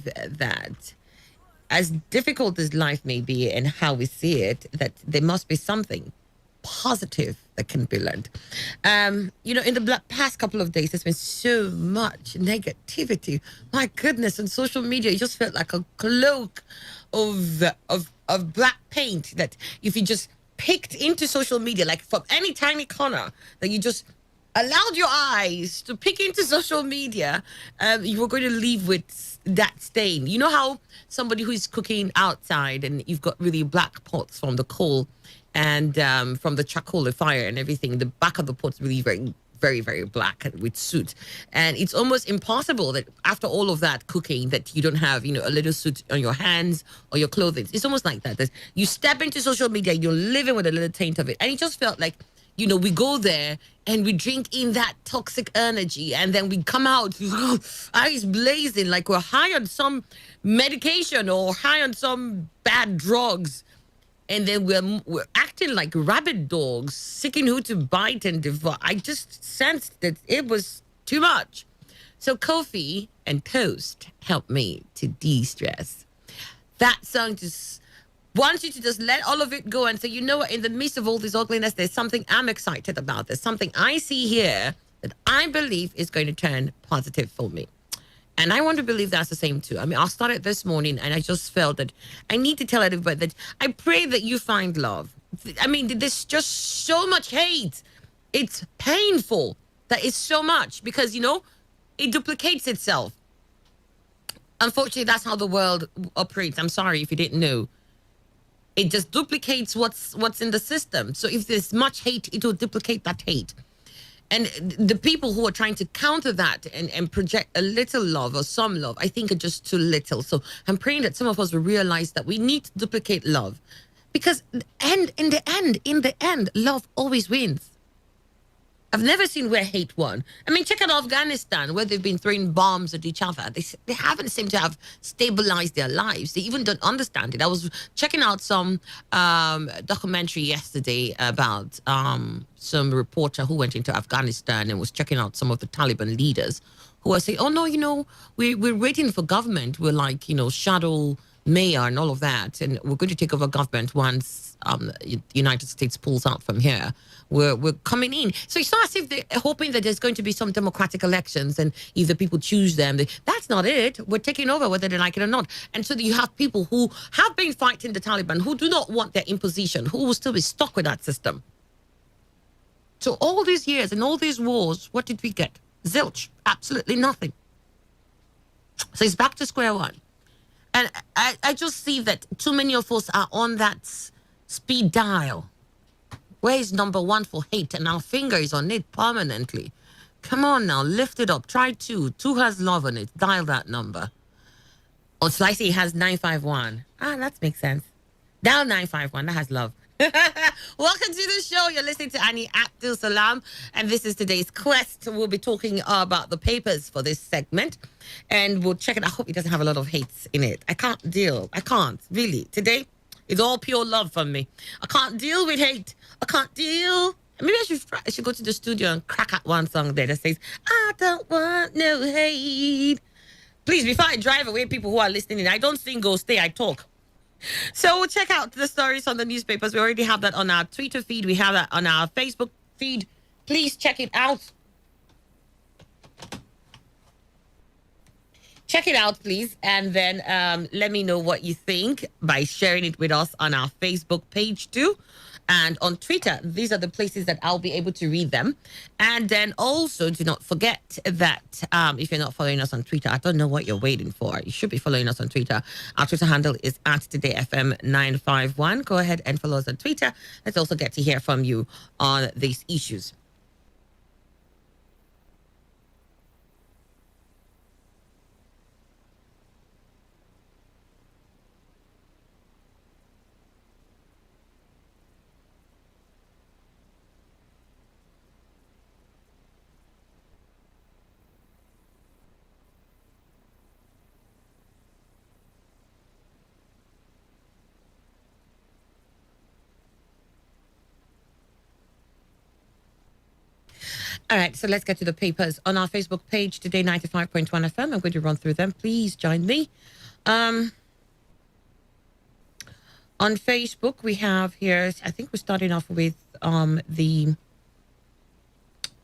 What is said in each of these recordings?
that as difficult as life may be and how we see it, that there must be something positive that can be learned. In the past couple of days, there's been so much negativity. My goodness, on social media, it just felt like a cloak of black paint that if you just picked into social media, like from any tiny corner, that you just allowed your eyes to pick into social media, you were going to leave with that stain. You know how somebody who is cooking outside and you've got really black pots from the coal and from the charcoal, the fire and everything, the back of the pot's really very, very, very black with soot. And it's almost impossible that after all of that cooking that you don't have, a little soot on your hands or your clothing. It's almost like that. You step into social media, you're living with a little taint of it. And it just felt like, we go there and we drink in that toxic energy and then we come out, eyes blazing like we're high on some medication or high on some bad drugs. And then we're acting like rabid dogs, seeking who to bite and devour. I just sensed that it was too much. So coffee and toast helped me to de-stress. That song just wants you to just let all of it go and say, you know what, in the midst of all this ugliness, there's something I'm excited about. There's something I see here that I believe is going to turn positive for me. And I want to believe that's the same too. I mean, I started this morning and I just felt that I need to tell everybody that I pray that you find love. I mean, there's just so much hate. It's painful that it's so much because, it duplicates itself. Unfortunately, that's how the world operates. I'm sorry if you didn't know. It just duplicates what's in the system. So if there's much hate, it will duplicate that hate. And the people who are trying to counter that and project a little love or some love, I think are just too little. So I'm praying that some of us will realize that we need to duplicate love. Because in the end, love always wins. I've never seen where hate won. I mean, check out Afghanistan, where they've been throwing bombs at each other. They haven't seemed to have stabilized their lives. They even don't understand it. I was checking out some documentary yesterday about some reporter who went into Afghanistan and was checking out some of the Taliban leaders who are saying, oh, no, we're waiting for government. We're like, shadow mayor and all of that. And we're going to take over government once the United States pulls out from here. We're coming in. So it's not as if they're hoping that there's going to be some democratic elections and if the people choose them. That's not it. We're taking over whether they like it or not. And so you have people who have been fighting the Taliban, who do not want their imposition, who will still be stuck with that system. So all these years and all these wars, what did we get? Zilch. Absolutely nothing. So it's back to square one. And I just see that too many of us are on that speed dial. Where is number one for hate? And our finger is on it permanently. Come on now, lift it up. Try two. Two has love on it. Dial that number. Oh, Slicey has 951. That makes sense. Dial 951. That has love. Welcome to the show. You're listening to Annie Abdul Salam, and this is today's quest. We'll be talking about the papers for this segment, and we'll check it. I hope it doesn't have a lot of hates in it. I can't deal. I can't really. Today, it's all pure love from me. I can't deal with hate. I can't deal. Maybe I should go to the studio and crack out one song there that says, I don't want no hate. Please, before I drive away people who are listening, I don't sing or stay, I talk. So we'll check out the stories on the newspapers. We already have that on our Twitter feed. We have that on our Facebook feed. Please check it out. Check it out, please. And then let me know what you think by sharing it with us on our Facebook page too. And on Twitter, these are the places that I'll be able to read them. And then also, do not forget that if you're not following us on Twitter, I don't know what you're waiting for. You should be following us on Twitter. Our Twitter handle is at TodayFM951. Go ahead and follow us on Twitter. Let's also get to hear from you on these issues. All right, so let's get to the papers on our Facebook page, Today 95.1 FM. I'm going to run through them. Please join me. On Facebook, we have here, I think we're starting off with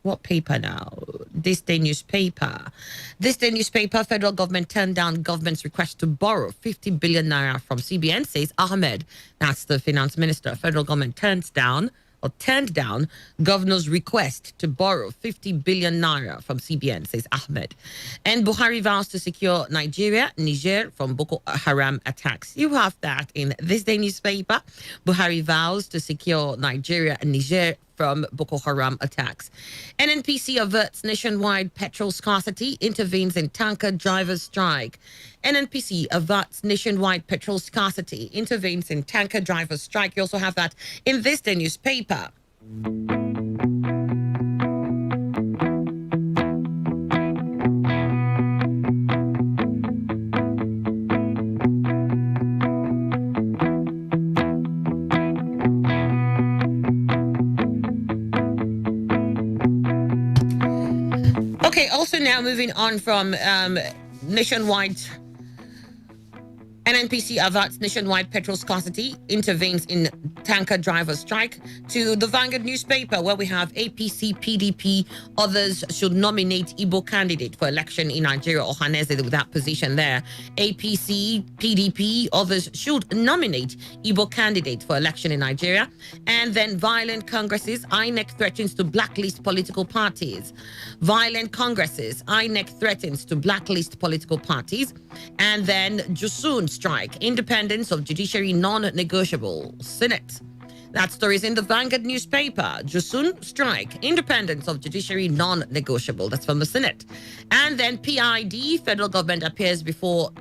what paper now? This Day newspaper. This Day newspaper, federal government turned down government's request to borrow 50 billion naira from CBN, says Ahmed. That's the finance minister. Federal government turned down governor's request to borrow 50 billion naira from CBN, says Ahmed. And Buhari vows to secure Niger from Boko Haram attacks. You have that in This Day newspaper. Buhari vows to secure Nigeria and Niger from Boko Haram attacks. NNPC averts nationwide petrol scarcity, intervenes in tanker drivers' strike. NNPC averts nationwide petrol scarcity, intervenes in tanker drivers' strike. You also have that in This Day newspaper. Okay, also now moving on from nationwide, NNPC averts nationwide petrol scarcity, intervenes in tanker driver strike, to the Vanguard newspaper, where we have APC, PDP, others should nominate Igbo candidate for election in Nigeria. Ohaneze with that position there. APC, PDP, others should nominate Igbo candidate for election in Nigeria. And then violent congresses, INEC threatens to blacklist political parties. Violent congresses, INEC threatens to blacklist political parties. And then Jusun strike, independence of judiciary non-negotiable. Senate. That story is in the Vanguard newspaper. Jusun strike, independence of judiciary non-negotiable. That's from the Senate. And then PID, federal government appears before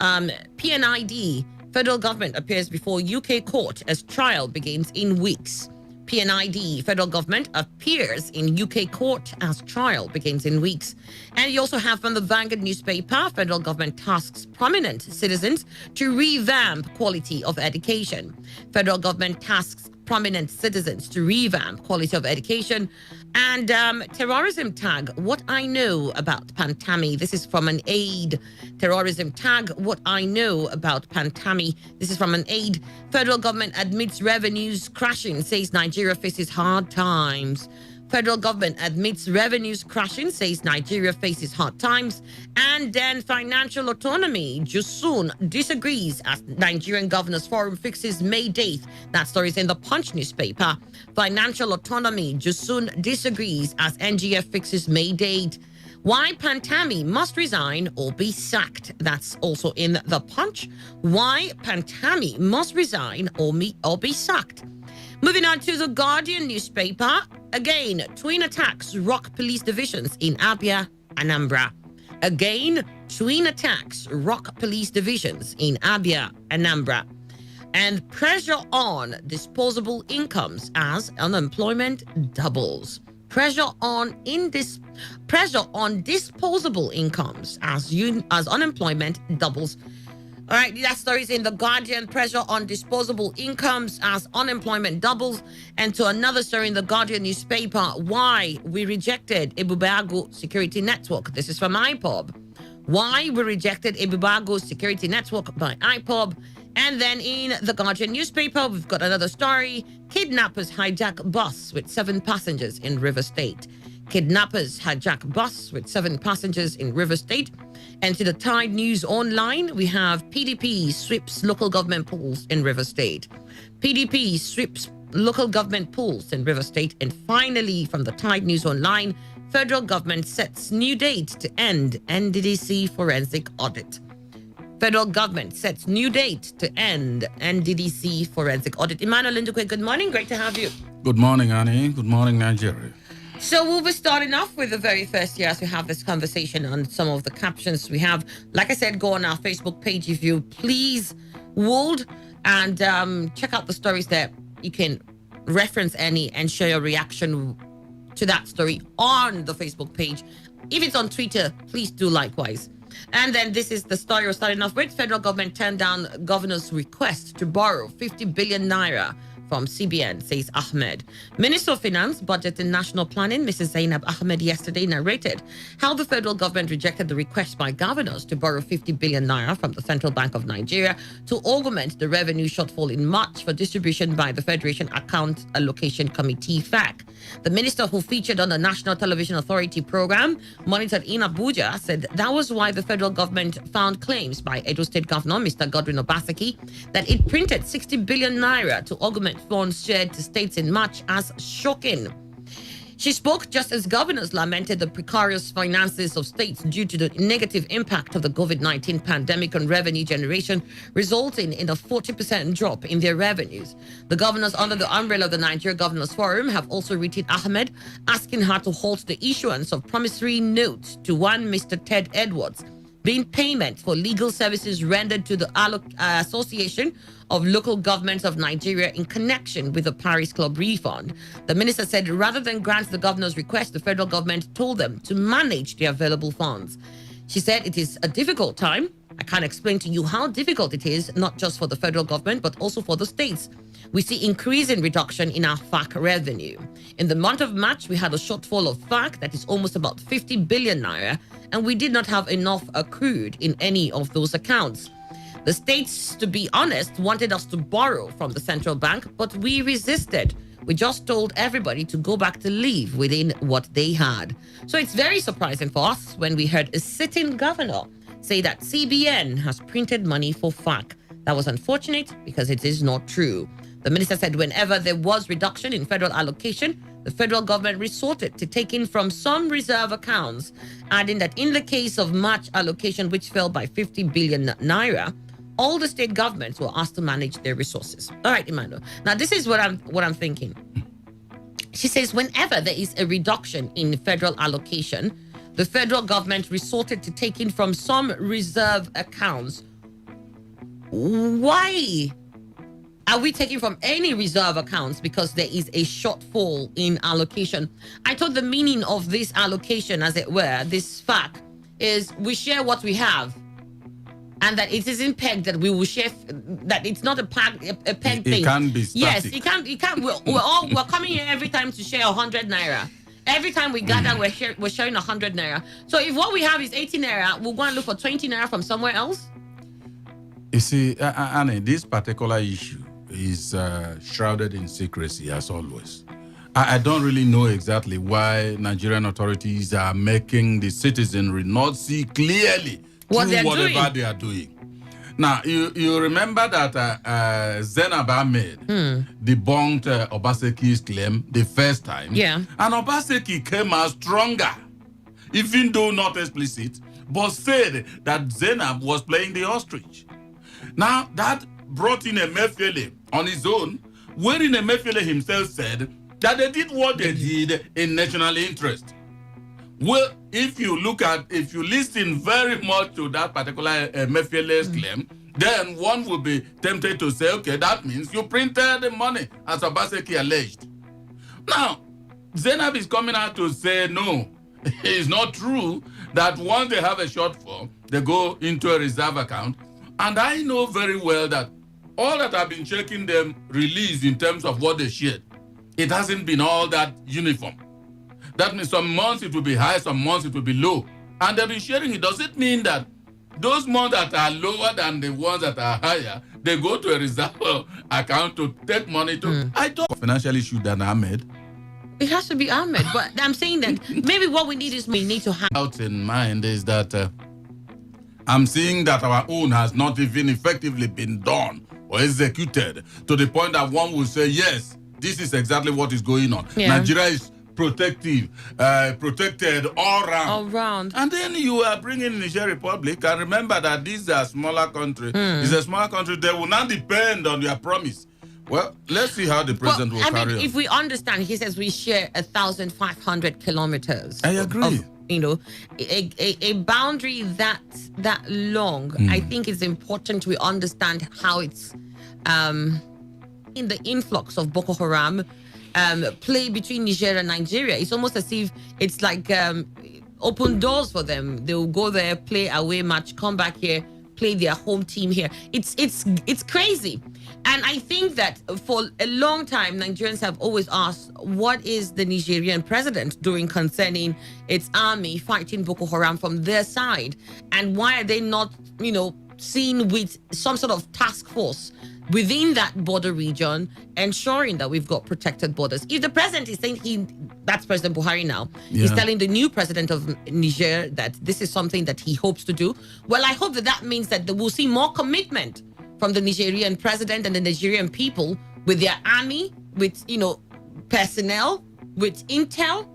PNID, federal government appears before UK court as trial begins in weeks. PNID, federal government appears in UK court as trial begins in weeks. And you also have from the Vanguard newspaper, federal government tasks prominent citizens to revamp quality of education. Federal government tasks prominent citizens to revamp quality of education. And terrorism tag, what I know about Pantami. This is from an aid. Terrorism tag, what I know about Pantami. This is from an aid. Federal government admits revenues crashing, says Nigeria faces hard times. Federal government admits revenues crashing, says Nigeria faces hard times. And then financial autonomy. Jusun disagrees as Nigerian Governors Forum fixes May date. That story is in the Punch newspaper. Financial autonomy. Jusun disagrees as NGF fixes May date. Why Pantami must resign or be sacked. That's also in the Punch. Why Pantami must resign or be sacked. Moving on to the Guardian newspaper. Again, twin attacks rock police divisions in Abia, Anambra. Again, twin attacks rock police divisions in Abia, Anambra. And pressure on disposable incomes as unemployment doubles. Pressure on disposable incomes as unemployment doubles. All right, that story is in the Guardian. Pressure on disposable incomes as unemployment doubles. And to another story in the Guardian newspaper, why we rejected Ebubago Security Network. This is from IPOB. Why we rejected Ebubago Security Network by IPOB. And then in the Guardian newspaper, we've got another story. Kidnappers hijack bus with 7 passengers in River State. Kidnappers hijack bus with 7 passengers in River State. And to the Tide News Online, we have PDP sweeps local government pools in River State. PDP sweeps local government pools in River State. And finally, from the Tide News Online, federal government sets new date to end NDDC forensic audit. Federal government sets new date to end NDDC forensic audit. Emmanuel Ndukwe, good morning. Great to have you. Good morning, Annie. Good morning, Nigeria. So we'll be starting off with the very first year as we have this conversation on some of the captions we have. Like I said, go on our Facebook page if you please would, and check out the stories there. You can reference any and share your reaction to that story on the Facebook page. If it's on Twitter, please do likewise. And then this is the story we're starting off with. Federal government turned down governor's request to borrow 50 billion naira from CBN, says Ahmed. Minister of Finance, Budget and National Planning, Mrs. Zainab Ahmed, yesterday narrated how the federal government rejected the request by governors to borrow 50 billion naira from the Central Bank of Nigeria to augment the revenue shortfall in March for distribution by the Federation Account Allocation Committee, FAC. The minister, who featured on the National Television Authority program monitored in Abuja, said that was why the federal government found claims by Edo State Governor Mr. Godwin Obaseki that it printed 60 billion naira to augment funds shared to states in March as shocking. She spoke just as governors lamented the precarious finances of states due to the negative impact of the COVID-19 pandemic on revenue generation, resulting in a 40% drop in their revenues. The governors under the umbrella of the Nigeria Governors Forum have also written Ahmed, asking her to halt the issuance of promissory notes to one Mr. Ted Edwards, being payment for legal services rendered to the Association of Local Governments of Nigeria in connection with the Paris Club refund. The minister said rather than grant the governor's request, the federal government told them to manage the available funds. She said it is a difficult time. I can't explain to you how difficult it is, not just for the federal government, but also for the states. We see increasing reduction in our FAC revenue. In the month of March, we had a shortfall of FAC that is almost about 50 billion naira, and we did not have enough accrued in any of those accounts. The states, to be honest, wanted us to borrow from the central bank, but we resisted. We just told everybody to go back to live within what they had. So it's very surprising for us when we heard a sitting governor say that CBN has printed money for FAC. That was unfortunate because it is not true. The minister said whenever there was reduction in federal allocation, the federal government resorted to taking from some reserve accounts, adding that in the case of March allocation, which fell by 50 billion naira, all the state governments were asked to manage their resources. All right, Emmanuel. Now, this is what I'm thinking. She says whenever there is a reduction in federal allocation, the federal government resorted to taking from some reserve accounts. Why are we taking from any reserve accounts because there is a shortfall in allocation? I thought the meaning of this allocation, as it were, this FAC, is we share what we have. And that it isn't pegged that we will share, that it's not a pegged thing. It can be static. Yes, it can't. We're coming here every time to share 100 naira. Every time we gather, we're sharing 100 naira. So if what we have is 80 naira, we'll go and look for 20 naira from somewhere else? You see, Annie, this particular issue is shrouded in secrecy, as always. I don't really know exactly why Nigerian authorities are making the citizenry not see clearly whatever they are doing. Now, you remember that Zainab Ahmed debunked Obaseki's claim the first time. Yeah. And Obaseki came out stronger, even though not explicit, but said that Zainab was playing the ostrich. Now, that brought in Emefiele on his own, wherein Emefiele himself said that they did what they did in national interest. Well, if you listen very much to that particular Emefiele's claim, then one would be tempted to say, okay, that means you printed the money, as Obaseki alleged. Now, Zainab is coming out to say, no, it's not true that once they have a shortfall, they go into a reserve account. And I know very well that all that I've been checking them release in terms of what they shared, it hasn't been all that uniform. That means some months it will be high, some months it will be low. And they've been sharing it. Does it mean that those months that are lower than the ones that are higher, they go to a reserve account to take money to? I don't. Financial issue than Ahmed. It has to be Ahmed. But I'm saying that maybe what we need is we need to have out in mind is that I'm seeing that our own has not even effectively been done or executed to the point that one will say, yes, this is exactly what is going on. Yeah. Nigeria is protected all round. And then you are bringing Niger Republic, and remember that this is a smaller country. It's a smaller country. They will not depend on your promise. Well, let's see how the president will carry on. If we understand, he says we share 1,500 kilometers. I agree. A boundary that long. I think it's important we understand how it's in the influx of Boko Haram. Play between Niger and Nigeria. It's almost as if it's like open doors for them. They'll go there, play away match, come back here, play their home team here. It's crazy. And I think that for a long time, Nigerians have always asked, what is the Nigerian president doing concerning its army fighting Boko Haram from their side? And why are they not, seen with some sort of task force within that border region, ensuring that we've got protected borders? If the president is saying that's President Buhari now, he's telling the new president of Niger that this is something that he hopes to do. Well, I hope that means that we'll see more commitment from the Nigerian president and the Nigerian people with their army, with, personnel, with intel.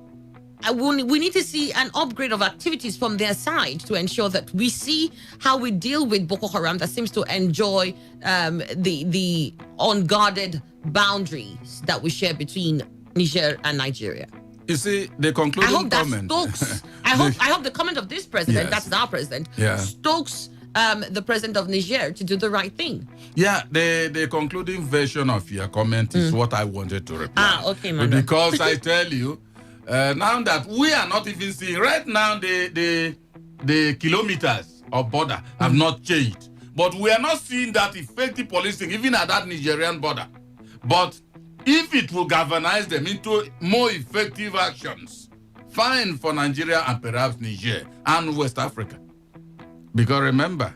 We need to see an upgrade of activities from their side to ensure that we see how we deal with Boko Haram that seems to enjoy the unguarded boundaries that we share between Niger and Nigeria. You see, the concluding comment. I hope the comment of this president, that's our president, stokes the president of Niger to do the right thing. Yeah, the concluding version of your comment is what I wanted to reply. Okay, man. Because I tell you, now that we are not even seeing right now, the kilometers of border have not changed, but we are not seeing that effective policing even at that Nigerian border. But if it will galvanize them into more effective actions, fine for Nigeria and perhaps Niger and West Africa. Because remember,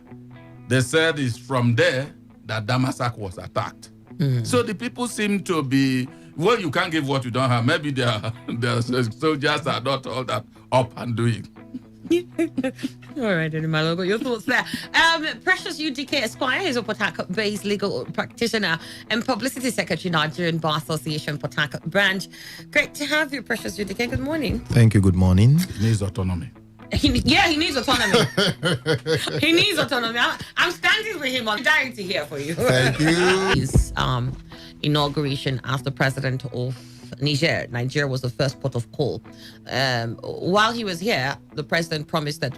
they said it's from there that Damasak was attacked. So the people seem to be, well, you can't give what you don't have. Maybe their soldiers are not all that up and doing. All right, Malo, your thoughts there. Precious UDK Esquire is a Port Harcourt-based legal practitioner and publicity secretary, Nigerian Bar Association Port Harcourt branch. Great to have you, Precious UDK. Good morning. Thank you. Good morning. He needs autonomy. He needs autonomy. He needs autonomy. I'm standing with him on solidarity here for you. Thank you. His inauguration as the president of Niger was the first port of call. While he was here, the president promised that,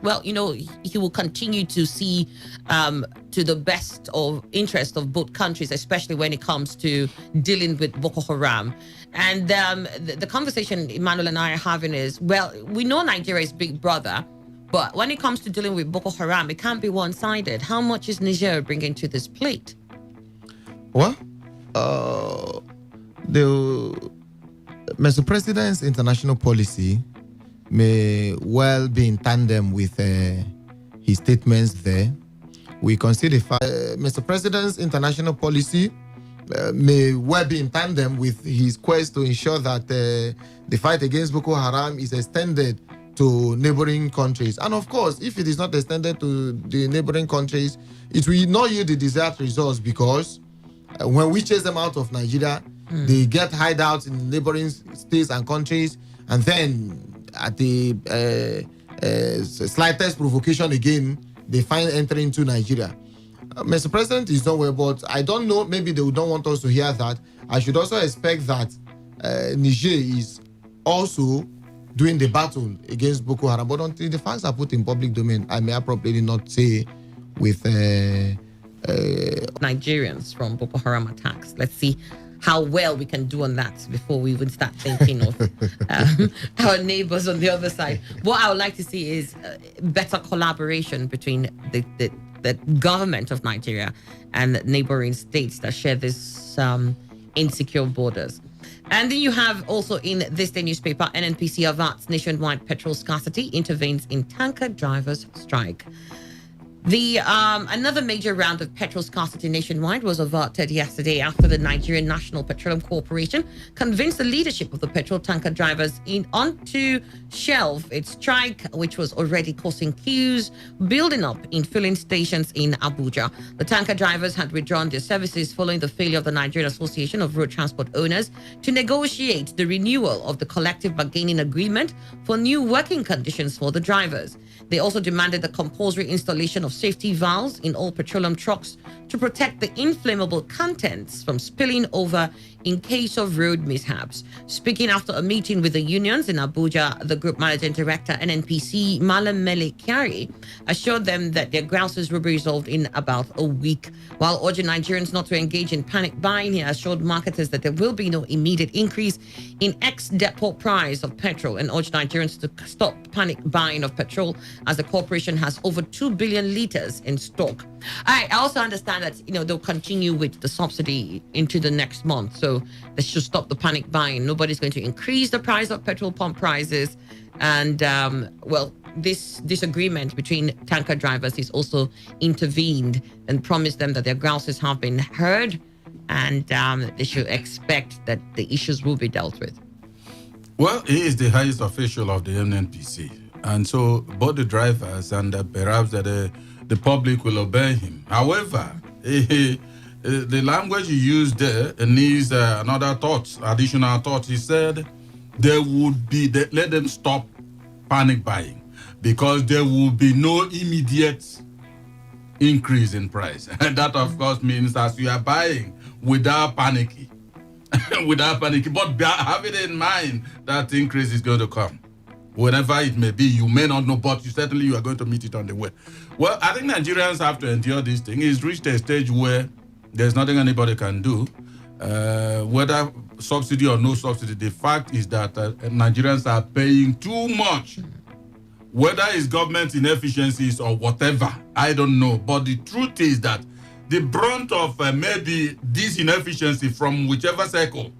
he will continue to see to the best of interest of both countries, especially when it comes to dealing with Boko Haram. And the conversation Emmanuel and I are having is, we know Nigeria is big brother, but when it comes to dealing with Boko Haram, it can't be one-sided. How much is Niger bringing to this plate? Well, Mr. President's international policy may well be in tandem with his statements there. We consider Mr. President's international policy may well be in tandem with his quest to ensure that the fight against Boko Haram is extended to neighboring countries. And of course, if it is not extended to the neighboring countries, it will not yield the desired results, because when we chase them out of Nigeria, they get hideouts in neighboring states and countries, and then at the slightest provocation again, they find entering into Nigeria. Mr. President is nowhere, but I don't know, maybe they don't want us to hear that. I should also expect that Niger is also doing the battle against Boko Haram. But until the facts are put in public domain, I may appropriately not say with Nigerians from Boko Haram attacks. Let's see how well we can do on that before we even start thinking of our neighbors on the other side. What I would like to see is better collaboration between the government of Nigeria and neighboring states that share this insecure borders. And then you have also in this day newspaper, NNPC averts nationwide petrol scarcity, intervenes in tanker drivers' strike. The another major round of petrol scarcity nationwide was averted yesterday after the Nigerian National Petroleum Corporation convinced the leadership of the petrol tanker drivers to shelve its strike, which was already causing queues building up in filling stations in Abuja. The tanker drivers had withdrawn their services following the failure of the Nigerian Association of Road Transport Owners to negotiate the renewal of the collective bargaining agreement for new working conditions for the drivers. They also demanded the compulsory installation of safety valves in all petroleum trucks to protect the inflammable contents from spilling over in case of road mishaps. Speaking after a meeting with the unions in Abuja, the Group Managing Director, NNPC, Malam Mele Kyari, assured them that their grouses will be resolved in about a week. While urging Nigerians not to engage in panic buying, he assured marketers that there will be no immediate increase in ex-depot price of petrol and urged Nigerians to stop panic buying of petrol as the corporation has over 2 billion liters liters in stock. I also understand that, they'll continue with the subsidy into the next month. So they should stop the panic buying. Nobody's going to increase the price of petrol pump prices. And, this disagreement between tanker drivers is also intervened and promised them that their grouses have been heard, and they should expect that the issues will be dealt with. Well, he is the highest official of the NNPC, and so both the drivers and perhaps the public will obey him. However, the language he used there needs another additional thought. He said let them stop panic buying, because there will be no immediate increase in price. And that, of course, means that you are buying without panicking. But have it in mind that increase is going to come. Whenever it may be, you may not know, but you are going to meet it on the way. Well, I think Nigerians have to endure this thing. It's reached a stage where there's nothing anybody can do. Whether subsidy or no subsidy, the fact is that Nigerians are paying too much. Whether it's government inefficiencies or whatever, I don't know. But the truth is that the brunt of maybe this inefficiency from whichever circle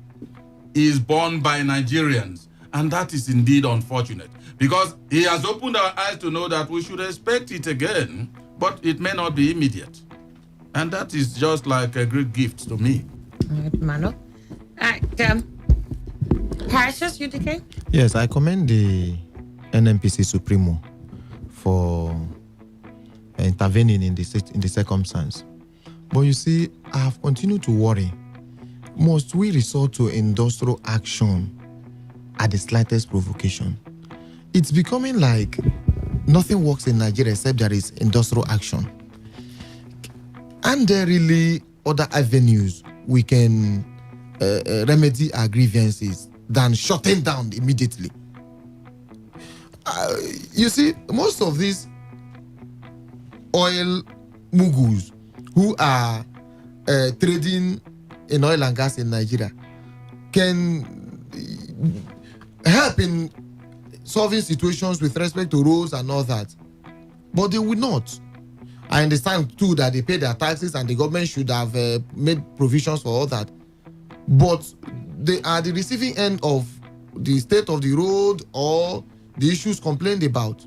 is borne by Nigerians. And that is indeed unfortunate, because he has opened our eyes to know that we should expect it again, but it may not be immediate. And that is just like a great gift to me. All right, Mano. All right, Precious, UTK? Yes, I commend the NNPC Supremo for intervening in the circumstance. But you see, I have continued to worry. Must we resort to industrial action at the slightest provocation? It's becoming like nothing works in Nigeria except there is industrial action. And there really other avenues we can remedy our grievances than shutting down immediately? You see, most of these oil mugus who are trading in oil and gas in Nigeria can help in solving situations with respect to roads and all that, but they will not. I understand too that they pay their taxes and the government should have made provisions for all that, but they are the receiving end of the state of the road or the issues complained about.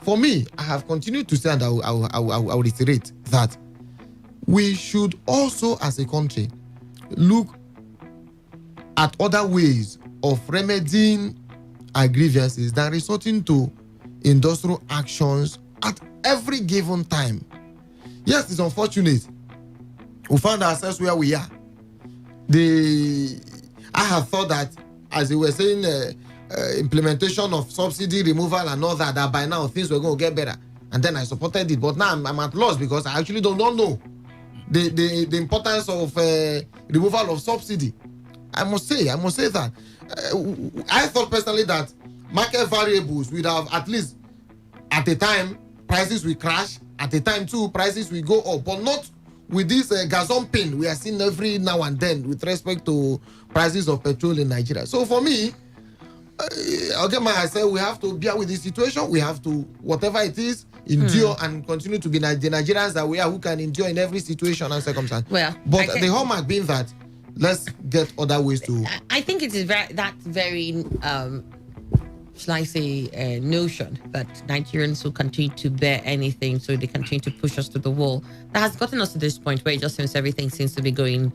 For me, I have continued to say, and I will reiterate that we should also, as a country, look at other ways of remedying our grievances than resorting to industrial actions at every given time. Yes, it's unfortunate. We found ourselves where we are. I have thought that, as you were saying, implementation of subsidy removal and all that by now things were going to get better. And then I supported it. But now I'm at loss because I actually don't know the importance of removal of subsidy. I must say that. I thought personally that market variables would have, at least at a time, prices will crash. At a time too, prices will go up. But not with this gazumping we are seeing every now and then with respect to prices of petrol in Nigeria. So for me, I said we have to bear with the situation. We have to, whatever it is, endure and continue to be the Nigerians that we are, who can endure in every situation and circumstance. Well, but the hallmark being that let's get other ways to. I think it is very shall I say, notion that Nigerians will continue to bear anything, so they continue to push us to the wall. That has gotten us to this point where it just seems everything seems to be going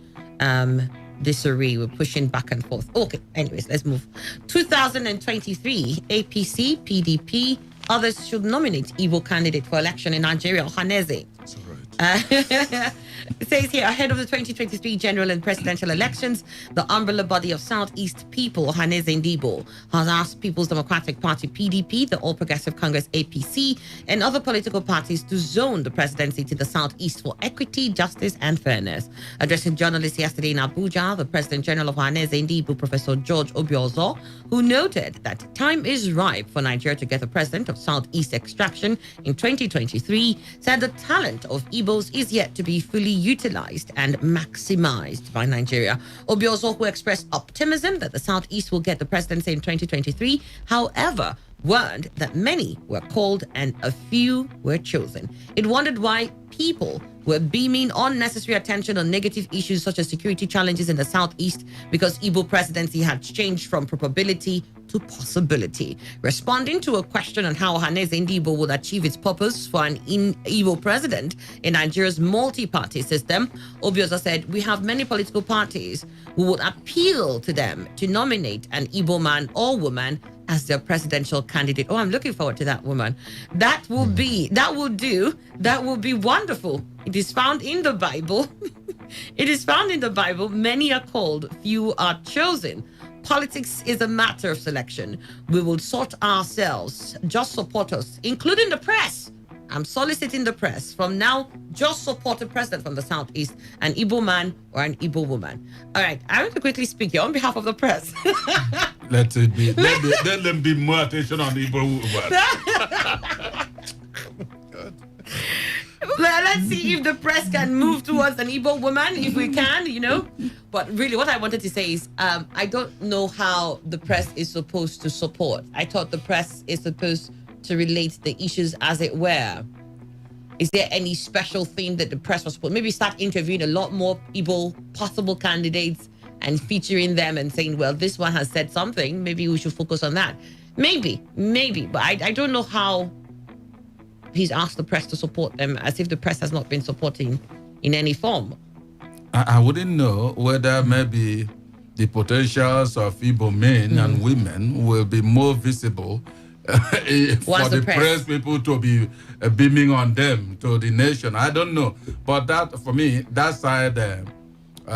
disarray. We're pushing back and forth. Okay, anyways, let's move. 2023, APC, PDP, others should nominate Igbo candidate for election in Nigeria, Ohaneze. That's all right. It says here, ahead of the 2023 general and presidential elections, the umbrella body of Southeast People, Ohaneze Ndibo, has asked People's Democratic Party, PDP, the All Progressive Congress, APC, and other political parties to zone the presidency to the Southeast for equity, justice, and fairness. Addressing journalists yesterday in Abuja, the President General of Ohaneze Ndibo, Professor George Obiozo, who noted that time is ripe for Nigeria to get a president of Southeast extraction in 2023, said the talent of Igbos is yet to be fully utilized and maximized by Nigeria. Obiozo, who expressed optimism that the Southeast will get the presidency in 2023, however, warned that many were called and a few were chosen. It wondered why people were beaming unnecessary attention on negative issues such as security challenges in the southeast because Igbo presidency had changed from probability to possibility. Responding to a question on how Ohaneze Igbo would achieve its purpose for an Igbo president in Nigeria's multi-party system, Obioza said, "We have many political parties who would appeal to them to nominate an Igbo man or woman as their presidential candidate." Oh, I'm looking forward to that woman. That will be wonderful. It is found in the Bible. It is found in the Bible. Many are called, few are chosen. Politics is a matter of selection. We will sort ourselves. Just support us, including the press. I'm soliciting the press. From now, just support a president from the Southeast, an Igbo man or an Igbo woman. All right, I want to quickly speak here on behalf of the press. Let them be more attention on the Igbo woman. Let's see if the press can move towards an Igbo woman, if we can, But really, what I wanted to say is, I don't know how the press is supposed to support. I thought the press is supposed to relate the issues as it were. Is there any special thing that the press was supposed? Maybe start interviewing a lot more Igbo possible candidates and featuring them and saying, well, this one has said something. Maybe we should focus on that. Maybe. But I don't know how he's asked the press to support them, as if the press has not been supporting in any form. I wouldn't know whether maybe the potentials of Igbo men and women will be more visible for the press people to be beaming on them to the nation. I don't know. But that, for me, that side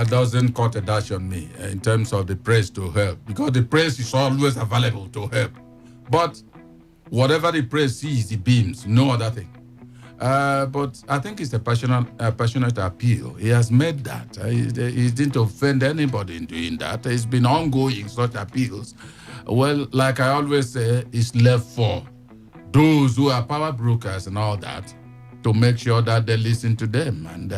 doesn't cut a dash on me in terms of the press to help, because the press is always available to help. But whatever the press sees, it beams, no other thing. But I think it's a passionate appeal. He has made that. He didn't offend anybody in doing that. It's been ongoing, such appeals. Well, like I always say, it's left for those who are power brokers and all that to make sure that they listen to them. And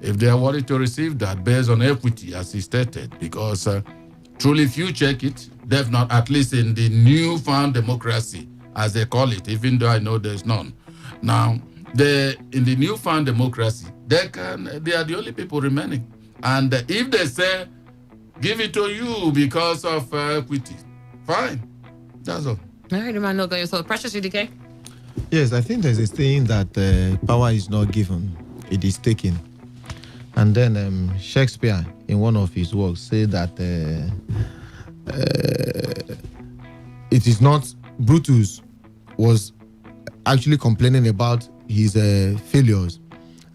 if they are worried to receive that based on equity, as he stated, because truly, if you check it, they've not, at least in the newfound democracy, as they call it, even though I know there's none. Now, in the newfound democracy, they are the only people remaining. And if they say, give it to you because of equity, fine. That's all. All right, man, no, so Precious UDK? Yes, I think there's a saying that power is not given, it is taken. And then Shakespeare, in one of his works, said that it is not Brutus was actually complaining about his failures,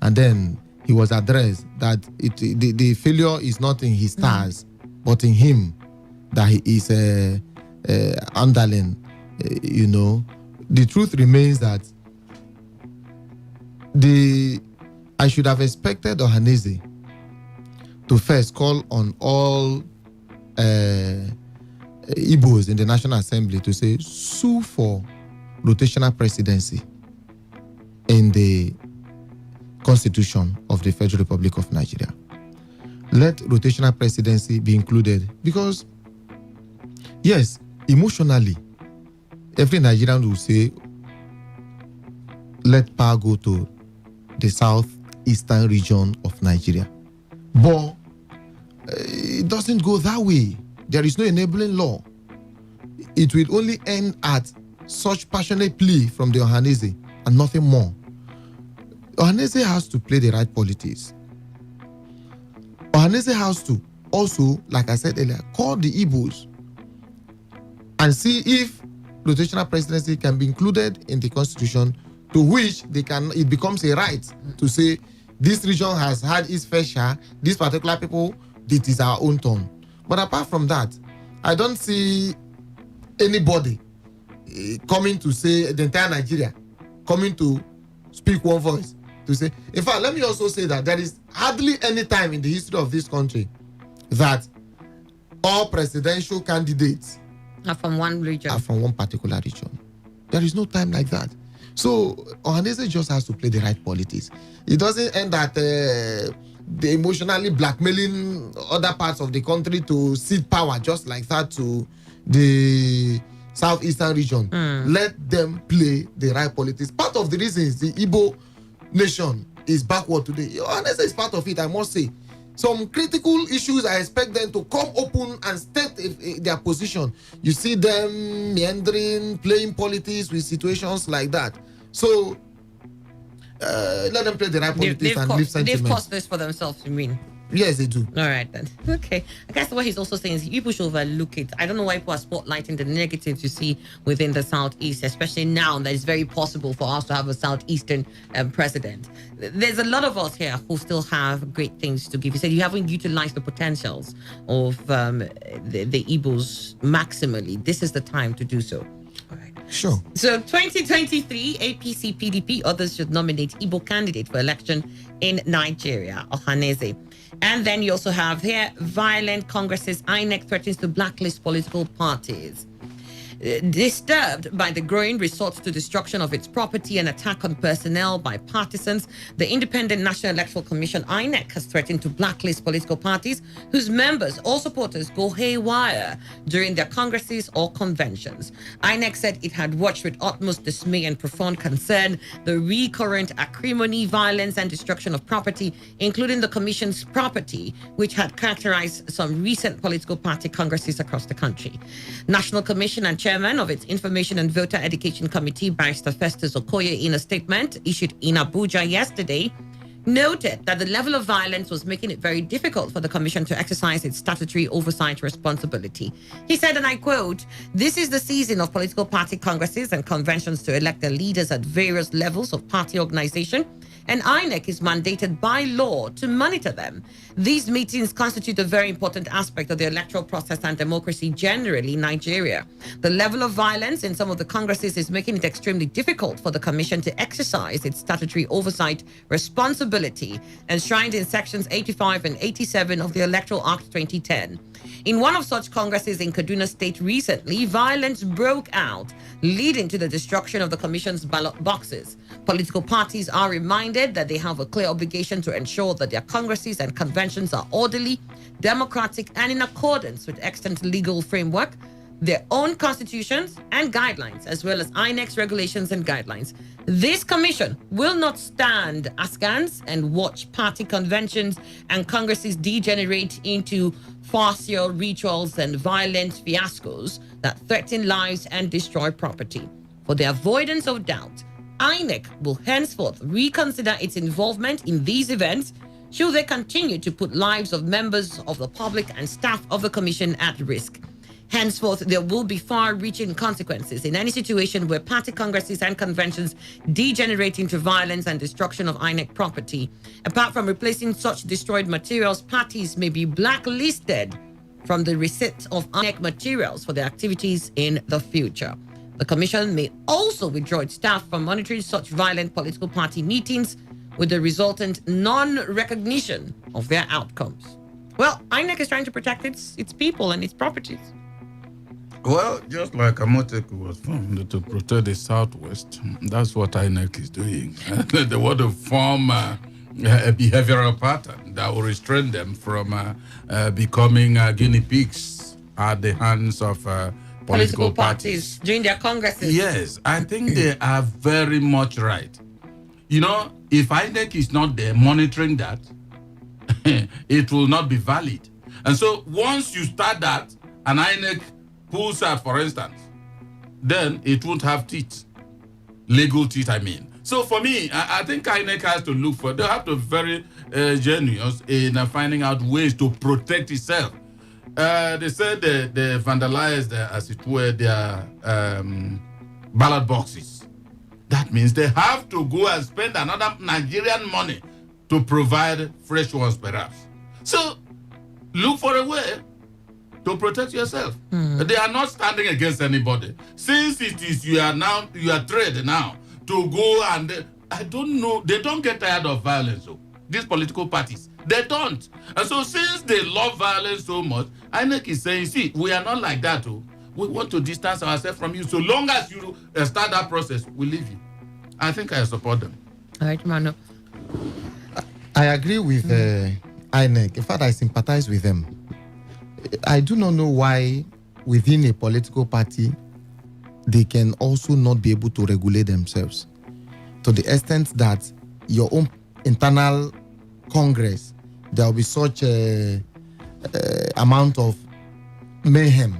and then he was addressed that the failure is not in his stars, but in him, that he is underling. The truth remains that I should have expected Ohaneze to first call on all Igbos in the National Assembly to say, sue for rotational presidency in the Constitution of the Federal Republic of Nigeria. Let rotational presidency be included, because, yes, emotionally, every Nigerian will say, let power go to the southeastern region of Nigeria. But it doesn't go that way. There is no enabling law. It will only end at such passionate plea from the Ohaneze and nothing more. Ohaneze has to play the right politics. Ohaneze has to also, like I said earlier, call the Igbos and see if rotational presidency can be included in the Constitution, to which it becomes a right to say this region has had its fair share, these particular people, it is our own turn. But apart from that, I don't see anybody coming to say, the entire Nigeria, coming to speak one voice, to say, in fact, let me also say that there is hardly any time in the history of this country that all presidential candidates are from one region. Are from one particular region. There is no time like that. So Ohaneze just has to play the right politics. It doesn't end at the emotionally blackmailing other parts of the country to cede power just like that to the southeastern region. Let them play the right politics. Part of the reasons the Igbo nation is backward today, Your Highness is part of it, I must say. Some critical issues, I expect them to come open and state their position. You see them meandering, playing politics with situations like that. So let them play the right politics and leave sentiment. They've caused this for themselves, you mean? Yes, they do. All right, then. Okay. I guess what he's also saying is people should overlook it. I don't know why people are spotlighting the negatives you see within the Southeast, especially now that it's very possible for us to have a Southeastern president. There's a lot of us here who still have great things to give. You said you haven't utilized the potentials of the Igbos maximally. This is the time to do so. All right. Sure. So 2023, APC, PDP, others should nominate Igbo candidate for election in Nigeria, Ohaneze. And then you also have here, violent congresses, INEC threatens to blacklist political parties. Disturbed by the growing resort to destruction of its property and attack on personnel by partisans, the Independent National Electoral Commission, INEC, has threatened to blacklist political parties whose members or supporters go haywire during their congresses or conventions. INEC said it had watched with utmost dismay and profound concern the recurrent acrimony, violence, and destruction of property, including the Commission's property, which had characterized some recent political party congresses across the country. National Commission and Chairman of its Information and Voter Education Committee, Barrister Festus Okoye, in a statement issued in Abuja yesterday, noted that the level of violence was making it very difficult for the Commission to exercise its statutory oversight responsibility. He said, and I quote, "This is the season of political party congresses and conventions to elect their leaders at various levels of party organization, and INEC is mandated by law to monitor them. These meetings constitute a very important aspect of the electoral process and democracy generally in Nigeria. The level of violence in some of the congresses is making it extremely difficult for the Commission to exercise its statutory oversight responsibility enshrined in sections 85 and 87 of the Electoral Act 2010. In one of such congresses in Kaduna State recently, violence broke out, leading to the destruction of the Commission's ballot boxes. Political parties are reminded that they have a clear obligation to ensure that their congresses and conventions are orderly, democratic, and in accordance with extant legal framework, their own constitutions and guidelines, as well as INEC's regulations and guidelines. This commission will not stand askance and watch party conventions and congresses degenerate into farcical rituals and violent fiascos that threaten lives and destroy property. For the avoidance of doubt, INEC will henceforth reconsider its involvement in these events should they continue to put lives of members of the public and staff of the commission at risk. Henceforth, there will be far-reaching consequences in any situation where party congresses and conventions degenerate into violence and destruction of INEC property. Apart from replacing such destroyed materials, parties may be blacklisted from the receipt of INEC materials for their activities in the future. The Commission may also withdraw its staff from monitoring such violent political party meetings with the resultant non-recognition of their outcomes. Well, INEC is trying to protect its people and its properties. Well, just like Amoteku was formed to protect the Southwest, that's what INEC is doing. They want to form a behavioral pattern that will restrain them from becoming guinea pigs at the hands of political parties during their congresses. Yes, I think they are very much right. You know, if INEC is not there monitoring that, it will not be valid. And so once you start that, and INEC pulls out, for instance, then it won't have teeth. Legal teeth, I mean. So for me, I think INEC has to look for, they have to be very genuine in finding out ways to protect itself. They said they vandalized, as it were, their ballot boxes. That means they have to go and spend another Nigerian money to provide fresh ones, perhaps. So look for a way to protect yourself. They are not standing against anybody. Since it is you are trained now to go and I don't know, they don't get tired of violence. So these political parties, they don't. And so since they love violence so much, INEC is saying, see, we are not like that. Oh. We want to distance ourselves from you. So long as you start that process, we leave you. I think I support them. All right, Mano. I agree with INEC. In fact, I sympathize with them. I do not know why within a political party they can also not be able to regulate themselves to the extent that your own internal Congress, there will be such a amount of mayhem.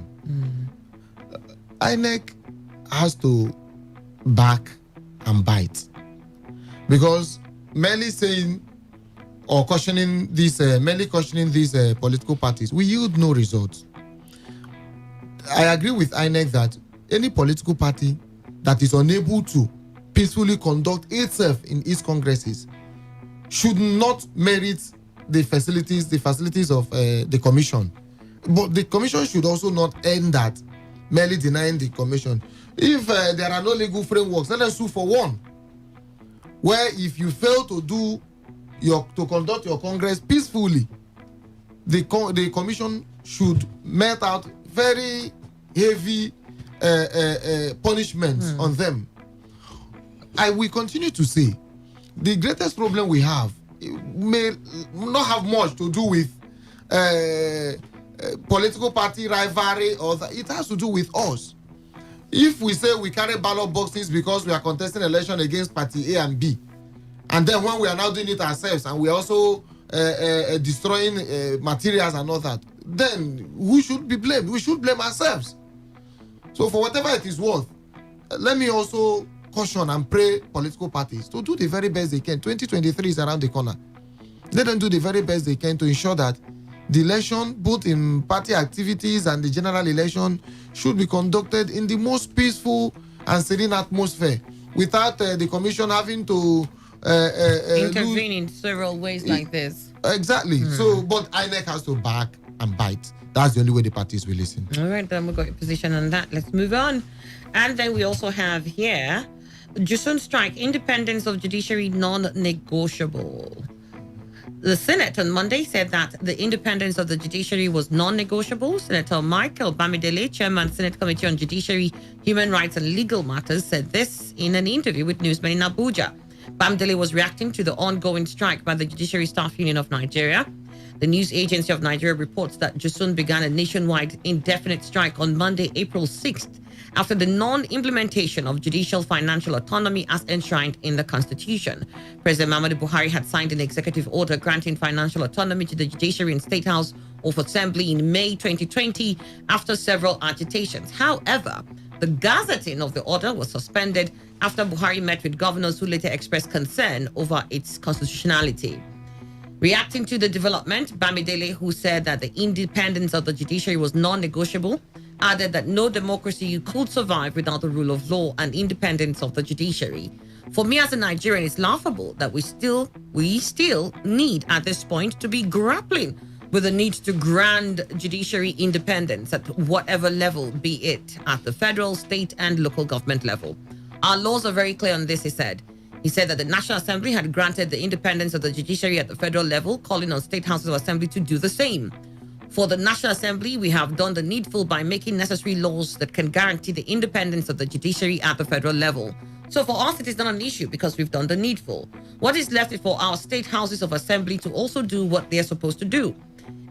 INEC has to back and bite, because merely saying or cautioning these political parties will yield no results. I agree with INEC that any political party that is unable to peacefully conduct itself in its congresses should not merit the facilities of the commission. But the commission should also not end at merely denying the commission. If there are no legal frameworks, let us sue for one, where if you fail to conduct your congress peacefully, the commission should mete out very heavy punishments on them. I will continue to say the greatest problem we have may not have much to do with political party rivalry, or that. It has to do with us. If we say we carry ballot boxes because we are contesting election against party A and B, and then when we are now doing it ourselves and we are also destroying materials and all that, then who should be blamed? We should blame ourselves. So for whatever it is worth, let me also caution and pray political parties to do the very best they can. 2023 is around the corner. Let them do the very best they can to ensure that the election, both in party activities and the general election, should be conducted in the most peaceful and serene atmosphere, without the commission having to intervene in several ways like this. Exactly. So, but INEC has to back and bite. That's the only way the parties will listen. All right, then we've got your position on that. Let's move on. And then we also have here, Jusun strike, independence of judiciary non-negotiable. The Senate on Monday said that the independence of the judiciary was non-negotiable. Senator Michael Bamidele, Chairman, Senate Committee on Judiciary, Human Rights and Legal Matters, said this in an interview with newsmen in Abuja. Bamidele was reacting to the ongoing strike by the Judiciary Staff Union of Nigeria. The news agency of Nigeria reports that Jusun began a nationwide indefinite strike on Monday, April 6th, after the non-implementation of judicial financial autonomy as enshrined in the Constitution. President Muhammadu Buhari had signed an executive order granting financial autonomy to the Judiciary and State House of Assembly in May 2020 after several agitations. However, the gazetting of the order was suspended after Buhari met with governors who later expressed concern over its constitutionality. Reacting to the development, Bamidele, who said that the independence of the judiciary was non-negotiable, added that no democracy could survive without the rule of law and independence of the judiciary. For me as a Nigerian, it's laughable that we still need at this point to be grappling with the need to grant judiciary independence at whatever level, be it at the federal, state, and local government level. Our laws are very clear on this, he said. He said that the National Assembly had granted the independence of the judiciary at the federal level, calling on state houses of assembly to do the same. For the National Assembly, we have done the needful by making necessary laws that can guarantee the independence of the judiciary at the federal level. So for us, it is not an issue because we've done the needful. What is left is for our state houses of assembly to also do what they're supposed to do.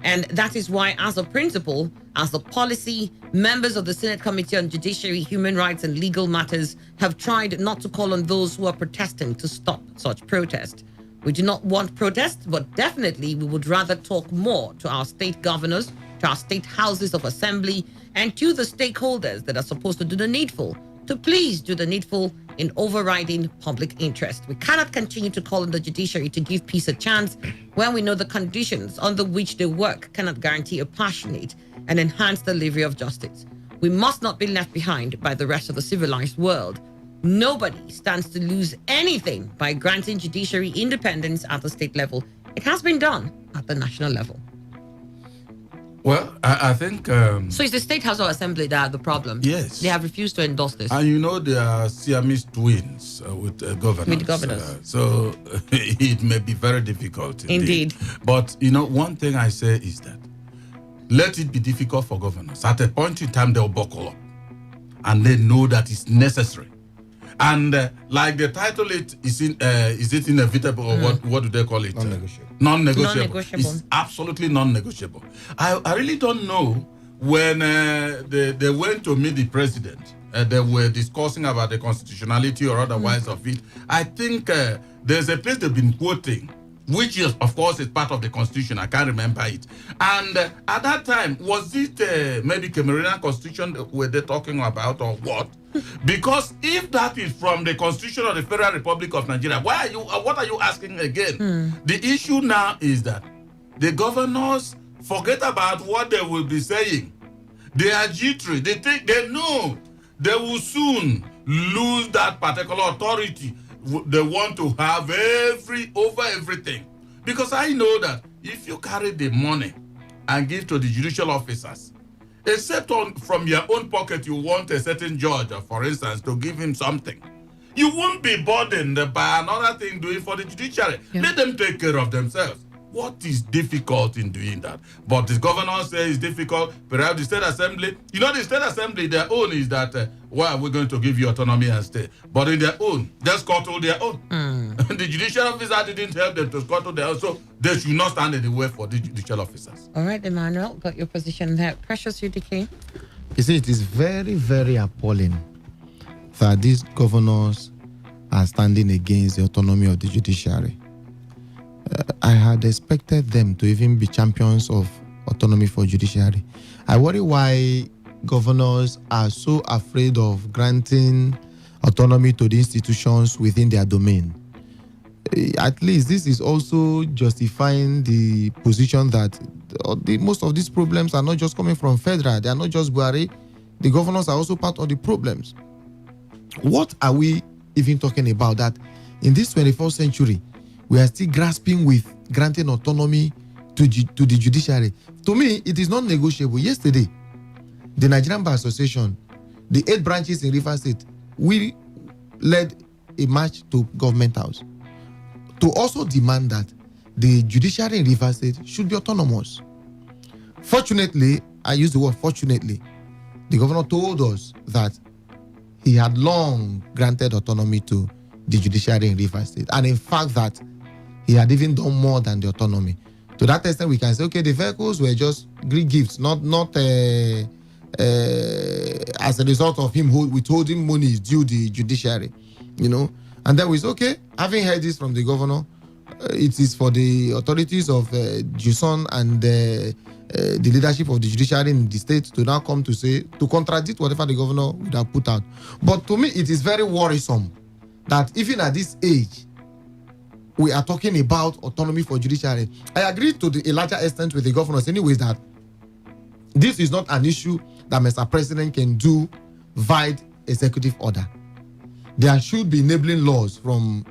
And that is why, as a principle, as a policy, members of the Senate Committee on Judiciary, Human Rights and Legal Matters have tried not to call on those who are protesting to stop such protest. We do not want protest, but definitely we would rather talk more to our state governors, to our state houses of assembly, and to the stakeholders that are supposed to do the needful, to please do the needful in overriding public interest. We cannot continue to call on the judiciary to give peace a chance when we know the conditions under which they work cannot guarantee a passionate and enhanced delivery of justice. We must not be left behind by the rest of the civilized world. Nobody stands to lose anything by granting judiciary independence at the state level. It has been done at the national level. Well, I think... so it's the State House of Assembly that are the problem. Yes. They have refused to endorse this. And you know, they are Siamese twins with governors. With governors. So it may be very difficult. Indeed. But, you know, one thing I say is that let it be difficult for governors. At a point in time, they'll buckle up. And they know that it's necessary. And like the title, is it inevitable or what do they call it? Non-negotiable. Non-negotiable. It's absolutely non-negotiable. I really don't know when they went to meet the president they were discussing about the constitutionality or otherwise of it. I think there's a place they've been quoting, which is, of course, is part of the constitution. I can't remember it. And at that time, was it maybe Cameroonian constitution were they talking about or what? Because if that is from the constitution of the Federal Republic of Nigeria, what are you asking again? The issue now is that the governors forget about what they will be saying. They are jittery. They know they will soon lose that particular authority they want to have over everything. Because I know that if you carry the money and give to the judicial officers, except from your own pocket you want a certain judge, for instance, to give him something, you won't be burdened by another thing doing for the judiciary. Yeah. Let them take care of themselves. What is difficult in doing that? But the governor says it's difficult. Perhaps the state assembly, the state assembly, their own is that, why are we going to give you autonomy and stay? But in their own, they scuttle their own. The judicial officer didn't help them to scuttle their own, so they should not stand in the way for the judicial officers. All right, Emmanuel, got your position there. Precious UDK. You see, it is very, very appalling that these governors are standing against the autonomy of the judiciary. I had expected them to even be champions of autonomy for judiciary. I worry why governors are so afraid of granting autonomy to the institutions within their domain. At least this is also justifying the position that most of these problems are not just coming from federal. They are not just Buhari. The governors are also part of the problems. What are we even talking about that in this 21st century, we are still grasping with granting autonomy to the judiciary? To me, it is not negotiable. Yesterday, the Nigerian Bar Association, the 8 branches in Rivers State, we led a march to Government House to also demand that the judiciary in Rivers State should be autonomous. Fortunately, I use the word fortunately, the governor told us that he had long granted autonomy to the judiciary in Rivers State. And in fact, that he had even done more than the autonomy. To that extent, we can say, okay, the vehicles were just Greek gifts, not as a result of him withholding money due the judiciary, And then we say, okay, having heard this from the governor, it is for the authorities of JUSON and the leadership of the judiciary in the state to now come to contradict whatever the governor would have put out. But to me, it is very worrisome that even at this age, we are talking about autonomy for judiciary. I agree to a larger extent with the governors anyways that this is not an issue that Mr. President can do via executive order. There should be enabling laws from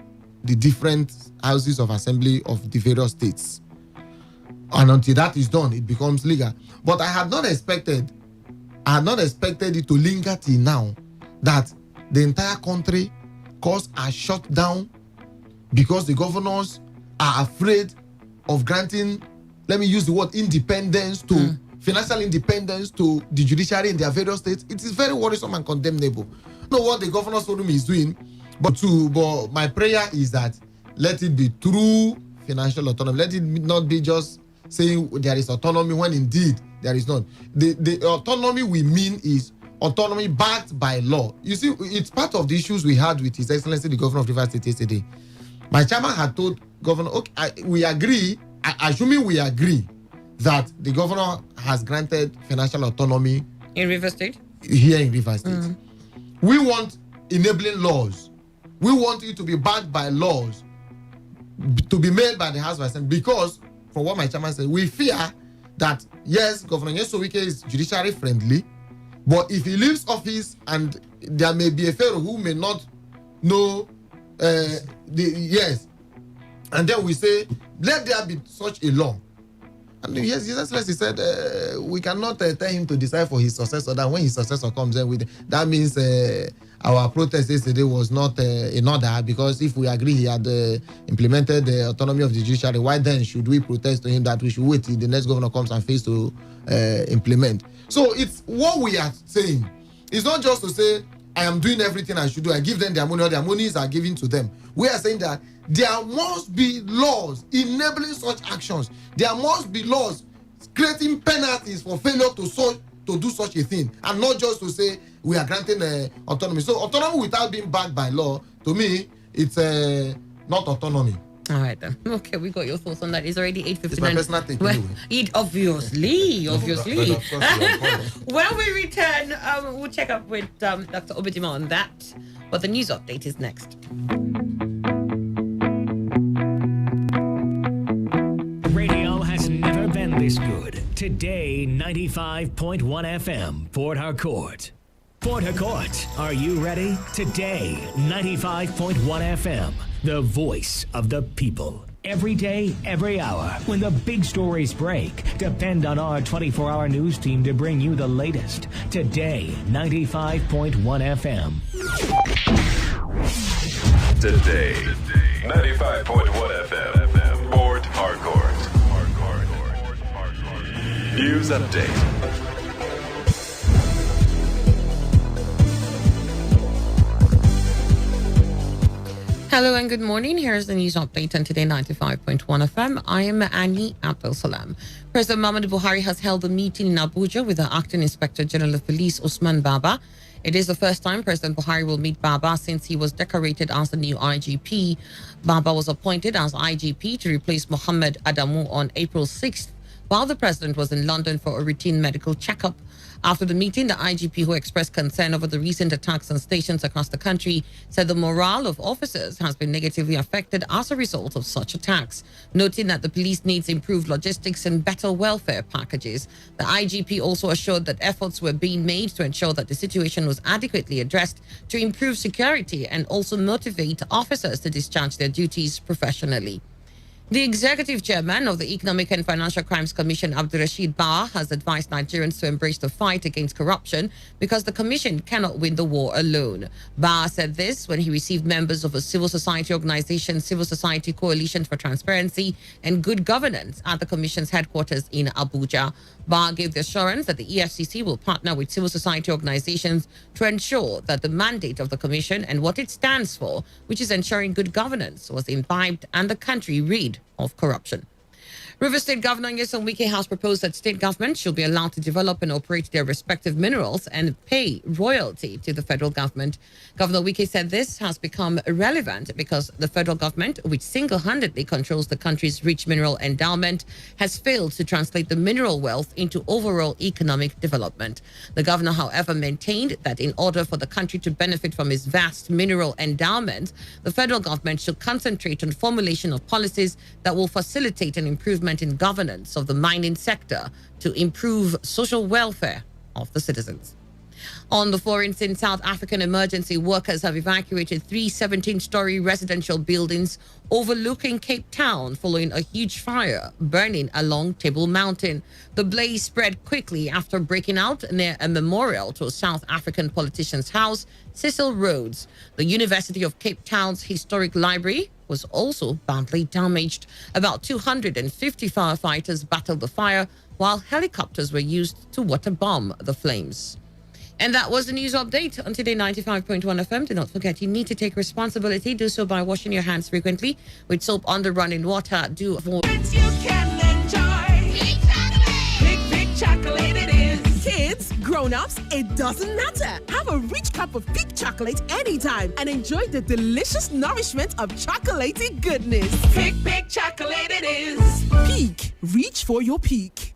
the different houses of assembly of the various states. And until that is done, it becomes legal. But I had not expected it to linger till now that the entire country courts are shut down because the governors are afraid of granting, let me use the word independence financial independence to the judiciary in their various states. It is very worrisome and condemnable. Know what the Governors Forum is doing, but my prayer is that let it be true financial autonomy. Let it not be just saying there is autonomy when indeed there is not. The autonomy we mean is autonomy backed by law. You see, it's part of the issues we had with His Excellency the Governor of Rivers State yesterday. My chairman had told Governor, okay, we agree, assuming we agree that the governor has granted financial autonomy in Rivers State. Here in Rivers State. We want enabling laws. We want it to be backed by laws to be made by the House of Assembly, because from what my chairman said, we fear that yes, Governor Nyesowike is judiciary friendly, but if he leaves office and there may be a pharaoh who may not know and then we say let there be such a law. And yes, His Excellency said we cannot tell him to decide for his successor. That when his successor comes in with that means our protest yesterday was not in order, because if we agree he had implemented the autonomy of the judiciary, why then should we protest to him that we should wait till the next governor comes and fails to implement? So it's what we are saying. It's not just to say I am doing everything I should do. I give them their money, or their monies are given to them. We are saying that there must be laws enabling such actions. There must be laws creating penalties for failure to do such a thing, and not just to say we are granting autonomy. So autonomy without being backed by law, to me, it's not autonomy. All right then. Okay, we got your thoughts on that. It's already 8:59. It's my personal take anyway. Obviously. But of course, When we return, we'll check up with Dr. Obidima on that. But the news update is next. Radio has never been this good. Today, 95.1 FM, Port Harcourt. Port Harcourt, are you ready? Today, 95.1 FM, the voice of the people. Every day, every hour, when the big stories break, depend on our 24-hour news team to bring you the latest. Today, 95.1 FM. Today, 95.1 FM, Port Harcourt. News update. Hello and good morning. Here's the news update on Today 95.1 FM. I am Annie Abdul Salam. President Muhammadu Buhari has held a meeting in Abuja with the Acting Inspector General of Police, Usman Baba. It is the first time President Buhari will meet Baba since he was decorated as the new IGP. Baba was appointed as IGP to replace Mohammed Adamu on April 6th, while the president was in London for a routine medical checkup. After the meeting, the IGP, who expressed concern over the recent attacks on stations across the country, said the morale of officers has been negatively affected as a result of such attacks, noting that the police needs improved logistics and better welfare packages. The IGP also assured that efforts were being made to ensure that the situation was adequately addressed to improve security and also motivate officers to discharge their duties professionally. The executive chairman of the Economic and Financial Crimes Commission, Abdurrashid Ba, has advised Nigerians to embrace the fight against corruption because the commission cannot win the war alone. Ba said this when he received members of a civil society organization, Civil Society Coalition for Transparency and Good Governance, at the commission's headquarters in Abuja. Ba gave the assurance that the EFCC will partner with civil society organizations to ensure that the mandate of the commission and what it stands for, which is ensuring good governance, was imbibed and the country rid of corruption. Rivers State Governor Nyesom Wike has proposed that state governments should be allowed to develop and operate their respective minerals and pay royalty to the federal government. Governor Wike said this has become irrelevant because the federal government, which single-handedly controls the country's rich mineral endowment, has failed to translate the mineral wealth into overall economic development. The governor, however, maintained that in order for the country to benefit from its vast mineral endowment, the federal government should concentrate on formulation of policies that will facilitate an improvement in governance of the mining sector to improve social welfare of the citizens. On the foreign scene, South African emergency workers have evacuated 3 17-story residential buildings overlooking Cape Town following a huge fire burning along Table Mountain. The blaze spread quickly after breaking out near a memorial to a South African politician's house, Cecil Rhodes. The University of Cape Town's historic library was also badly damaged. About 250 firefighters battled the fire, while helicopters were used to waterbomb the flames. And that was the news update on Today 95.1 FM. Do not forget, you need to take responsibility. Do so by washing your hands frequently with soap under running water. Do avoid. You can enjoy Big chocolate. Big chocolate it is. Kids, grown-ups, it doesn't matter. Have a rich cup of peak chocolate anytime and enjoy the delicious nourishment of chocolatey goodness. Big chocolate it is. Peak. Reach for your peak.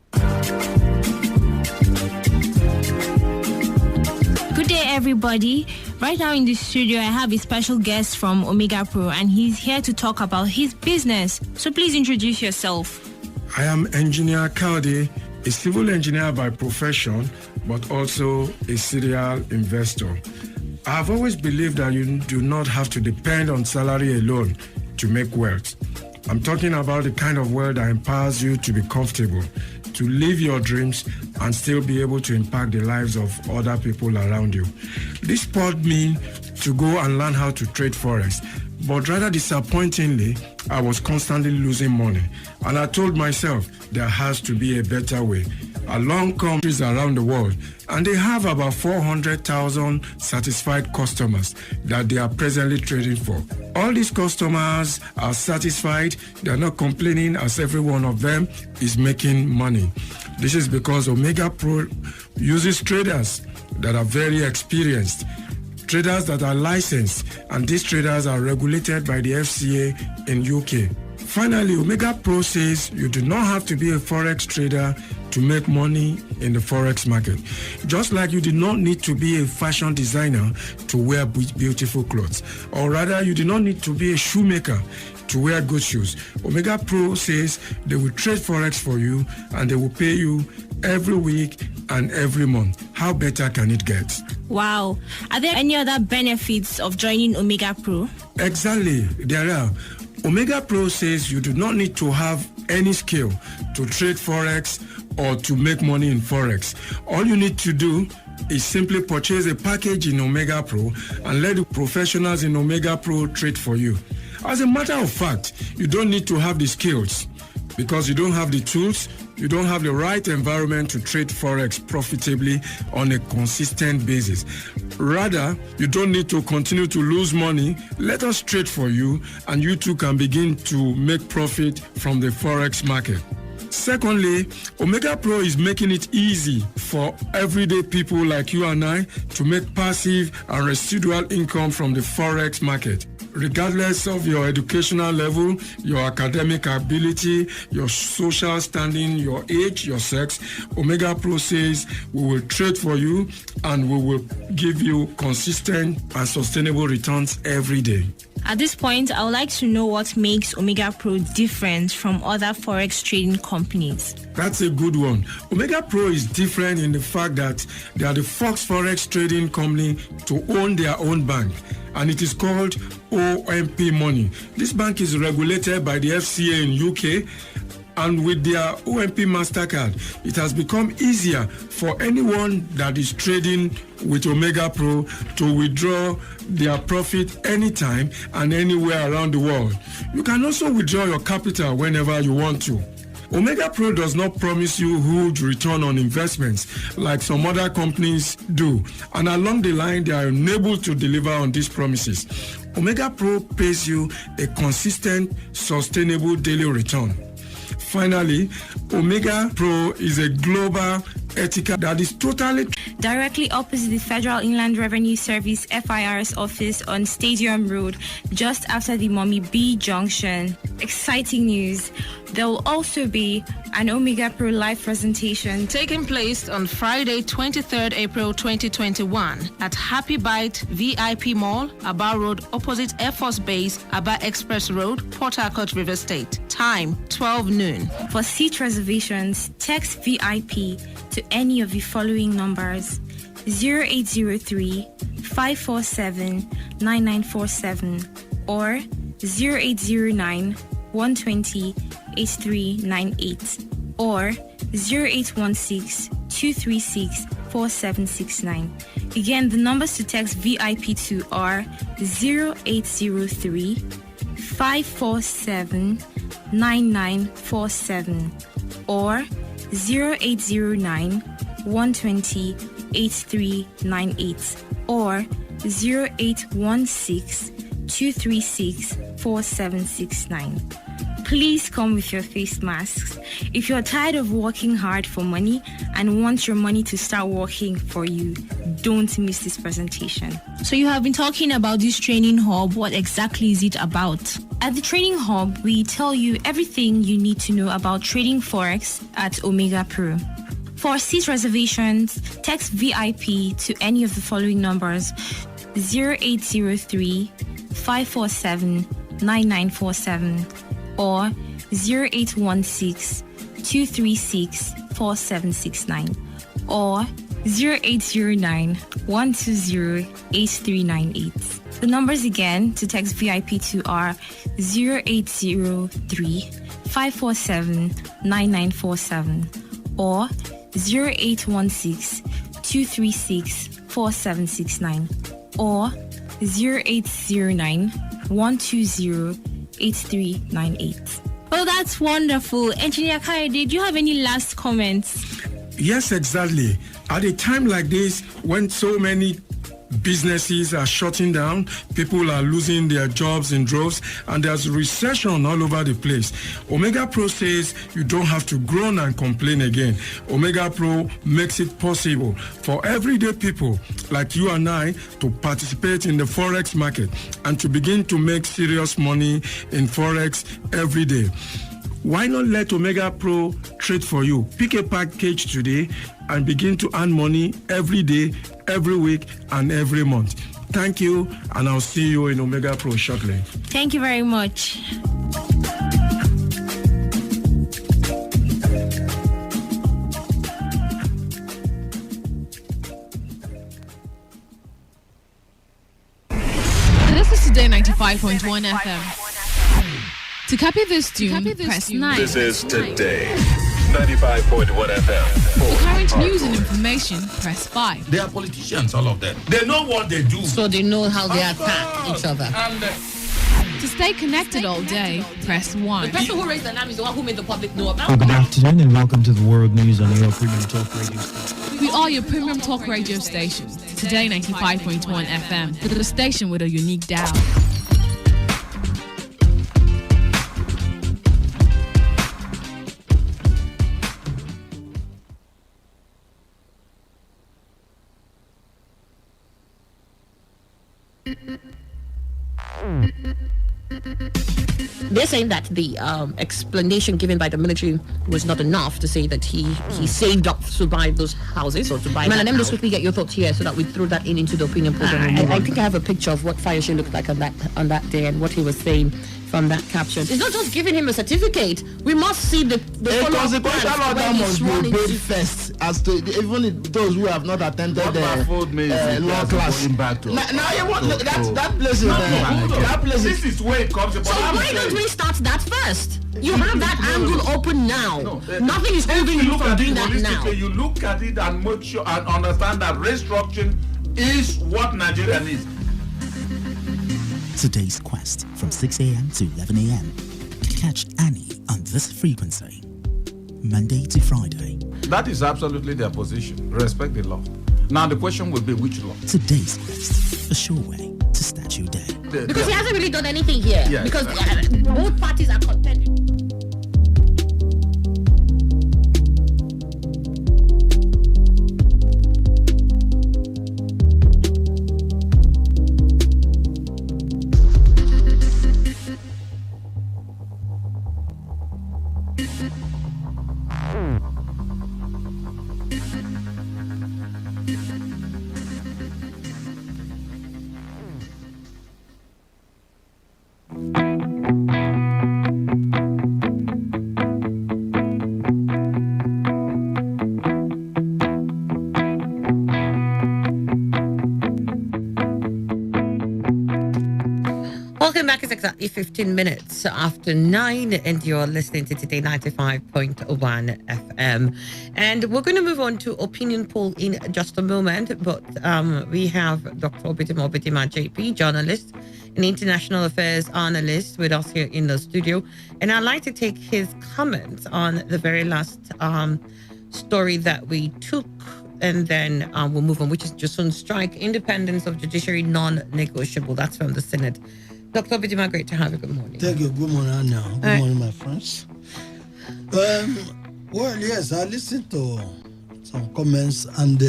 Good day, everybody. Right now in the studio, I have a special guest from Omega Pro, and he's here to talk about his business. So please introduce yourself. I am Engineer Kaldi, a civil engineer by profession, but also a serial investor. I have always believed that you do not have to depend on salary alone to make wealth. I'm talking about the kind of wealth that empowers you to be comfortable, to live your dreams and still be able to impact the lives of other people around you. This spurred me to go and learn how to trade forex, but rather disappointingly, I was constantly losing money. And I told myself there has to be a better way. Along countries around the world, and they have about 400,000 satisfied customers that they are presently trading for. All these customers are satisfied, they're not complaining as every one of them is making money. This is because Omega Pro uses traders that are very experienced, traders that are licensed, and these traders are regulated by the FCA in UK. Finally, Omega Pro says you do not have to be a forex trader to make money in the forex market. Just like you do not need to be a fashion designer to wear beautiful clothes, or rather you do not need to be a shoemaker to wear good shoes. Omega Pro says they will trade forex for you and they will pay you every week and every month. How better can it get? Wow. Are there any other benefits of joining Omega Pro? Exactly, there are. Omega Pro says you do not need to have any skill to trade forex or to make money in forex. All you need to do is simply purchase a package in Omega Pro and let the professionals in Omega Pro trade for you. As a matter of fact, you don't need to have the skills because you don't have the tools, you don't have the right environment to trade forex profitably on a consistent basis. Rather, you don't need to continue to lose money. Let us trade for you and you too can begin to make profit from the forex market. Secondly, Omega Pro is making it easy for everyday people like you and I to make passive and residual income from the forex market. Regardless of your educational level, your academic ability, your social standing, your age, your sex, Omega Pro says we will trade for you and we will give you consistent and sustainable returns every day. At this point, I would like to know what makes Omega Pro different from other forex trading companies. That's a good one. Omega Pro is different in the fact that they are the first forex trading company to own their own bank, and it is called OMP Money. This bank is regulated by the FCA in UK, and with their OMP MasterCard, it has become easier for anyone that is trading with Omega Pro to withdraw their profit anytime and anywhere around the world. You can also withdraw your capital whenever you want to. Omega Pro does not promise you huge return on investments like some other companies do, and along the line they are unable to deliver on these promises. Omega Pro pays you a consistent, sustainable daily return. Finally, Omega Pro is a global ethical that is totally directly opposite the Federal Inland Revenue Service FIR's office on Stadium Road, just after the Mommy B Junction. Exciting news. There will also be an Omega Pro live presentation taking place on Friday, 23rd April 2021 at Happy Bite VIP Mall, Aba Road, opposite Air Force Base, Aba Express Road, Port Harcourt, River State. Time, 12 noon. For seat reservations, text VIP to any of the following numbers: 0803 547 9947 or 0809 120 8398 or 0816 236 4769. Again, the numbers to text VIP to are 0803 547 9947 or 0809 120 8398 or 0816 236 4769. Please come with your face masks. If you're tired of working hard for money and want your money to start working for you, don't miss this presentation. So you have been talking about this training hub. What exactly is it about? At the training hub, we tell you everything you need to know about trading Forex at Omega Pro. For seat reservations, text VIP to any of the following numbers: 0803 547 9947 or 0816 236 4769 or 0809 120 8398. The numbers again to text VIP to are 0803 547 9947 or 0816 236 4769 or 0809 120 8398. Well, that's wonderful. Engineer Kayode, do you have any last comments? Yes, exactly. At a time like this, when so many Businesses are shutting down, people are losing their jobs in droves, and there's recession all over the place. Omega Pro says you don't have to groan and complain again. Omega Pro makes it possible for everyday people like you and I to participate in the Forex market and to begin to make serious money in Forex every day. Why not let Omega Pro trade for you? Pick a package today and begin to earn money every day, every week, and every month. Thank you, and I'll see you in Omega Pro shortly. Thank you very much. This is Today 95.1 FM. To copy this tune, press 9. This is Today 95.1 FM. For current news and information, press 5. They are politicians, all of them. They know what they do. So they know how they attack each other. And To stay connected all day, press 1. The person who raised the alarm is the one who made the public know about Good afternoon and welcome to the World News on your Premium Talk Radio station. We are your premium talk radio station. Today 95.1 FM, the station with a unique dial. They're saying that the explanation given by the military was not enough to say that he saved up to buy those houses or to buy. Man, let me just quickly get your thoughts here so that we throw that into the opinion program. I think I have a picture of what Fayose looked like on that day and what he was saying from that caption. It's not just giving him a certificate. We must see the consequential order must be obeyed first, as to even those who have not attended the law class. Now you want that place is that place. This is where it comes about. So why don't we start that first? You have that angle open now. Nothing is holding you from doing that now. You look at it and make sure and understand that restructuring is what Nigeria needs. Today's quest from 6 a.m. to 11 a.m. Catch Annie on this frequency, Monday to Friday. That is absolutely their position. Respect the law. Now the question will be which law? Today's quest, a sure way to start your day. Because he hasn't really done anything here. Yes. Because both parties are contending. Welcome back. It's exactly 15 minutes after 9 and you're listening to Today 95.1 FM. And we're going to move on to opinion poll in just a moment. But we have Dr. Obitima JP, journalist and international affairs analyst with us here in the studio. And I'd like to take his comments on the very last story that we took. And then we'll move on, which is just on strike, independence of judiciary, non-negotiable. That's from the Senate. Dr. Obitima, great to have you. Good morning. Thank you. Good morning, Anna. Good morning, my friends. Well, yes, I listened to some comments, and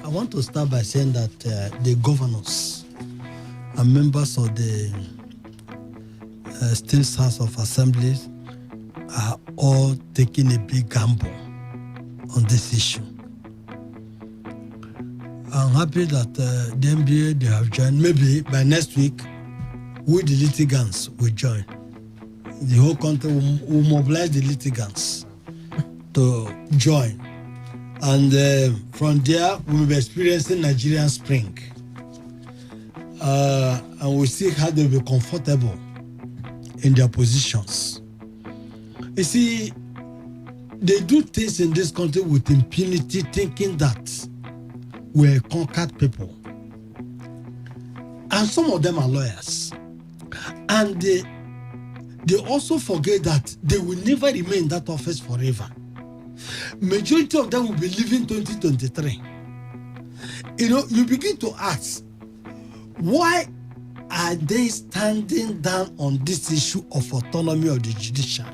I want to start by saying that the governors and members of the State House of Assembly are all taking a big gamble on this issue. I'm happy that the NBA, they have joined. Maybe by next week, we the litigants will join. The whole country will mobilize the litigants to join. And from there, we will be experiencing Nigerian Spring. And we'll see how they'll be comfortable in their positions. You see, they do things in this country with impunity, thinking that we're conquered people. And some of them are lawyers. And they also forget that they will never remain in that office forever. Majority of them will be leaving 2023. You know, you begin to ask, Why are they standing down on this issue of autonomy of the judiciary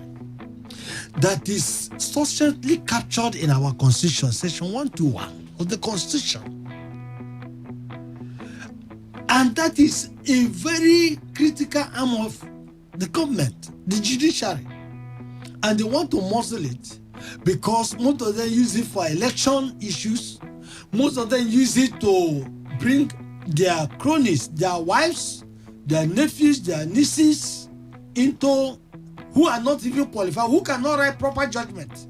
that is substantially captured in our constitution, section 121 of the constitution? And that is a very critical arm of the government, the judiciary. And they want to muzzle it because most of them use it for election issues. Most of them use it to bring their cronies, their wives, their nephews, their nieces into who are not even qualified, who cannot write proper judgment,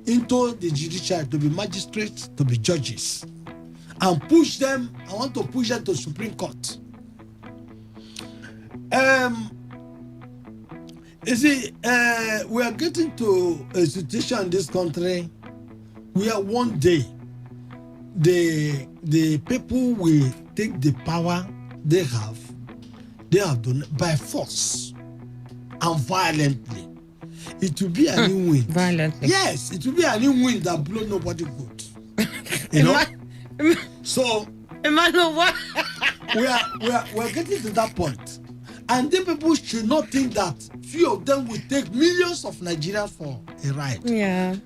into the judiciary to be magistrates, to be judges, and push them. I want to push them to Supreme Court. You see, we are getting to a situation in this country where one day the people will take the power they have done by force and violently. It will be a new wind. Violently. Yes, it will be a new wind that blow nobody good. You know? So Emmanuel, what? we're getting to that point. And the people should not think that few of them will take millions of Nigerians for a ride. Yeah.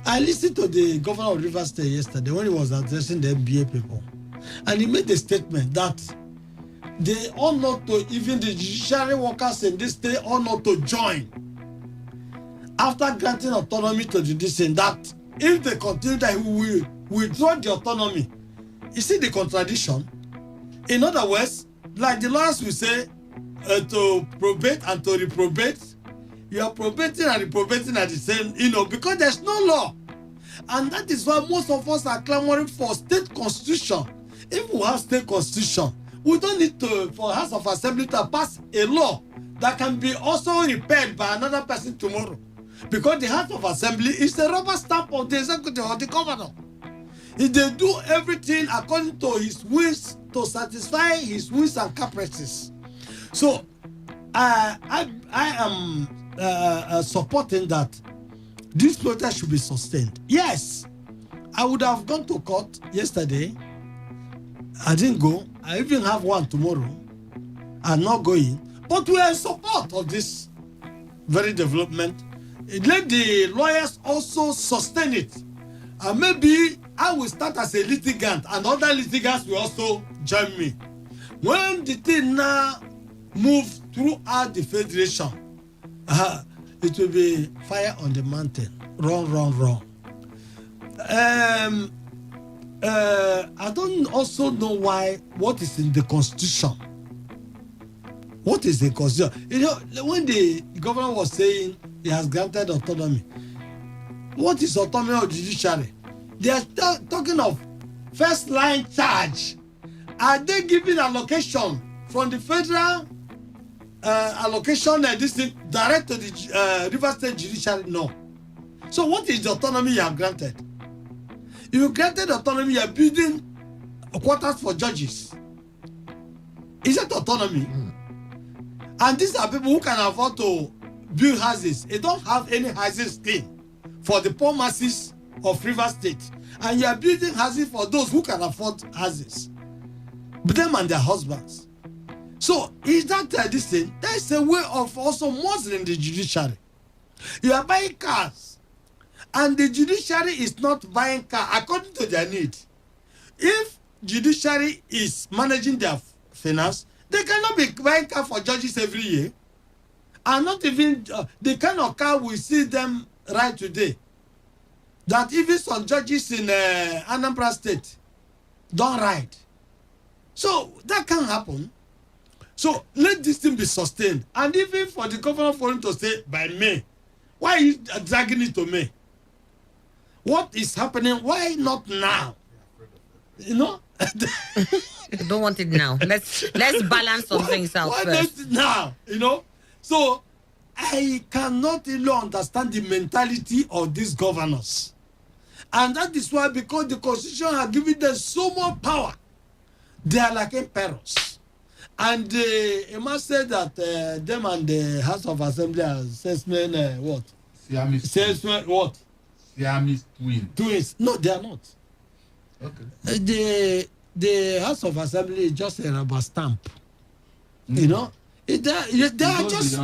I listened to the governor of Rivers State yesterday when he was addressing the MBA people. And he made a statement that they ought not to, even the judiciary workers in this state ought not to join after granting autonomy to the judiciary, that if they continue that he will withdraw the autonomy. You see the contradiction? In other words, like the lawyers will say, to probate and to reprobate, you are probating and reprobating at the same, because there's no law. And that is why most of us are clamoring for state constitution. If we have state constitution, we don't need to, for House of Assembly to pass a law that can be also repaired by another person tomorrow. Because the House of Assembly is the rubber stamp of the executive or the governor. If they do everything according to his whims to satisfy his whims and caprices. So I am supporting that this protest should be sustained. Yes, I would have gone to court yesterday. I didn't go. I even have one tomorrow. I'm not going. But we are in support of this very development. Let the lawyers also sustain it. And maybe I will start as a litigant and other litigants will also join me. When the thing now move throughout the federation, it will be fire on the mountain. Run. I don't also know what is in the constitution. What is the constitution? When the governor was saying he has granted autonomy, what is autonomy of judiciary? They are talking of first line charge. Are they giving allocation from the federal allocation this thing direct to the River State judiciary? No. So what is the autonomy you have granted? If you granted autonomy, you are building quarters for judges. Is that autonomy? And these are people who can afford to build houses. They don't have any houses scheme for the poor masses of River State. And you are building houses for those who can afford houses. Them and their husbands. So is that this thing? There is a way of also muzzling the judiciary. You are buying cars. And the judiciary is not buying car according to their need. If judiciary is managing their finance, they cannot be buying car for judges every year. And not even the kind of car we see them ride today. That even some judges in Anambra State don't ride. So that can happen. So let this thing be sustained. And even for the governor for him to say by May, why are you dragging it to May? What is happening? Why not now? You know? You don't want it now. Let's balance some things out why first. not now? You know? So I cannot really understand the mentality of these governors. And that is why, because the constitution has given them so much power, they are like emperors. And it must say that them and the House of Assembly are salesmen, what? Salesmen, what? Siamese twins. Twins. No, they are not. Okay. the House of Assembly is just a rubber stamp. You know, they are just,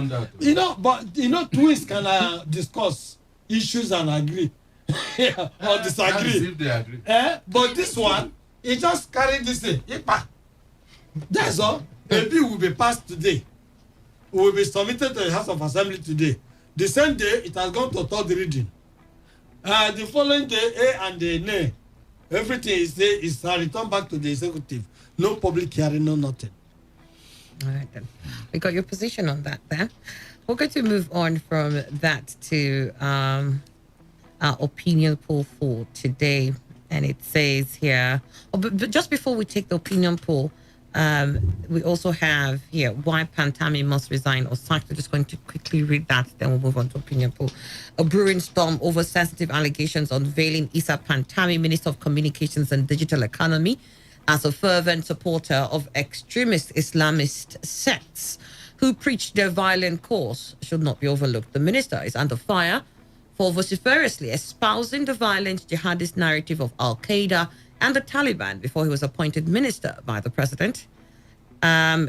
but twins can discuss issues and agree or disagree. If they agree. But this one, he just carried this thing. That's all. A bill will be passed today. Will be submitted to the House of Assembly today. The same day, it has gone to third reading. The following day, A and the nay, everything is returned back to the executive. No public hearing, no nothing. All right, then. We got your position on that there. We're going to move on from that to our opinion poll for today. And it says here, but just before we take the opinion poll, we also have here why Pantami must resign or sack. We're just going to quickly read that, then we'll move on to opinion poll. A brewing storm over sensitive allegations unveiling Issa Pantami, Minister of Communications and Digital Economy, as a fervent supporter of extremist Islamist sects who preach their violent cause should not be overlooked. The minister is under fire for vociferously espousing the violent jihadist narrative of Al-Qaeda and the Taliban before he was appointed minister by the president.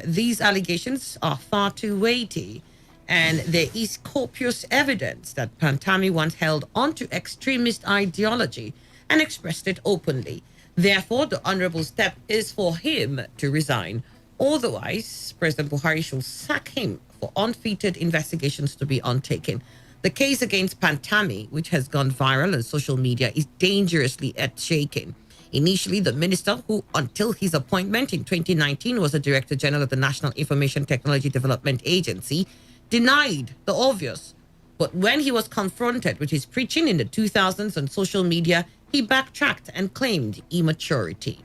These allegations are far too weighty, and there is copious evidence that Pantami once held onto extremist ideology and expressed it openly. Therefore, the honorable step is for him to resign. Otherwise, President Buhari should sack him for unfettered investigations to be undertaken. The case against Pantami, which has gone viral on social media, is dangerously earth-shaking. Initially, the minister, who until his appointment in 2019 was the Director General of the National Information Technology Development Agency, denied the obvious. But when he was confronted with his preaching in the 2000s on social media, he backtracked and claimed immaturity.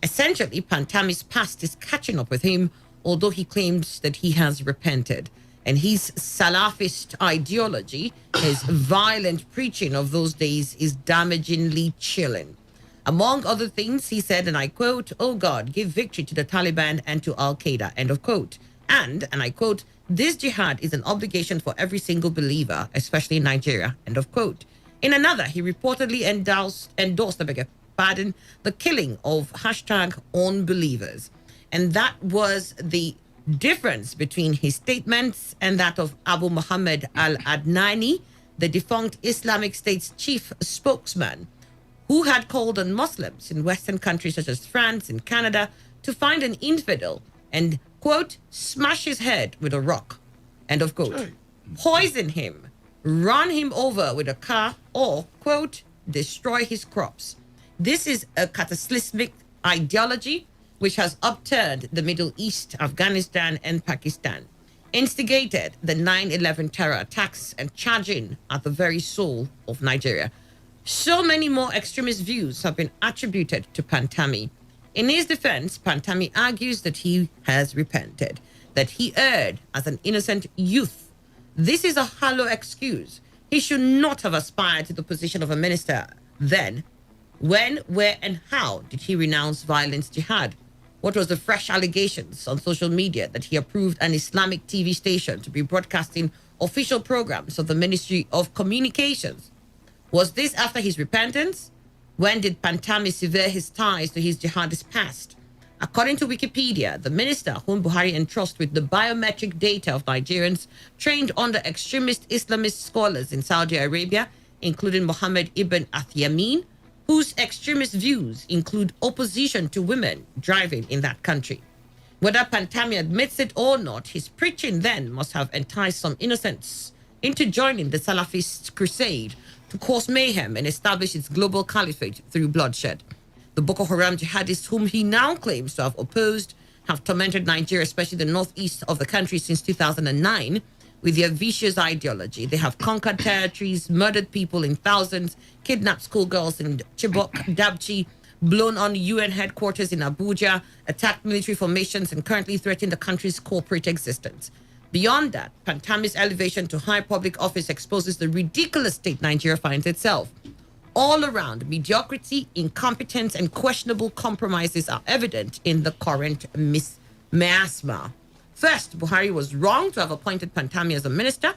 Essentially, Pantami's past is catching up with him, although he claims that he has repented. And his Salafist ideology, his violent preaching of those days, is damagingly chilling. Among other things, he said, and I quote, "Oh God, give victory to the Taliban and to Al-Qaeda," end of quote. And I quote, "This jihad is an obligation for every single believer, especially in Nigeria," end of quote. In another, he reportedly endorsed the killing of #unbelievers. And that was the difference between his statements and that of Abu Muhammad al-Adnani, the defunct Islamic State's chief spokesman, who had called on Muslims in Western countries such as France and Canada to find an infidel and, quote, "smash his head with a rock," end of quote, poison him, run him over with a car, or, quote, "destroy his crops." This is a cataclysmic ideology which has upturned the Middle East, Afghanistan, and Pakistan, instigated the 9/11 terror attacks, and charging at the very soul of Nigeria. So many more extremist views have been attributed to Pantami. In his defense, Pantami argues that he has repented, that he erred as an innocent youth. This is a hollow excuse. He should not have aspired to the position of a minister then. When, where, and how did he renounce violence jihad? What was the fresh allegations on social media that he approved an Islamic TV station to be broadcasting official programs of the Ministry of Communications? Was this after his repentance? When did Pantami sever his ties to his jihadist past? According to Wikipedia, the minister whom Buhari entrusts with the biometric data of Nigerians trained under extremist Islamist scholars in Saudi Arabia, including Mohammed Ibn Athyamin, whose extremist views include opposition to women driving in that country. Whether Pantami admits it or not, his preaching then must have enticed some innocents into joining the Salafist crusade to cause mayhem and establish its global caliphate through bloodshed. The Boko Haram jihadists, whom he now claims to have opposed, have tormented Nigeria, especially the northeast of the country, since 2009 with their vicious ideology. They have conquered territories, murdered people in thousands, kidnapped schoolgirls in Chibok, Dabchi, blown on UN headquarters in Abuja, attacked military formations, and currently threaten the country's corporate existence. Beyond that, Pantami's elevation to high public office exposes the ridiculous state Nigeria finds itself. All around, mediocrity, incompetence, and questionable compromises are evident in the current miasma. First, Buhari was wrong to have appointed Pantami as a minister.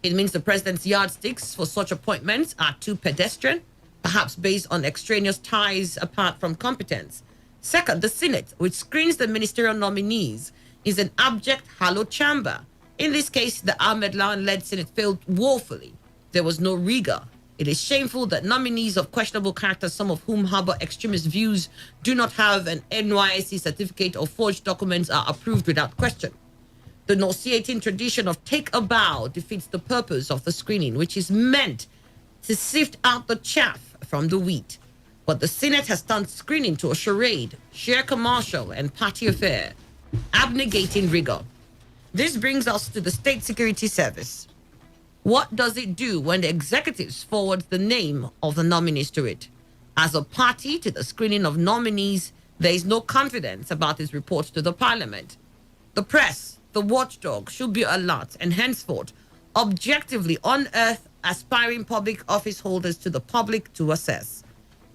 It means the president's yardsticks for such appointments are too pedestrian, perhaps based on extraneous ties apart from competence. Second, the Senate, which screens the ministerial nominees, is an abject, hallowed chamber. In this case, the Ahmed Lawan-led Senate failed woefully. There was no rigor. It is shameful that nominees of questionable character, some of whom harbor extremist views, do not have an NYSC certificate or forged documents, are approved without question. The nauseating tradition of take a bow defeats the purpose of the screening, which is meant to sift out the chaff from the wheat. But the Senate has turned screening to a charade, sheer commercial and party affair, abnegating rigor. This brings us to the State Security Service. What does it do when the executives forward the name of the nominees to it? As a party to the screening of nominees, there is no confidence about its report to the parliament. The press, the watchdog, should be alert and henceforth objectively unearth aspiring public office holders to the public to assess.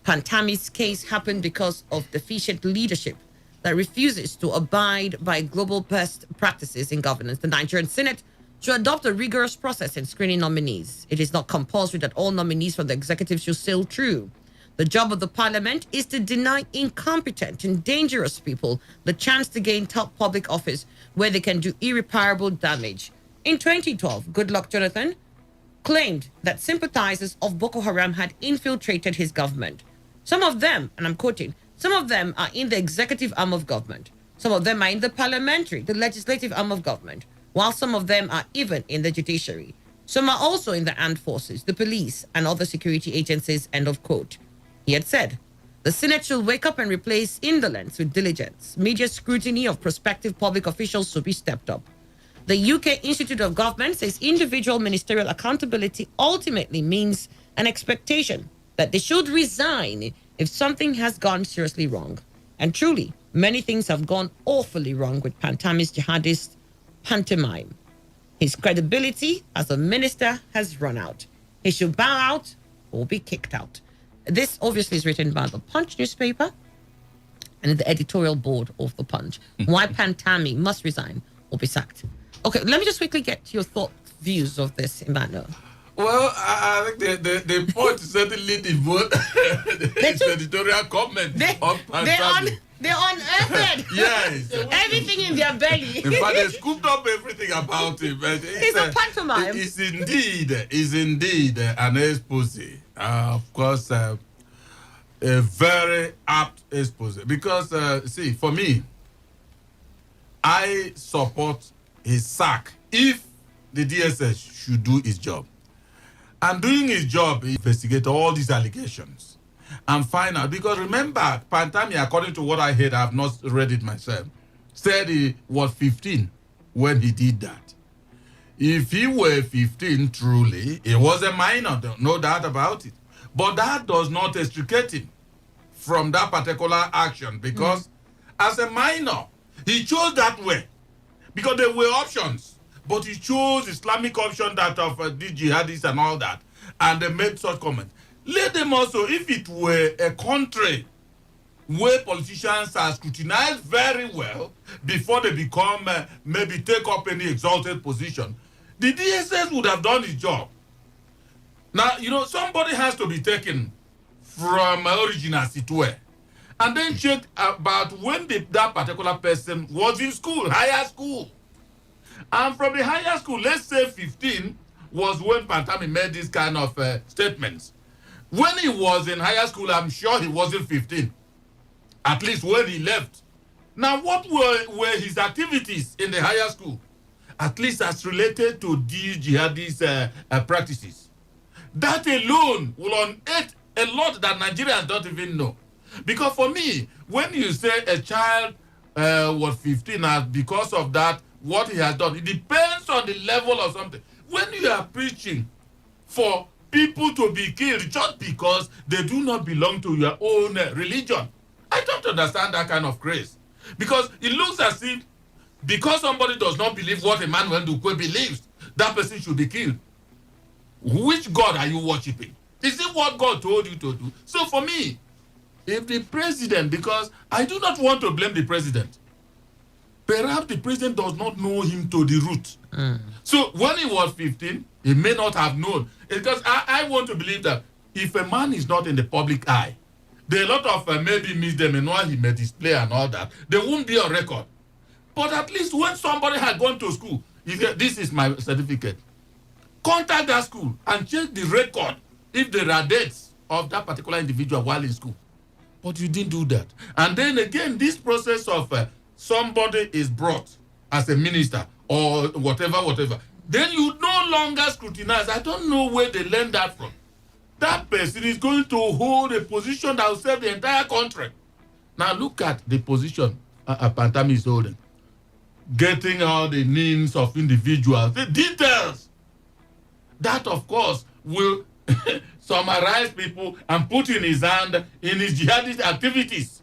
Pantami's case happened because of deficient leadership that refuses to abide by global best practices in governance. The Nigerian Senate should adopt a rigorous process in screening nominees. It is not compulsory that all nominees from the executive should sail through. The job of the parliament is to deny incompetent and dangerous people the chance to gain top public office where they can do irreparable damage. In 2012, Goodluck Jonathan claimed that sympathizers of Boko Haram had infiltrated his government. Some of them, and I'm quoting, some of them are in the executive arm of government. Some of them are in the parliamentary, the legislative arm of government, while some of them are even in the judiciary. Some are also in the armed forces, the police, and other security agencies, end of quote. He had said, the Senate should wake up and replace indolence with diligence. Media scrutiny of prospective public officials should be stepped up. The UK Institute of Government says individual ministerial accountability ultimately means an expectation that they should resign if something has gone seriously wrong. And truly, many things have gone awfully wrong with Pantami's jihadist pantomime. His credibility as a minister has run out. He should bow out or be kicked out. This obviously is written by the Punch newspaper and the editorial board of the Punch. Why Pantami must resign or be sacked. Okay, let me just quickly get your views of this, Emmanuel. Well, I think the point is certainly devote its editorial comment on Pantami. They unearthed yes. everything in their belly. In fact, they scooped up everything about him. It's a pantomime. It's indeed an expose. Of course, a very apt expose. Because, see, for me, I support his sack if the DSS should do its job. And doing his job, investigate all these allegations and find out. Because remember, Pantami, according to what I heard, I have not read it myself, said he was 15 when he did that. If he were 15 truly, he was a minor, no doubt about it. But that does not extricate him from that particular action because as a minor, he chose that way. Because there were options. But he chose Islamic option that of the jihadists and all that. And they made such comments. Let them also, if it were a country where politicians are scrutinized very well before they become, maybe take up any exalted position, the DSS would have done its job. Now, somebody has to be taken from origin as it were. And then check about when that particular person was in school, higher school. And from the higher school, let's say 15 was when Pantami made these kind of statements. When he was in higher school, I'm sure he wasn't 15. At least when he left. Now, what were his activities in the higher school? At least as related to these jihadist practices. That alone will unearth a lot that Nigerians don't even know. Because for me, when you say a child was 15 and because of that, what he has done, it depends on the level of something. When you are preaching for people to be killed just because they do not belong to your own religion, I don't understand that kind of grace. Because it looks as if because somebody does not believe what Emmanuel Dukwe believes, that person should be killed. Which God are you worshiping? Is it what God told you to do? So for me, if the president, because I do not want to blame the president, perhaps the president does not know him to the root. So when he was 15, he may not have known. Because I want to believe that if a man is not in the public eye There are a lot of maybe misdemeanor he may display and all that. They won't be on record. But at least when somebody had gone to school, you say, this is my certificate. Contact that school and check the record if there are dates of that particular individual while in school. But you didn't do that. And then again, this process of somebody is brought as a minister or whatever, then you no longer scrutinize. I don't know where they learned that from. That person is going to hold a position that will serve the entire country. Now look at the position Pantami is holding. Getting all the names of individuals, the details. That, of course, will summarize people and put in his hand in his jihadist activities.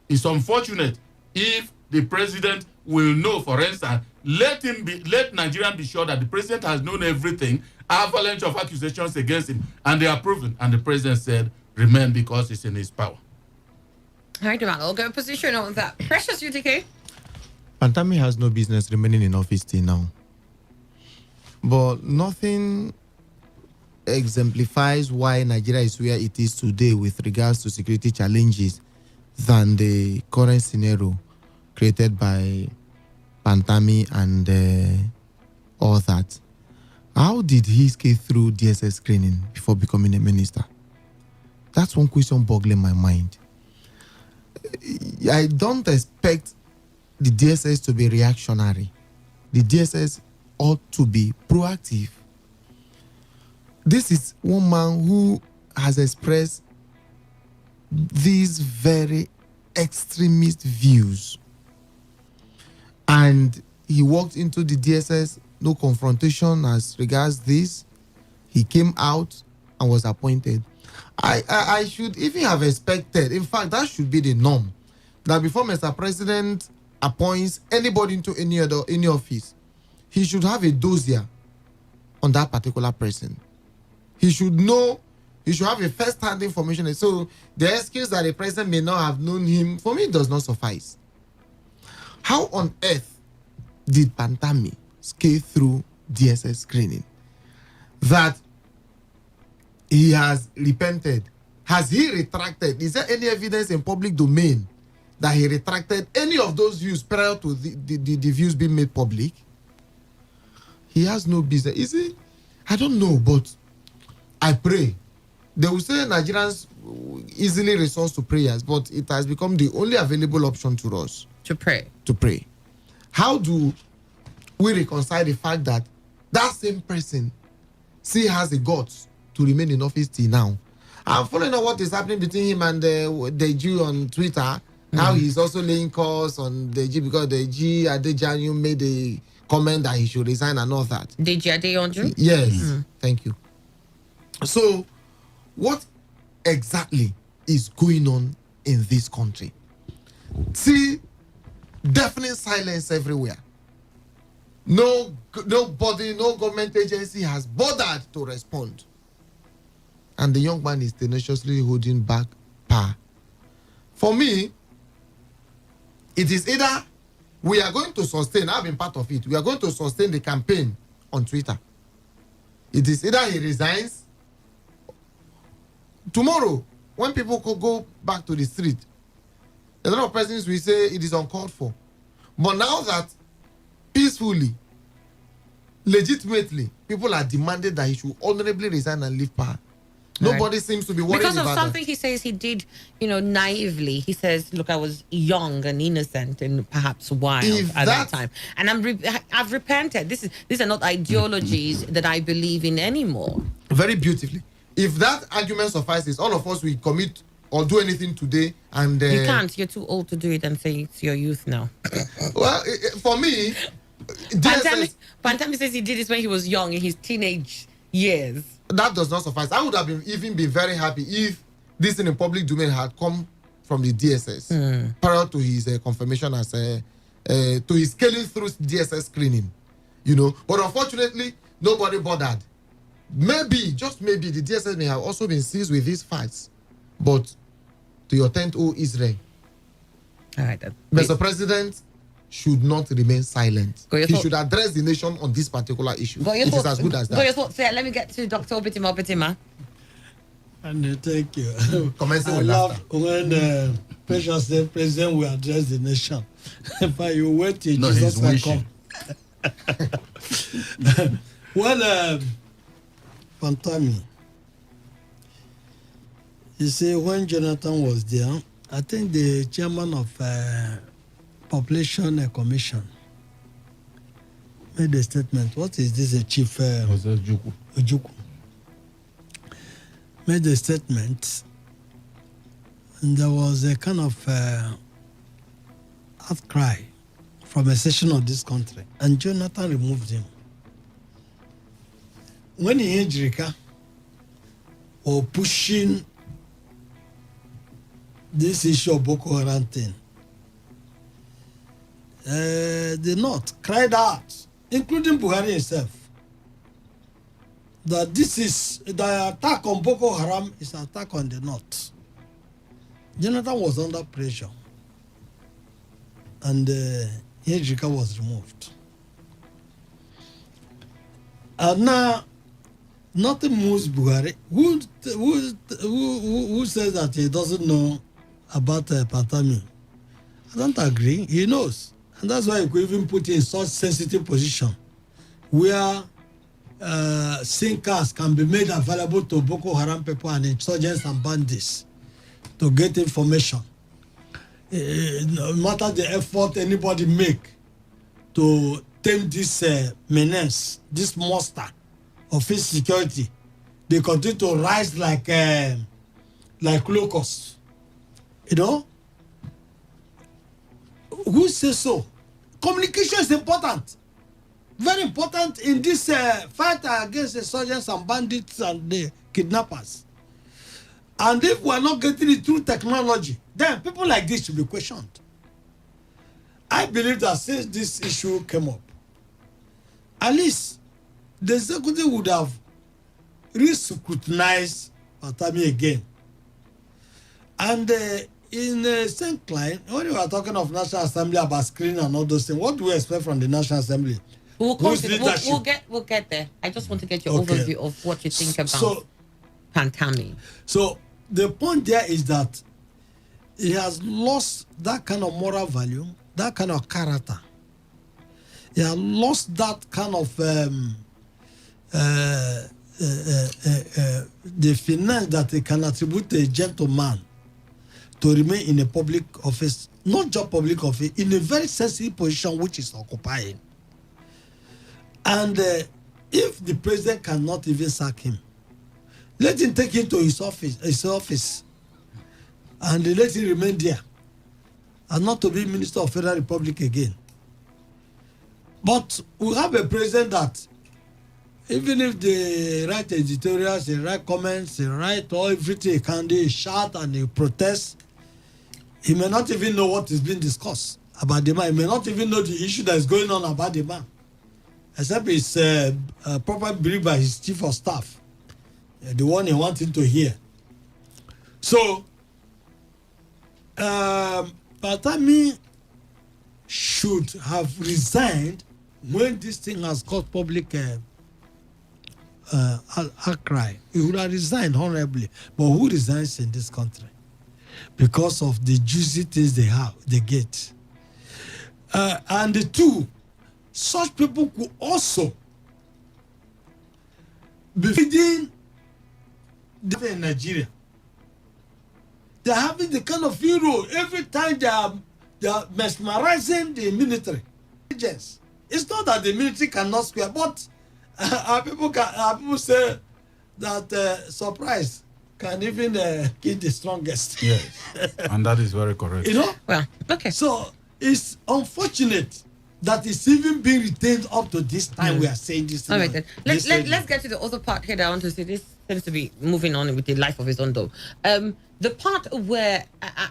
It's unfortunate if the president will know, for instance, let Nigerians be sure that the president has known everything, avalanche of accusations against him, and they are proven. And the president said, remain because it's in his power. All right, I'll go position on that. Precious UTK. Pantami has no business remaining in office till now. But nothing exemplifies why Nigeria is where it is today with regards to security challenges than the current scenario created by Pantami and all that. How did he skate through DSS screening before becoming a minister? That's one question boggling my mind. I don't expect the DSS to be reactionary. The DSS ought to be proactive. This is one man who has expressed these very extremist views. And he walked into the DSS, no confrontation as regards this. He came out and was appointed. I should even have expected, in fact, that should be the norm, that before Mr. President appoints anybody into any office, he should have a dossier on that particular person. He should know, he should have a first-hand information. So the excuse that the president may not have known him, for me, does not suffice. How on earth did Pantami skate through DSS screening? That he has repented. Has he retracted? Is there any evidence in public domain that he retracted any of those views prior to the views being made public? He has no business. Is it? I don't know, but I pray. They will say Nigerians easily resort to prayers, but it has become the only available option to us. To pray. To pray. How do we reconcile the fact that that same person still has the guts to remain in office till now? I'm following on what is happening between him and the Jew on Twitter. Now he's also laying calls on the G because the G Adejanyu made a comment that he should resign and all that. Deji Adeyanju? Yes. Thank you. So, what exactly is going on in this country? See, deafening silence everywhere. Nobody, no government agency has bothered to respond. And the young man is tenaciously holding back power. For me, it is either we are going to sustain, I've been part of it, we are going to sustain the campaign on Twitter. It is either he resigns. Tomorrow, when people could go back to the street, a lot of persons will say it is uncalled for. But now that peacefully, legitimately, people are demanding that he should honorably resign and leave power. Nobody seems to be worried because of about something that. he says he did, naively. He says, "Look, I was young and innocent and perhaps wild at that time, and I've repented. These are not ideologies that I believe in anymore." Very beautifully. If that argument suffices, all of us will commit or do anything today, and you can't. You're too old to do it and say it's your youth now. Well, for me, Pantami says he did this when he was young in his teenage years. That does not suffice. I would have even been very happy if this in the public domain had come from the DSS prior to his confirmation as to his scaling through DSS screening, But unfortunately, nobody bothered. Maybe, just maybe, the DSS may have also been seized with these facts. But to your tent, O Israel, all right, Mr. President should not remain silent. He should address the nation on this particular issue. It is as good as that. Got your thoughts there. Let me get to Dr. Obitima. And thank you. Commencing I with love laughter. when Precious said, President will address the nation. But you wait till No, Jesus he's will wishing. come. Well, Pantami, you see, when Jonathan was there, I think the chairman of Population Commission made a statement. What is this, a chief? Ojukwu. Made a statement, and there was a kind of outcry from a section of this country, and Jonathan removed him. When he heard Jirika or pushing this issue of Boko Haram thing, the North cried out, including Buhari himself, that this is the attack on Boko Haram is an attack on the North. Jonathan was under pressure, and Ejika was removed. And now nothing moves Buhari. Who says that he doesn't know about Pantami? I don't agree. He knows, and that's why he could even put in such sensitive position where sinkers can be made available to Boko Haram people and insurgents and bandits to get information. No matter the effort anybody make to tame this menace, this monster of insecurity, they continue to rise like locusts. You know? Who says so? Communication is important. Very important in this fight against insurgents and bandits and the kidnappers. And if we are not getting it through technology, then people like this should be questioned. I believe that since this issue came up, at least the executive would have re-scrutinized Pantami again. And in the same line, when we were talking of National Assembly about screening and all those things, what do we expect from the National Assembly? We'll get there. I just want to get your overview of what you think about Pantami. So the point there is that he has lost that kind of moral value, that kind of character. He has lost that kind of the finance that he can attribute to a gentleman to remain in a public office, not just public office, in a very sensitive position which is occupying. And if the president cannot even sack him, let him take him to his office, and let him remain there, and not to be Minister of Federal Republic again. But we have a president that, even if they write editorials, they write comments, they write all everything he can do, he shout and he protest, he may not even know what is being discussed about the man. He may not even know the issue that is going on about the man, except it's probably briefed by his chief of staff, the one he wants him to hear. So, Pantami should have resigned when this thing has caused public outcry. He would have resigned honorably. But who resigns in this country? Because of the juicy things they get. And the two, such people could also be feeding in Nigeria. They're having the kind of hero every time they are mesmerizing the military agents. It's not that the military cannot square, but people say that surprise can even kill the strongest. Yes, and that is very correct. You know? Well, okay. So it's unfortunate that it's even being retained up to this time. We are saying this. All right, then. Let's get to the other part here that I want to say. This seems to be moving on with the life of his own, though. The part where,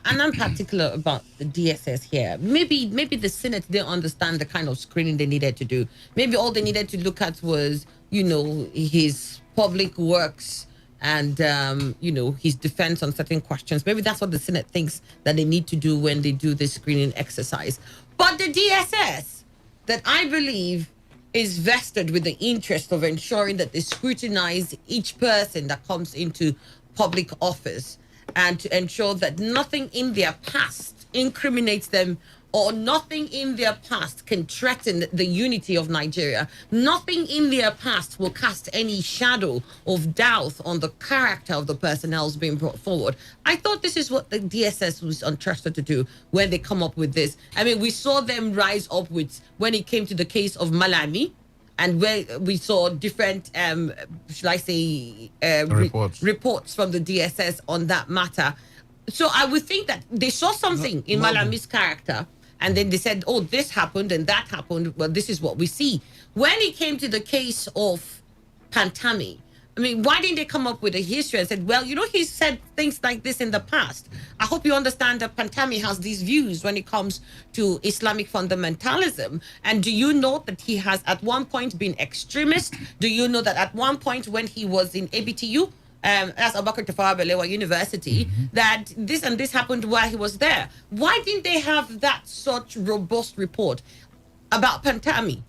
and I'm particular about the DSS here, maybe the Senate didn't understand the kind of screening they needed to do. Maybe all they needed to look at was, his public works and, his defense on certain questions. Maybe that's what the Senate thinks that they need to do when they do this screening exercise. But the DSS, that I believe is vested with the interest of ensuring that they scrutinize each person that comes into public office and to ensure that nothing in their past incriminates them, or nothing in their past can threaten the unity of Nigeria. Nothing in their past will cast any shadow of doubt on the character of the personnel being brought forward. I thought this is what the DSS was entrusted to do when they come up with this. I mean, we saw them rise up with, when it came to the case of Malami, and where we saw different, should I say, reports from the DSS on that matter. So I would think that they saw something in Malami's character, and then they said, oh, this happened and that happened. Well, this is what we see. When it came to the case of Pantami, I mean, why didn't they come up with a history and said, well, you know, he said things like this in the past. I hope you understand that Pantami has these views when it comes to Islamic fundamentalism. And do you know that he has at one point been extremist? Do you know that at one point when he was in ABTU, as Abubakar Tafawa Balewa University, that this and this happened while he was there? Why didn't they have that such robust report about Pantami?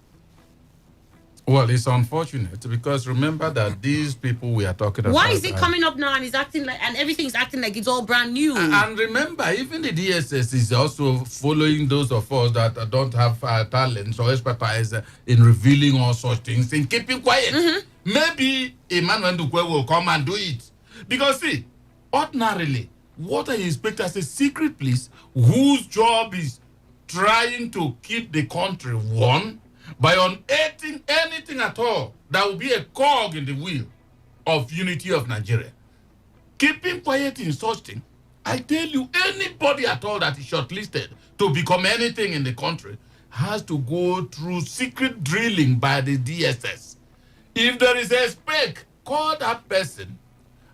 Well, it's unfortunate because remember that these people we are talking about. Why is it coming up now and it's acting like, and everything's acting like it's all brand new? And remember, even the DSS is also following those of us that don't have talents or expertise in revealing all such things, in keeping quiet. Maybe Emmanuel Ndukwe will come and do it. Because see, ordinarily, what I expect as a secret police whose job is trying to keep the country one by unearthing anything at all that will be a cog in the wheel of unity of Nigeria. Keeping quiet in such thing, I tell you, anybody at all that is shortlisted to become anything in the country has to go through secret drilling by the DSS. If there is a speck, call that person,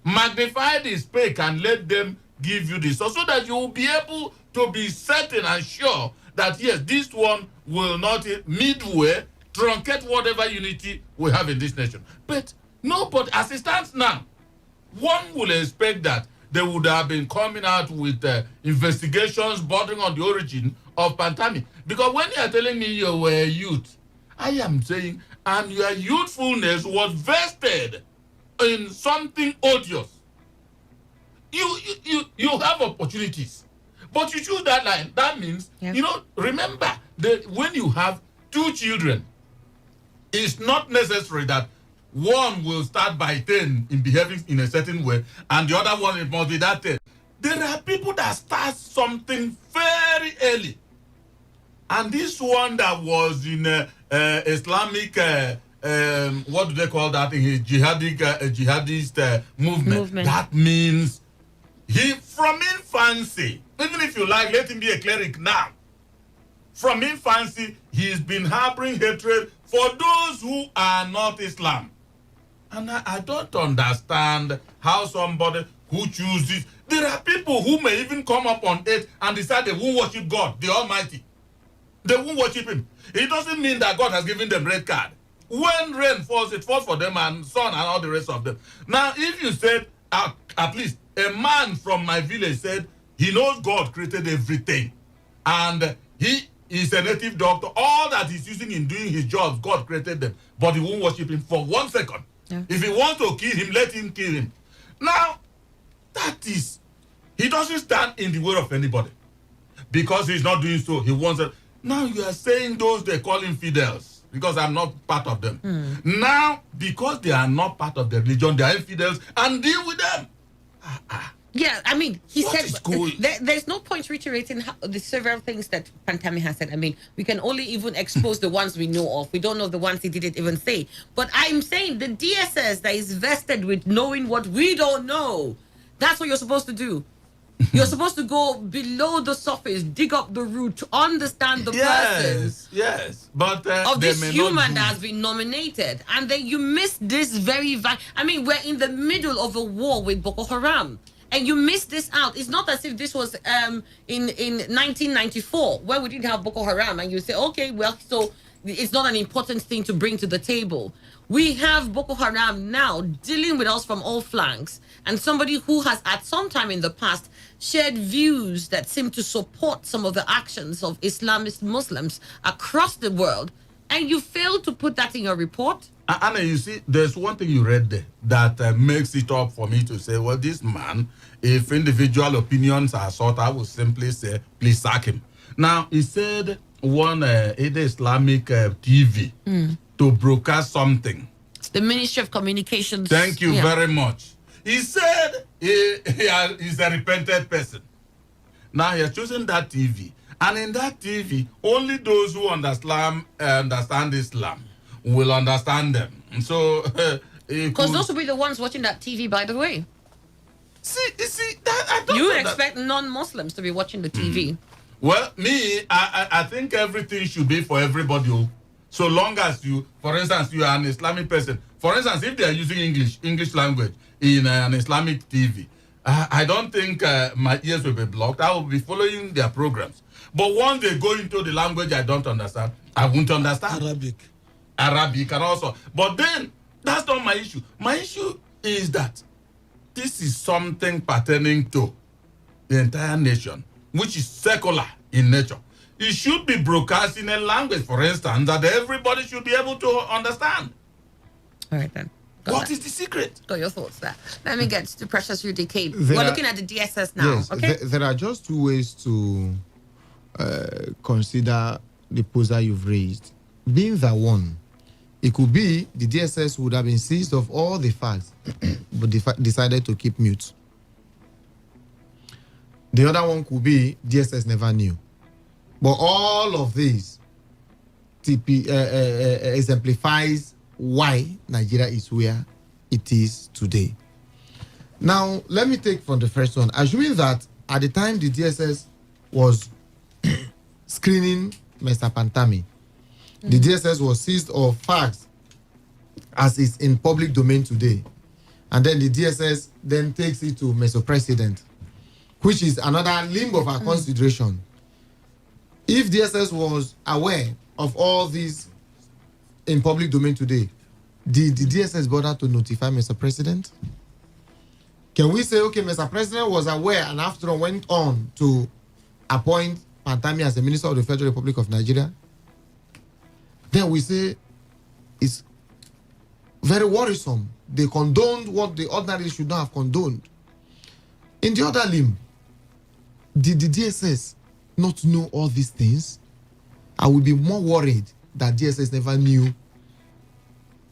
magnify the speck and let them give you this, so that you will be able to be certain and sure that yes, this one will not midway truncate whatever unity we have in this nation. But nobody, as it stands now, one will expect that they would have been coming out with investigations bordering on the origin of Pantami. Because when you are telling me you were a youth, I am saying, and your youthfulness was vested in something odious. You have opportunities, but you choose that line. That means, you know, remember that when you have two children, it's not necessary that one will start by 10 in behaving in a certain way, and the other one must be that 10. There are people that start something very early. And this one that was in Islamic, what do they call that? Jihadist movement. That means he, from infancy, even if you like, let him be a cleric now. From infancy, he's been harboring hatred for those who are not Islam. And I don't understand how somebody who chooses, there are people who may even come up on it and decide they won't worship God, the Almighty. They won't worship him. It doesn't mean that God has given them red card. When rain falls, it falls for them and sun and all the rest of them. Now, if you said, at least a man from my village said he knows God created everything and he is a native doctor, all that he's using in doing his job, God created them, but he won't worship him for 1 second. Yeah. If he wants to kill him, let him kill him. Now, that is, he doesn't stand in the way of anybody. Because he's not doing so, he wants it. Now you are saying those they call infidels, because I'm not part of them. Now, because they are not part of the religion, they are infidels, and deal with them. Yeah, I mean, he What said there's no point reiterating the several things that Pantami has said. I mean, we can only even expose the ones we know of. We don't know the ones he didn't even say. But I'm saying the DSS that is vested with knowing what we don't know, that's what you're supposed to do. You're supposed to go below the surface, dig up the root to understand the person. Yes, but of this human that has been nominated, and then you miss this very. I mean, we're in the middle of a war with Boko Haram, and you miss this out. It's not as if this was in 1994 where we didn't have Boko Haram, and you say, okay, well, so it's not an important thing to bring to the table. We have Boko Haram now dealing with us from all flanks, and somebody who has at some time in the past shared views that seem to support some of the actions of Islamist Muslims across the world, and you fail to put that in your report. Anna, you see, there's one thing you read there that makes it up for me to say, well, this man, if individual opinions are sought, I would simply say, please sack him. Now, he said one Islamic TV to broadcast something. The Ministry of Communications. Thank you very much. He said he's a repented person. Now, he has chosen that TV. And in that TV, only those who understand Islam will understand them. So, because those will be the ones watching that TV, by the way. See, I don't you know would expect non-Muslims to be watching the TV. Well, I think everything should be for everybody. So long as you, for instance, you are an Islamic person. For instance, if they are using English language in an Islamic TV, I don't think my ears will be blocked. I will be following their programs. But once they go into the language I don't understand, I won't understand. Arabic and also. But then, that's not my issue. My issue is that this is something pertaining to the entire nation, which is secular in nature. It should be broadcast in a language, for instance, that everybody should be able to understand. All right, then. What is the secret? Got your thoughts there. Let me get to Precious UDK. We're looking at the DSS now, yes, okay? There are just two ways to consider the poser you've raised. Being that one, it could be the DSS would have been seized of all the facts, but decided to keep mute. The other one could be DSS never knew. But all of these exemplifies why Nigeria is where it is today. Now, let me take from the first one. Assuming that at the time the DSS was screening Mr. Pantami, the DSS was seized of facts as is in public domain today. And then the DSS then takes it to Mr. President, which is another limb of our consideration. If DSS was aware of all these in public domain today, did the DSS bother to notify Mr. President? Can we say, okay, Mr. President was aware and after all went on to appoint Pantami as the Minister of the Federal Republic of Nigeria? Then we say it's very worrisome. They condoned what they ordinarily should not have condoned. In the other limb, did the DSS not know all these things? I would be more worried that DSS never knew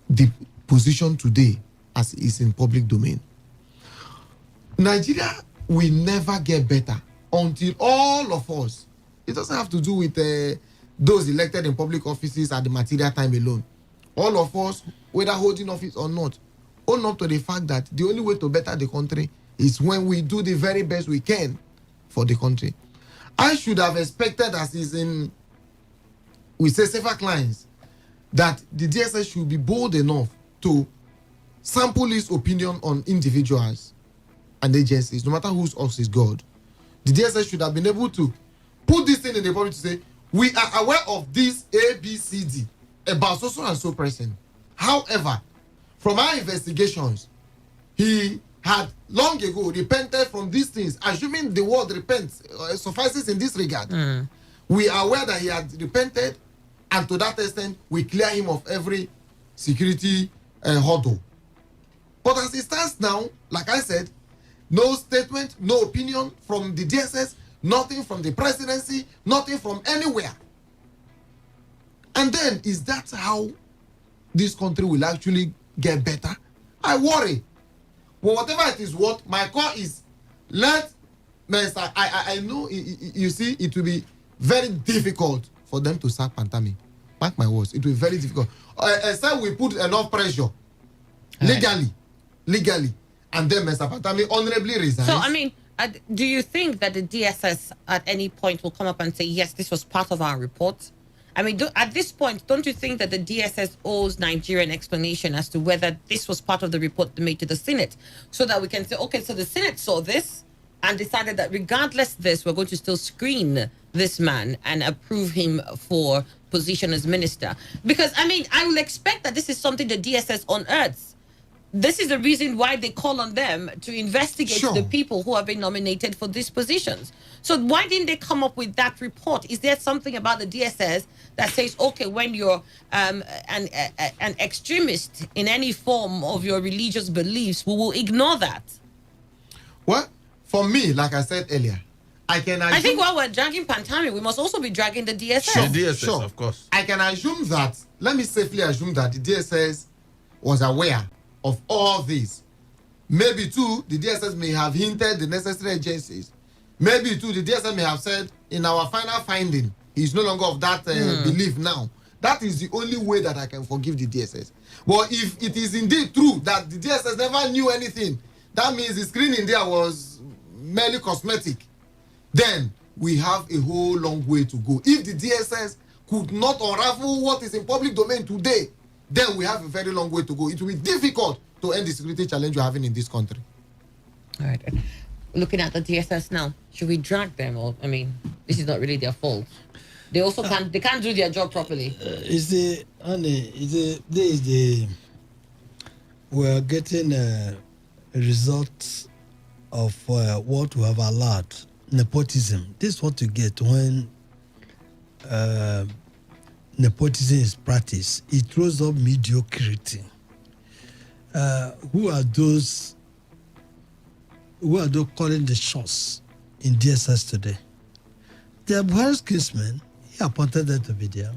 the position today as is in public domain. Nigeria will never get better until all of us, it doesn't have to do with those elected in public offices at the material time alone. All of us, whether holding office or not, own up to the fact that the only way to better the country is when we do the very best we can for the country. I should have expected, as is in, we say, safer clients, that the DSS should be bold enough to sample his opinion on individuals and agencies, no matter whose ox is God. The DSS should have been able to put this thing in the public to say, we are aware of this ABCD about so and so person. However, from our investigations, he had long ago repented from these things, assuming the word repent suffices in this regard. We are aware that he had repented, and to that extent, we clear him of every security hurdle. But as it stands now, like I said, no statement, no opinion from the DSS, nothing from the presidency, nothing from anywhere. And then, is that how this country will actually get better? I worry. But whatever it is worth, my call is, let Mr. I know, you see, it will be very difficult for them to sack Pantami. Mark my words, it will be very difficult. Except we put enough pressure, legally, and then Mr. Pantami honorably resigns. So, I mean, do you think that the DSS at any point will come up and say, yes, this was part of our report? I mean, at this point, don't you think that the DSS owes Nigeria an explanation as to whether this was part of the report made to the Senate, so that we can say, okay, so the Senate saw this and decided that regardless of this, we're going to still screen this man and approve him for position as minister? Because, I mean, I will expect that this is something the DSS unearths. this is the reason why they call on them to investigate the people who have been nominated for these positions. So why didn't they come up with that report? Is there something about the DSS that says, okay, when you're an extremist in any form of your religious beliefs, we will ignore that? Well, for me, like I said earlier, I think while we're dragging Pantami, we must also be dragging the DSS. Sure, the DSS, of course. I can assume that, let me safely assume that the DSS was aware of all this. Maybe too, the DSS may have hinted the necessary agencies. Maybe too, the DSS may have said, in our final finding, he's no longer of that belief now. That is the only way that I can forgive the DSS. But if it is indeed true that the DSS never knew anything, that means the screening there was merely cosmetic. Then we have a whole long way to go. If the DSS could not unravel what is in public domain today, then we have a very long way to go. It will be difficult to end the security challenge we're having in this country. All right. Looking at the DSS now, should we drag them? Or I mean, this is not really their fault. They also can't do their job properly. We're getting a result of what we have allowed. Nepotism. This is what you get when nepotism is practiced. It throws up mediocrity. Who are those calling the shots in DSS today? They are Buhari's kinsmen. He appointed them to be there.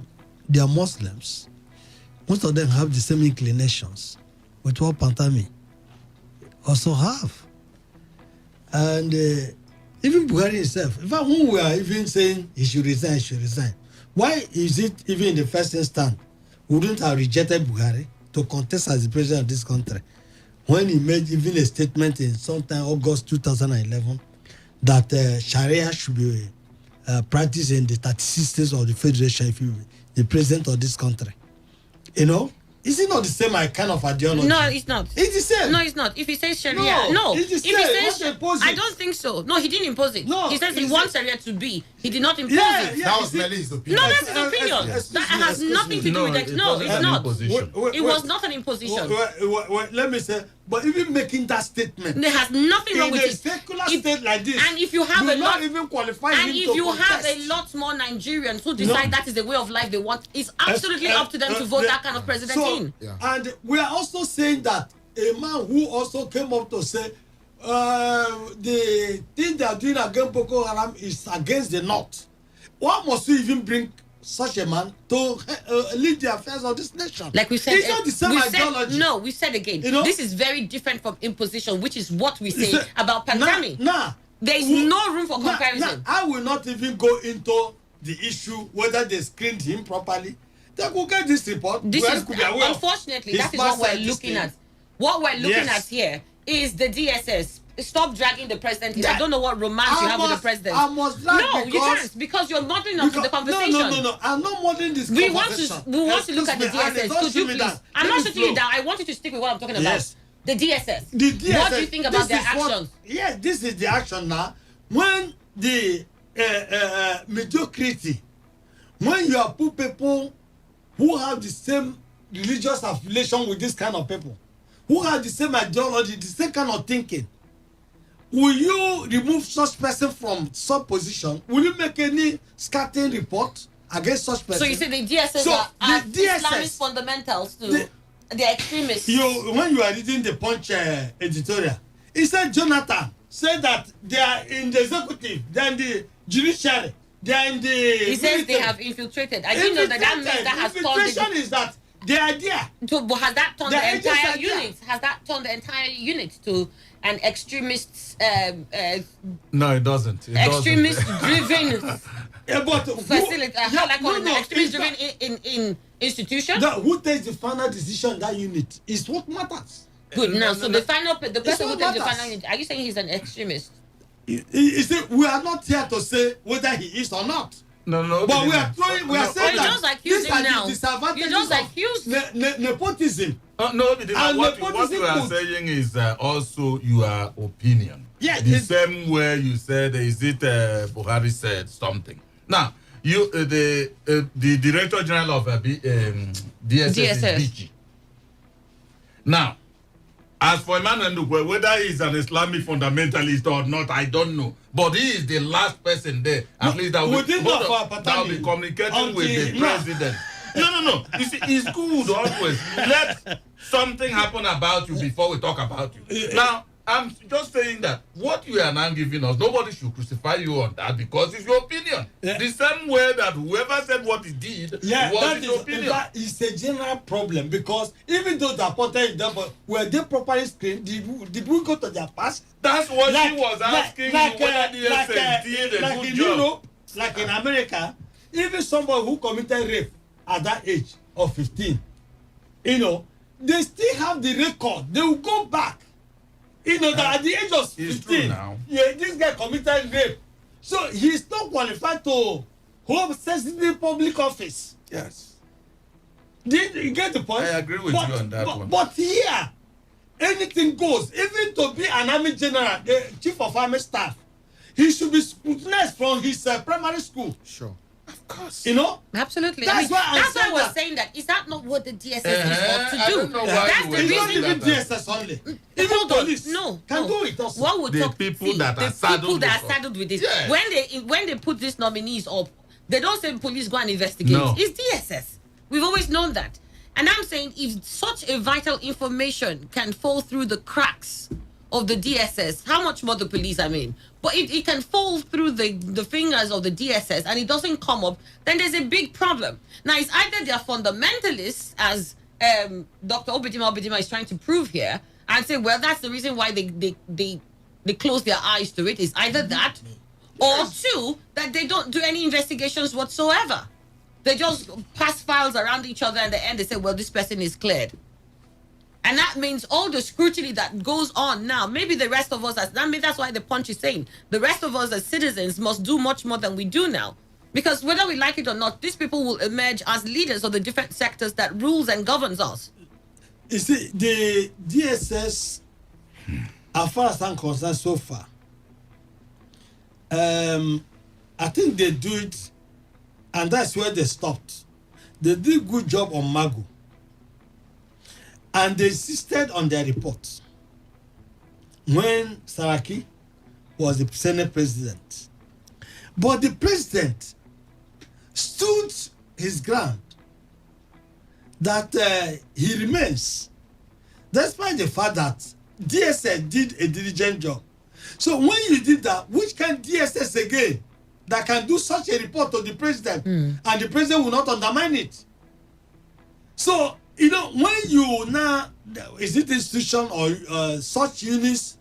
They are Muslims. Most of them have the same inclinations with what Pantami also have. And even Buhari himself, in fact, when we are even saying he should resign, why is it even in the first instance wouldn't have rejected Buhari to contest as the president of this country when he made even a statement in sometime August 2011 that Sharia should be practiced in the 36 states of the federation if you the president of this country? You know? Is it not the same kind of ideology? No, it's not. It's the same. No, it's not. If he says Sharia, no. It's the same. If he says, I don't think so. No, he didn't impose it. No, he says he wants Sharia to be. He did not impose it. Yeah, that was merely his opinion. No, that's his opinion. That has nothing to do with it. No, it's not. It was not an imposition. Let me say, but even making that statement, there has nothing wrong with it. In a secular state like this, and if you have a lot, even qualify and him if to you contest. have a lot more Nigerians who decide that is the way of life they want, it's absolutely up to them to vote that kind of president in. Yeah. And we are also saying that a man who also came up to say the thing they are doing against Boko Haram is against the North. Why must we even bring such a man to lead the affairs of this nation? Like we said, it's not the same ideology. No, we said again, you know? This is very different from imposition, which is what we say about Pantami. There is no room for comparison. I will not even go into the issue whether they screened him properly. They could get this report. This is, unfortunately, that is what we're looking at. What we're looking at here is the DSS. Stop dragging the president in. I don't know what romance you have with the president. I must drag you can't, because you're modeling onto the conversation. No. I'm not modeling this conversation. We want to look at the DSS. Could you please? I'm not shooting you down. I want you to stick with what I'm talking about. The DSS. What do you think about their actions? Yes, this is the action now. When the mediocrity, when you are poor people who have the same religious affiliation with this kind of people, who have the same ideology, the same kind of thinking, will you remove such person from such position? Will you make any scattering report against such person? So you say the DSS are Islamist fundamentals to the extremists? When you are reading the Punch editorial, it said Jonathan said that they are in the executive, they are in the judiciary, they are in the He says they have infiltrated. I didn't know that means that has turned infiltration is that the idea. Has that turned the entire unit? Has that turned the entire unit to an extremist? No, it doesn't. Extremist-driven facility. An extremist-driven institution. Who takes the final decision in that unit is what matters. Good. Now, so the person who takes the final unit. Are you saying he's an extremist? You see, we are not here to say whether he is or not. No. But we are saying that these are the disadvantages of nepotism. What you are saying is also your opinion. Yeah, the same way you said, is it Buhari said something. Now, you the Director General of DSS is DG. Now, As for Emmanuel Ndukwe, whether he's an Islamic fundamentalist or not, I don't know. But he is the last person there, at least that will be communicating with the president. No. You see, it's good always. Let something happen about you before we talk about you. Now, I'm just saying that what you are now giving us, nobody should crucify you on that because it's your opinion. Yeah. The same way that whoever said what he did was his opinion. That is a general problem because even though the appointed them, were they properly screened? Did we go to their past? That's what she was asking you whether the DSS did a good in job. Europe, like in America, even somebody who committed rape at that age of 15, they still have the record. They will go back. That at the age of 15, this guy committed rape. So he's not qualified to hold sensitive public office. Yes. Did you get the point? I agree with you on that one. But here, anything goes. Even to be an army general, the chief of army staff, he should be scrutinized from his primary school. Sure. Of course. Absolutely. That's why I was saying that. Is that not what the DSS is ought to do? I don't know why that's you the were It's reason. not even DSS only. Even police can do it also. What would The talk, people that are saddled with this. Yes. When they put these nominees up, they don't say police go and investigate. No. It's DSS. We've always known that. And I'm saying if such a vital information can fall through the cracks of the DSS, how much more the police, But if it can fall through the fingers of the DSS and it doesn't come up, then there's a big problem. Now, it's either they're fundamentalists, as Dr. Obidima is trying to prove here, and say, well, that's the reason why they close their eyes to it. It's either that, or two, that they don't do any investigations whatsoever. They just pass files around each other, and at the end they say, well, this person is cleared. And that means all the scrutiny that goes on now, maybe the rest of us, that's why the Punch is saying, the rest of us as citizens must do much more than we do now. Because whether we like it or not, these people will emerge as leaders of the different sectors that rules and governs us. You see, the DSS, as far as I'm concerned so far, I think they do it, and that's where they stopped. They did a good job on Magu. And they insisted on their report when Saraki was the Senate president. But the president stood his ground that he remains, despite the fact that DSS did a diligent job. So when you did that, which can DSS again that can do such a report to the president and the president will not undermine it? So, when you now, is it institution or such units,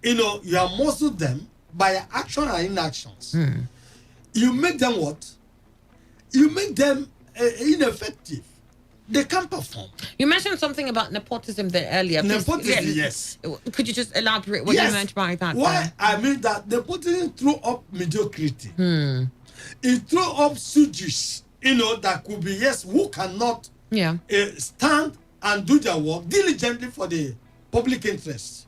you have muscled them by action and inactions. You make them what? You make them ineffective. They can't perform. You mentioned something about nepotism there earlier. Nepotism, yes. Could you just elaborate what you meant by that? Why? I mean that nepotism threw up mediocrity. It threw up sujus, that could be, who cannot stand and do their work diligently for the public interest.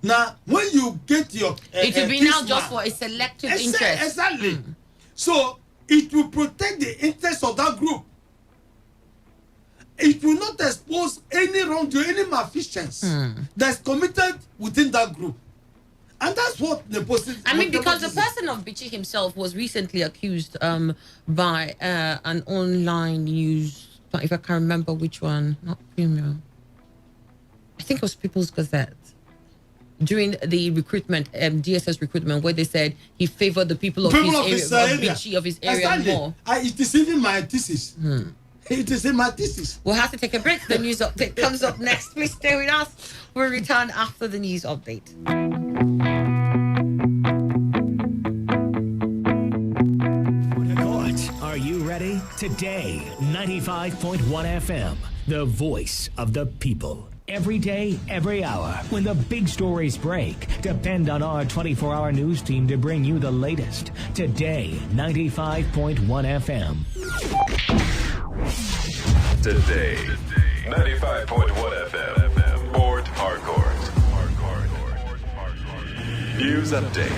Now, when you get your it will be now just for a selective interest. Exactly. So it will protect the interest of that group. It will not expose any wrongdoing, any malfeasance that's committed within that group. And that's what the person. Because the person of Bichi himself was recently accused by an online news. If I can remember which one, not Premium. I think it was People's Gazette. During the recruitment, DSS recruitment, where they said he favored the people of his area, of his area more. It is even my thesis. It is in my thesis. We'll have to take a break. The news update comes up next. Please stay with us. We'll return after the news update. Are you ready? Today, 95.1 FM, the voice of the people. Every day, every hour, when the big stories break, depend on our 24-hour news team to bring you the latest. Today, 95.1 FM. Today, 95.1 FM, Port Harcourt. News update.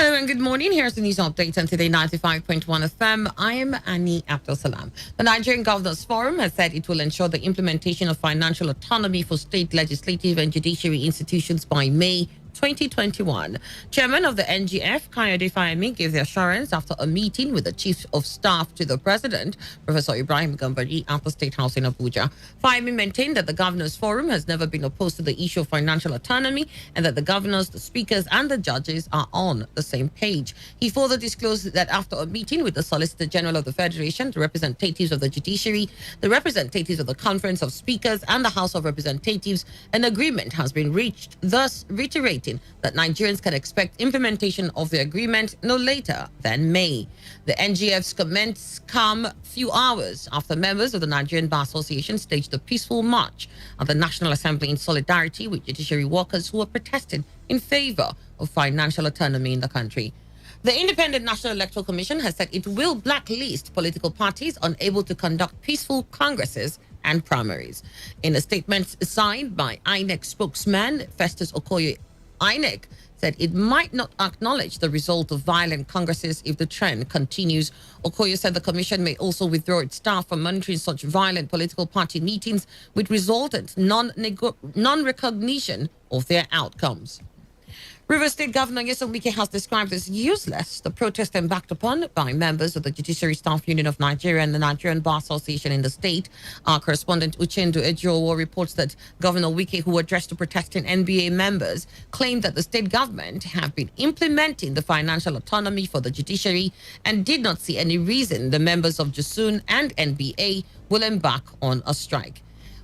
Hello and good morning. Here's the news update on Today 95.1 FM. I am Annie Abdul Salam. The Nigerian Governors Forum has said it will ensure the implementation of financial autonomy for state legislative and judiciary institutions by May 2021. Chairman of the NGF, Kayode Fayemi, gave the assurance after a meeting with the Chief of Staff to the President, Professor Ibrahim Gambari, at the State House in Abuja. Fayemi maintained that the Governors Forum has never been opposed to the issue of financial autonomy and that the governors, the speakers, and the judges are on the same page. He further disclosed that after a meeting with the Solicitor General of the Federation, the representatives of the judiciary, the representatives of the Conference of Speakers, and the House of Representatives, an agreement has been reached, thus reiterating that Nigerians can expect implementation of the agreement no later than May. The NGF's comments come few hours after members of the Nigerian Bar Association staged a peaceful march at the National Assembly in solidarity with judiciary workers who are protesting in favor of financial autonomy in the country. The Independent National Electoral Commission has said it will blacklist political parties unable to conduct peaceful congresses and primaries. In a statement signed by INEC spokesman Festus Okoye, INEC said it might not acknowledge the result of violent congresses if the trend continues. Okoye said the commission may also withdraw its staff from monitoring such violent political party meetings with resultant non-recognition of their outcomes. Rivers State Governor Nyesom Wike has described as useless the protest embarked upon by members of the Judiciary Staff Union of Nigeria and the Nigerian Bar Association in the state. Our correspondent Uchendu Ejiowo reports that Governor Wike, who addressed the protesting NBA members, claimed that the state government have been implementing the financial autonomy for the judiciary and did not see any reason the members of JUSUN and NBA will embark on a strike.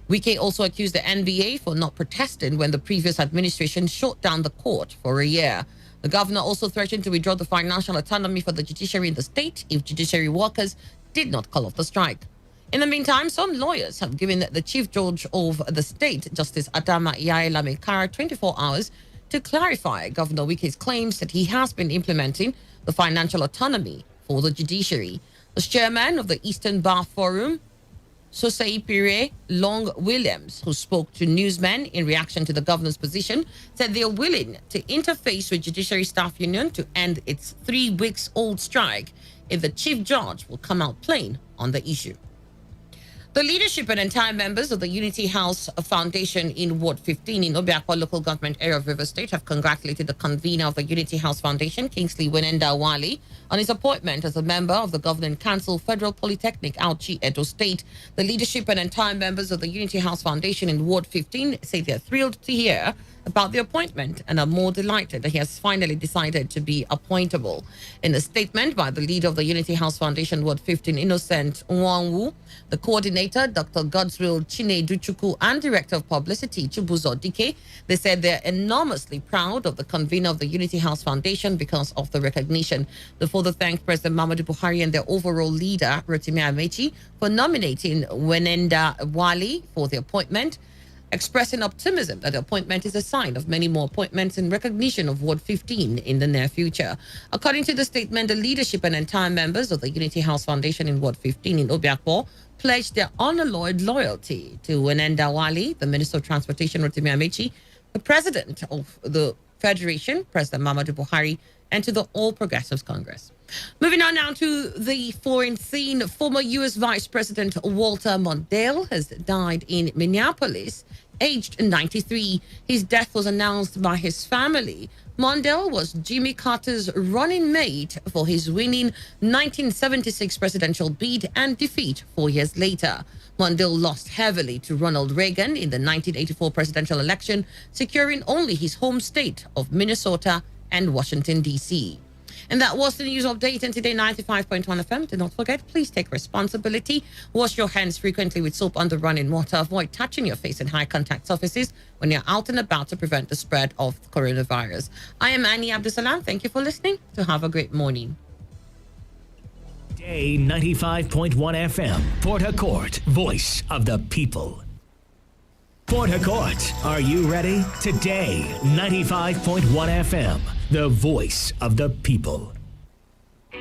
Wike also accused the NBA for not protesting when the previous administration shut down the court for a year. The governor also threatened to withdraw the financial autonomy for the judiciary in the state if judiciary workers did not call off the strike. In the meantime, some lawyers have given the Chief Judge of the state, Justice Adama Iyaye Lamekara, 24 hours to clarify Governor Wike's claims that he has been implementing the financial autonomy for the judiciary. As chairman of the Eastern Bar Forum, Sosai Pire Long Williams, who spoke to newsmen in reaction to the governor's position, said they are willing to interface with Judiciary Staff Union to end its 3 weeks old strike if the chief judge will come out plain on the issue. The leadership and entire members of the Unity House Foundation in Ward 15 in Obiakwa local government area of Rivers State have congratulated the convener of the Unity House Foundation, Kingsley Wenenda Wali, on his appointment as a member of the Governing Council, Federal Polytechnic, Auchi, Edo State. The leadership and entire members of the Unity House Foundation in Ward 15 say they're thrilled to hear about the appointment and are more delighted that he has finally decided to be appointable. In a statement by the leader of the Unity House Foundation, Ward 15, Innocent Nwanwu, the coordinator, Dr. Godswill Chineduchukwu, and Director of Publicity, Chibuzo Dike, they said they're enormously proud of the convener of the Unity House Foundation because of the recognition. They further thanked President Muhammadu Buhari and their overall leader, Rotimi Amechi, for nominating Wenenda Wali for the appointment, expressing optimism that the appointment is a sign of many more appointments in recognition of Ward 15 in the near future. According to the statement, the leadership and entire members of the Unity House Foundation in Ward 15 in Obiakwa pledged their unalloyed loyalty to Wenenda Wali, the Minister of Transportation, Rotimi Amechi, the President of the Federation, President Muhammadu Buhari, and to the All Progressives Congress. Moving on now to the foreign scene, former U.S. Vice President Walter Mondale has died in Minneapolis, aged 93. His death was announced by his family. Mondale was Jimmy Carter's running mate for his winning 1976 presidential bid and defeat 4 years later. Mondale lost heavily to Ronald Reagan in the 1984 presidential election, securing only his home state of Minnesota and Washington, D.C. And that was the news update on Today 95.1 FM. Do not forget, please take responsibility. Wash your hands frequently with soap under running water. Avoid touching your face in high contact surfaces when you're out and about to prevent the spread of coronavirus. I am Annie Abdusalam. Thank you for listening. To have a great morning. Day 95.1 FM, Port Harcourt, voice of the people. Port Harcourt, are you ready? Today 95.1 FM, the voice of the people.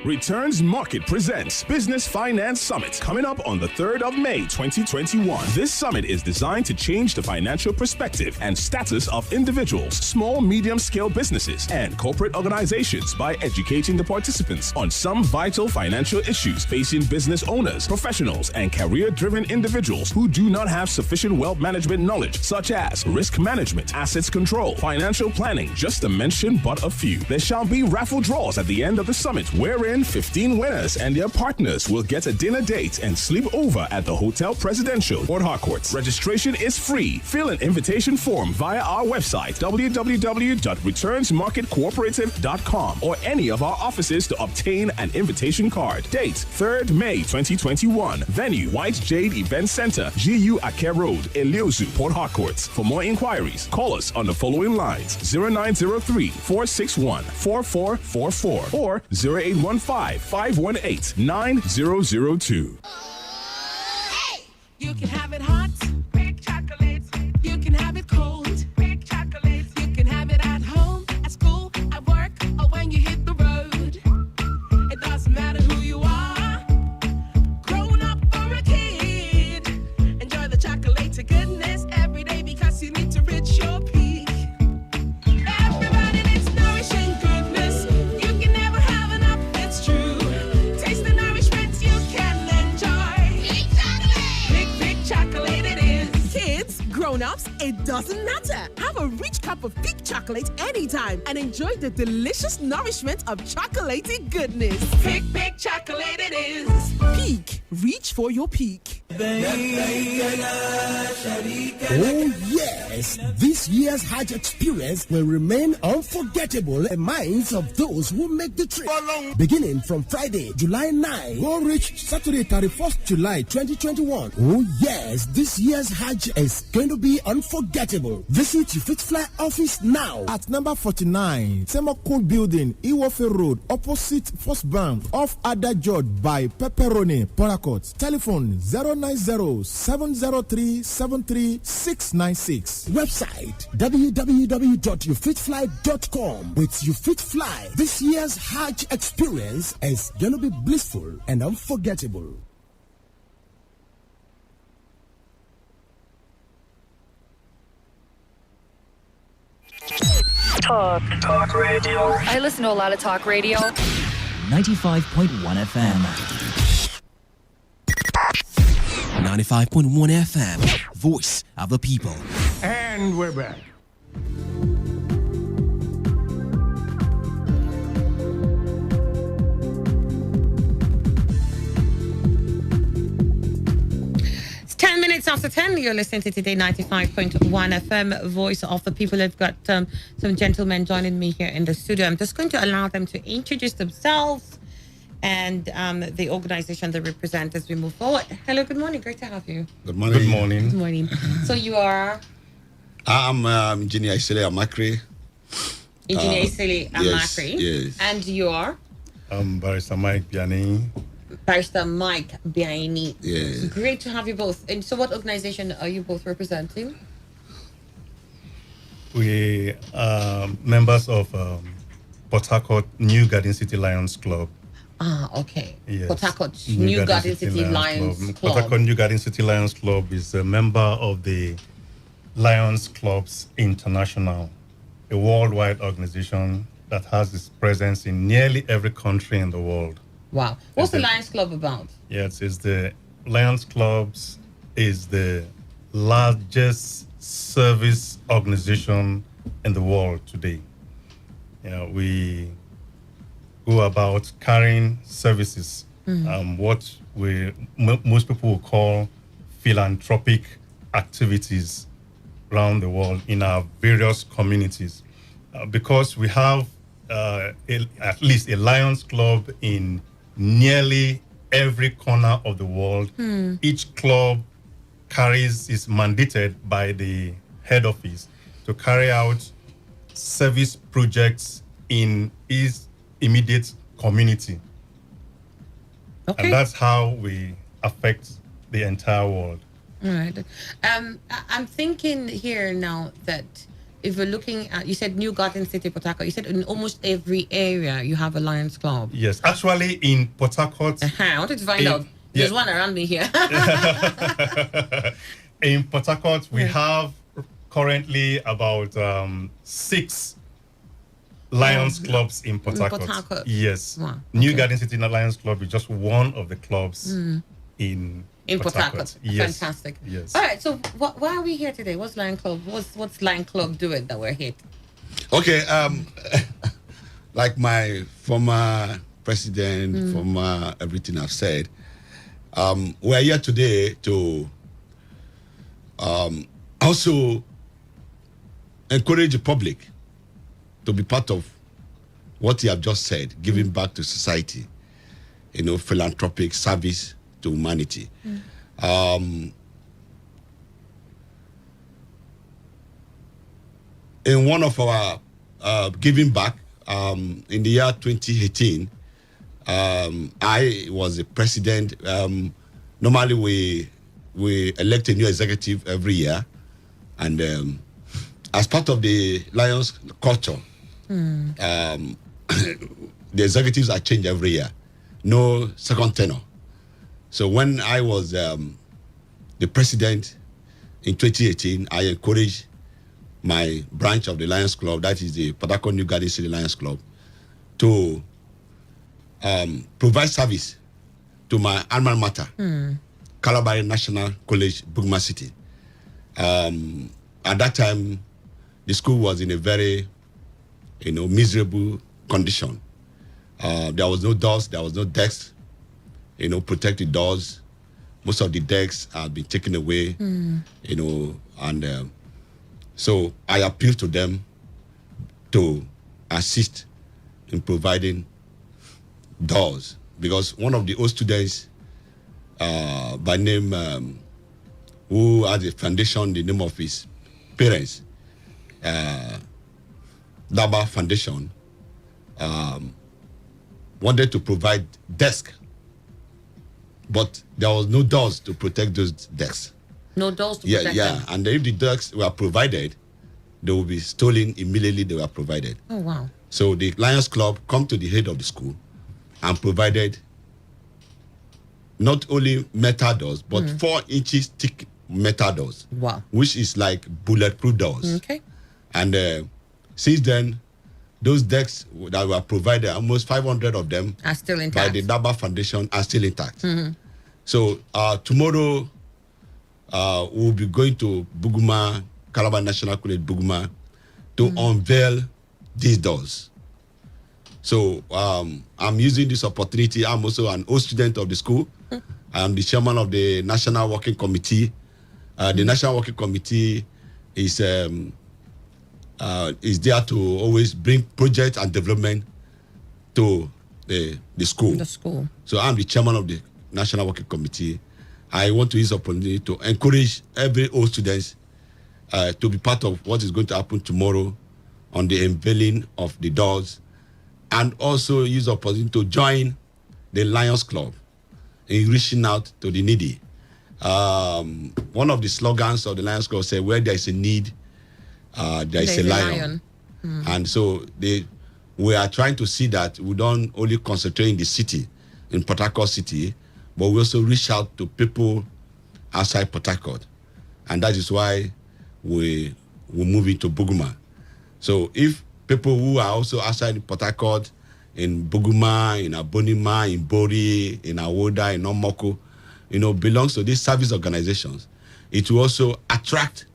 Returns Market presents Business Finance Summit coming up on the 3rd of May 2021. This summit is designed to change the financial perspective and status of individuals, small, medium-scale businesses, and corporate organizations by educating the participants on some vital financial issues facing business owners, professionals, and career-driven individuals who do not have sufficient wealth management knowledge, such as risk management, assets control, financial planning, just to mention but a few. There shall be raffle draws at the end of the summit, wherein 15 winners and their partners will get a dinner date and sleep over at the Hotel Presidential, Port Harcourt. Registration is free. Fill an invitation form via our website, www.returnsmarketcooperative.com, or any of our offices to obtain an invitation card. Date, 3rd May 2021. Venue, White Jade Event Center, GU Ake Road, Eliozu, Port Harcourt. For more inquiries, call us on the following lines: 0903-461-4444 or 0815-518-9002. You can have it hot, big chocolate. You can have it cold, big chocolate. You can have it at home, at school, at work, or when you hit the road. It doesn't matter who you are, grown up or a kid. Enjoy the chocolate to goodness every day because you need to reach your peak. Everybody needs nourishing goodness. You can never have enough, it's true. Taste the nourishment you can enjoy. Big chocolate it is. Kids, grown-ups, it doesn't matter. Have a rich cup of peak chocolate anytime and enjoy the delicious nourishment of chocolatey goodness. Big chocolate it is. Peak. Reach for your peak. Oh yes, this year's Hajj experience will remain unforgettable in the minds of those who make the trip. Beginning from Friday, July 9, go reach Saturday, 31st July 2021. Oh yes, this year's Hajj is going to be unforgettable. Visit your FitFly office now At number 49, Semoko Building, Iwofe Road, opposite First Bank, off Ada George by Pepperoni, Porakot. Telephone 090-703-73696. Website www.yourfitfly.com. With YouFitFly, this year's Hajj experience is going to be blissful and unforgettable. Talk radio. I listen to a lot of talk radio. 95.1 FM. 95.1 FM. Voice of the people. And we're back. It's 10 minutes after 10. You're listening to Today 95.1 FM, Voice of the People. I've got some gentlemen joining me here in the studio. I'm just going to allow them to introduce themselves and the organization they represent as we move forward. Hello, good morning. Great to have you. Good morning. Good morning. Good morning. So you are? I'm Engineer Isele Amakri. Engineer Isele Amakri. Yes. And you are? Barrister Mike Biani. Barrister Mike Biani. Yes. Great to have you both. And so what organization are you both representing? We are members of Port Harcourt New Garden City Lions Club. Ah, okay. Yes. Port Harcourt New Garden City Lions Club. Port Harcourt New Garden City Lions Club is a member of the Lions Clubs International, a worldwide organization that has its presence in nearly every country in the world. Wow. What's the Lions Club about? Yes, it's the Lions Clubs is the largest service organization in the world today. We go about carrying services, what most people will call philanthropic activities around the world in our various communities. Because we have at least a Lions Club in nearly every corner of the world. Each club is mandated by the head office to carry out service projects in its immediate community. Okay. And that's how we affect the entire world. All right. I'm thinking here now that if you're looking at, you said New Garden City, Port Harcourt, you said in almost every area you have a Lions Club. Yes, actually in Port Harcourt. I wanted to find out. There's one around me here. In Port Harcourt, we have currently about 6 Lions clubs in Port Harcourt. Yes. Wow. New Garden City Lions Club is just one of the clubs in Port Harcourt. Yes. Fantastic. Yes. All right. So why are we here today? What's Lion Club? What's Lion Club doing that we're here? Okay. Like my former president, former everything I've said, we're here today to also encourage the public to be part of what you have just said, giving back to society, philanthropic service to humanity. In one of our giving back, in the year 2018, I was the president. Normally, we elect a new executive every year, and as part of the Lions culture, the executives are changed every year. No second tenure. So when I was the president in 2018, I encouraged my branch of the Lions Club, that is the Port Harcourt New Garden City Lions Club, to provide service to my alma mater, Calabar National College, Bugma City. At that time, the school was in a very, miserable condition. There was no doors, there was no desks, protected doors. Most of the desks had been taken away, and so I appealed to them to assist in providing doors, because one of the old students by name who has a foundation, the name of his parents, Daba Foundation, wanted to provide desk, but there was no doors to protect those desks. No doors to protect them? And if the desks were provided, they will be stolen immediately they were provided. Oh, wow. So the Lions Club come to the head of the school and provided not only metal doors, but 4 inches thick metal doors. Wow. Which is like bulletproof doors. Okay. And since then, those decks that were provided, almost 500 of them are still intact. By the Daba Foundation are still intact. So tomorrow, we'll be going to Buguma, Calabar National College, Buguma, to unveil these doors. So I'm using this opportunity. I'm also an old student of the school. I'm the chairman of the National Working Committee. The National Working Committee is there to always bring project and development to the school. The school. So I'm the chairman of the National Working Committee. I want to use the opportunity to encourage every old students to be part of what is going to happen tomorrow on the unveiling of the doors, and also use the opportunity to join the Lions Club in reaching out to the needy. One of the slogans of the Lions Club said, where there is a need, there is a lion. And so we are trying to see that we don't only concentrate in the city, in Port Harcourt City, but we also reach out to people outside Port Harcourt. And that is why we move into Buguma. So if people who are also outside Port Harcourt, in Buguma, in Abonima, in Bori, in Awoda, in Omoko, belongs to these service organizations, it will also attract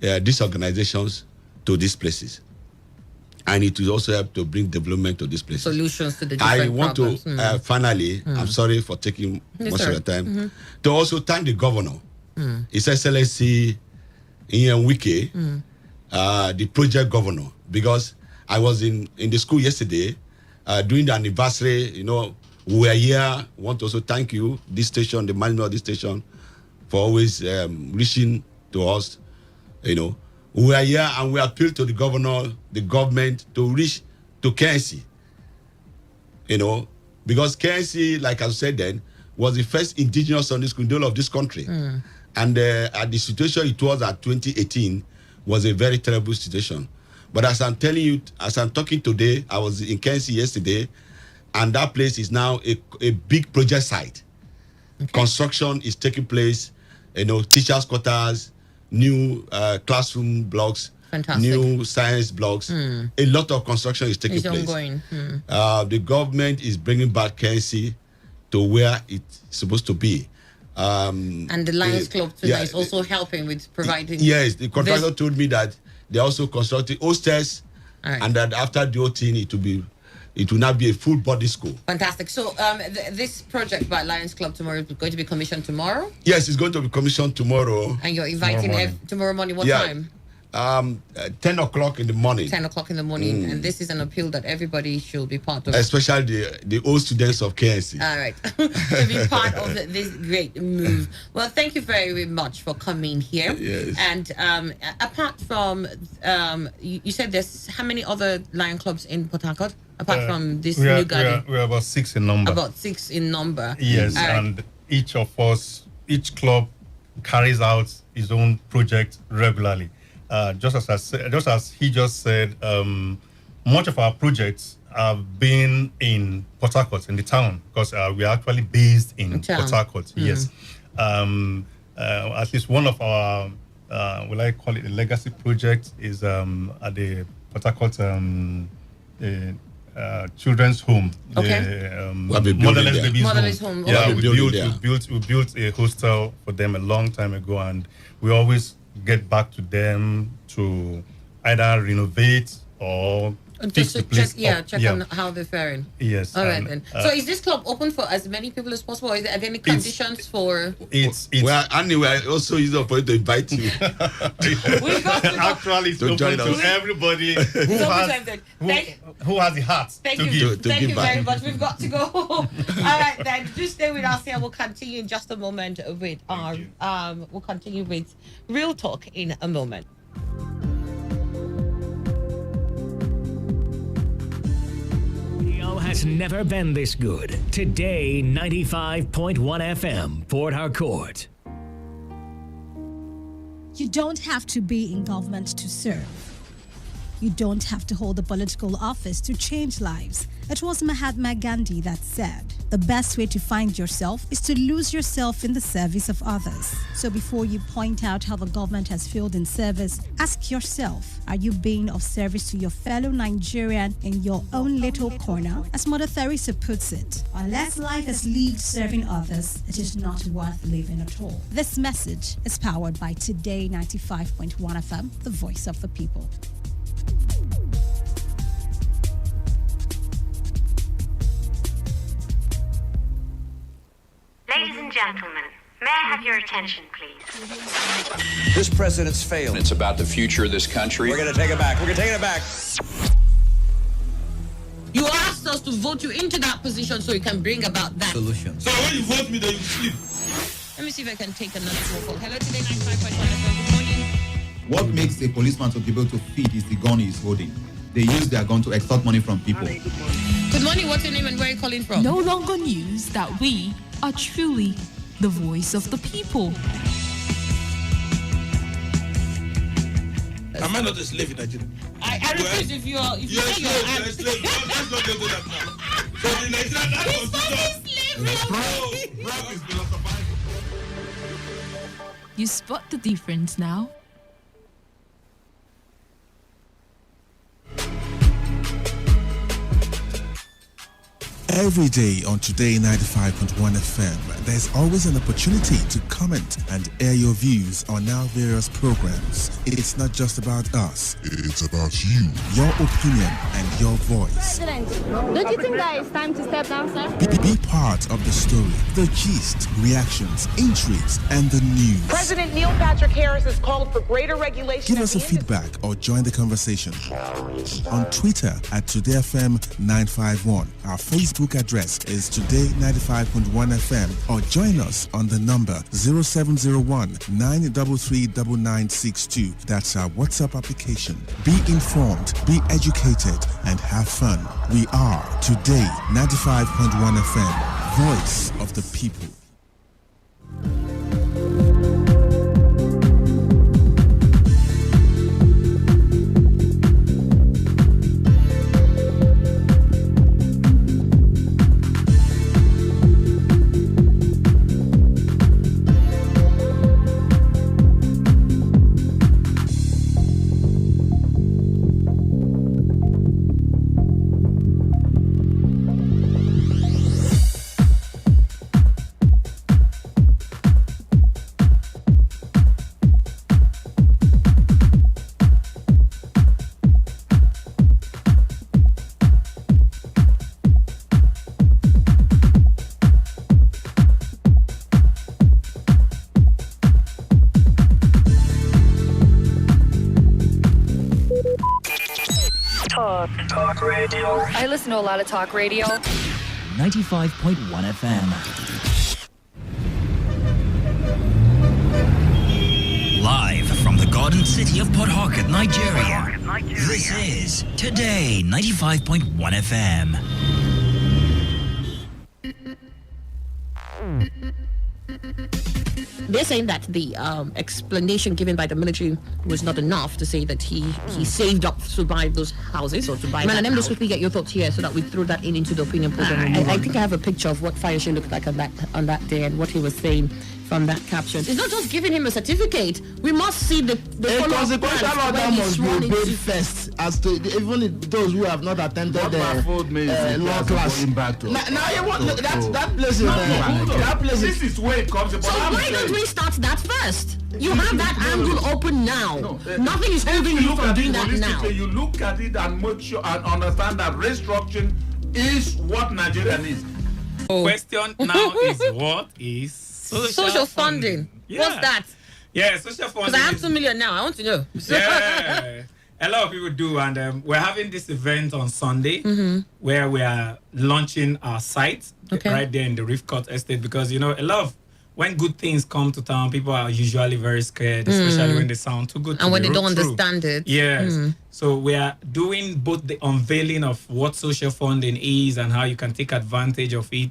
these organizations to these places. And it will also help to bring development to these places. Solutions to the different I want problems. to, finally, I'm sorry for taking much of your time, to also thank the governor, His Excellency Ian Wike, the project governor, because I was in the school yesterday during the anniversary. We were here. Want to also thank you, this station, the management of this station, for always reaching to us. We are here and we appeal to the governor, the government, to reach to KNC. Because KNC, like I said then, was the first indigenous Sunday school in the whole of this country. And at the situation it was at 2018, was a very terrible situation. But as I'm telling you, as I'm talking today, I was in Kensi yesterday, and that place is now a big project site. Okay. Construction is taking place, teachers' quarters, new classroom blocks, fantastic, new science blocks. A lot of construction is taking place. Ongoing. The government is bringing back Kensi to where it's supposed to be. And the Lions Club tonight is also helping with providing. Yes, the contractor told me that they also constructing hostels, and that after the whole thing, it will now be a full body school. Fantastic. So this project by Lions Club tomorrow is going to be commissioned tomorrow? Yes, it's going to be commissioned tomorrow. And you're inviting tomorrow morning. What time? 10 o'clock in the morning. 10 o'clock in the morning. And this is an appeal that everybody should be part of. Especially the old students of KNC. All right. To be part of this great move. Well, thank you very much for coming here. Yes. And apart from, you said there's how many other Lion Clubs in Port Harcourt? Apart from this new garden? We're about 6 in number. About 6 in number. Yes, and each club carries out his own project regularly. Just as he just said, much of our projects have been in Port Harcourt, in the town, because we are actually based in Port Harcourt. Yes. At least one of our, will I call it a legacy project, is at the Port Harcourt children's home. Okay. Motherless babies home. Yeah, we built a hostel for them a long time ago, and we always get back to them to either renovate or fix the place check on how they're faring. Yes. All right then. So is this club open for as many people as possible? Or are there any conditions for? It's well, anyway, also use the point to invite you. Actually, it's open to everybody who has the heart to give. Thank you very much. We've got to go. All right then. Just stay with us here. We'll continue in just a moment with our we'll continue with Real Talk in a moment. Has never been this good. Today, 95.1 FM, Port Harcourt. You don't have to be in government to serve. You don't have to hold a political office to change lives. It was Mahatma Gandhi that said, the best way to find yourself is to lose yourself in the service of others. So before you point out how the government has failed in service, ask yourself, are you being of service to your fellow Nigerian in your own little corner? As Mother Teresa puts it, unless life is lived serving others, it is not worth living at all. This message is powered by Today 95.1 FM, the voice of the people. Ladies and gentlemen, may I have your attention, please? This president's failed. It's about the future of this country. We're going to take it back. We're going to take it back. You asked us to vote you into that position so you can bring about that solution. So when you vote me, then you sleep. Let me see if I can take another phone call. Hello, Today 95.1 FM. Good morning. What makes a policeman to be able to feed is the gun he's holding. They use their gun to extort money from people. Good morning. What's your name and where are you calling from? No longer news that we are truly the voice of the people. Am I not a slave in Nigeria? I refuse if you're you're a slave. Let's not do that now. So the Nigerian constitution is philosophizing. You spot the difference now? Every day on Today 95.1 FM, there's always an opportunity to comment and air your views on our various programs. It's not just about us. It's about you, your opinion, and your voice. President, don't you think that it's time to step down, sir? Be part of the story, the gist, reactions, intrigues, and the news. President Neil Patrick Harris has called for greater regulation. Give us a feedback or join the conversation on Twitter at TodayFM951. Our Facebook address is Today95.1 FM, or join us on the number 0701 933 9962. That's our WhatsApp application. Be informed, be educated, and have fun. We are Today 95.1 FM, voice of the people. Talk radio. I listen to a lot of talk radio. 95.1 FM. Live from the Garden City of Port Harcourt, Nigeria. This is Today 95.1 FM. They're saying that the explanation given by the military was not enough to say that he saved up to buy those houses or to buy. Man, let me just quickly get your thoughts here so that we throw that into the opinion program. I think I have a picture of what Fayose looked like on that day and what he was saying from that caption. It's not just giving him a certificate. We must see the consequential order must be obeyed first, as to even those who have not attended the law class. Now you want that place is that place. This is where it comes. So why don't we start that first? You have that angle open now. Nothing is holding you from doing that now. You look at it and make sure and understand that restructuring is what Nigeria needs. Question now is what is social funding? Yeah. What's that? Yeah, social funding. Because I have 2 million now. I want to know. Yeah, a lot of people do, and we're having this event on Sunday where we are launching our site right there in the Reef Court Estate, because a lot of when good things come to town, people are usually very scared, especially when they sound too good to and when be they don't true. understand it. Yes. So we are doing both the unveiling of what social funding is and how you can take advantage of it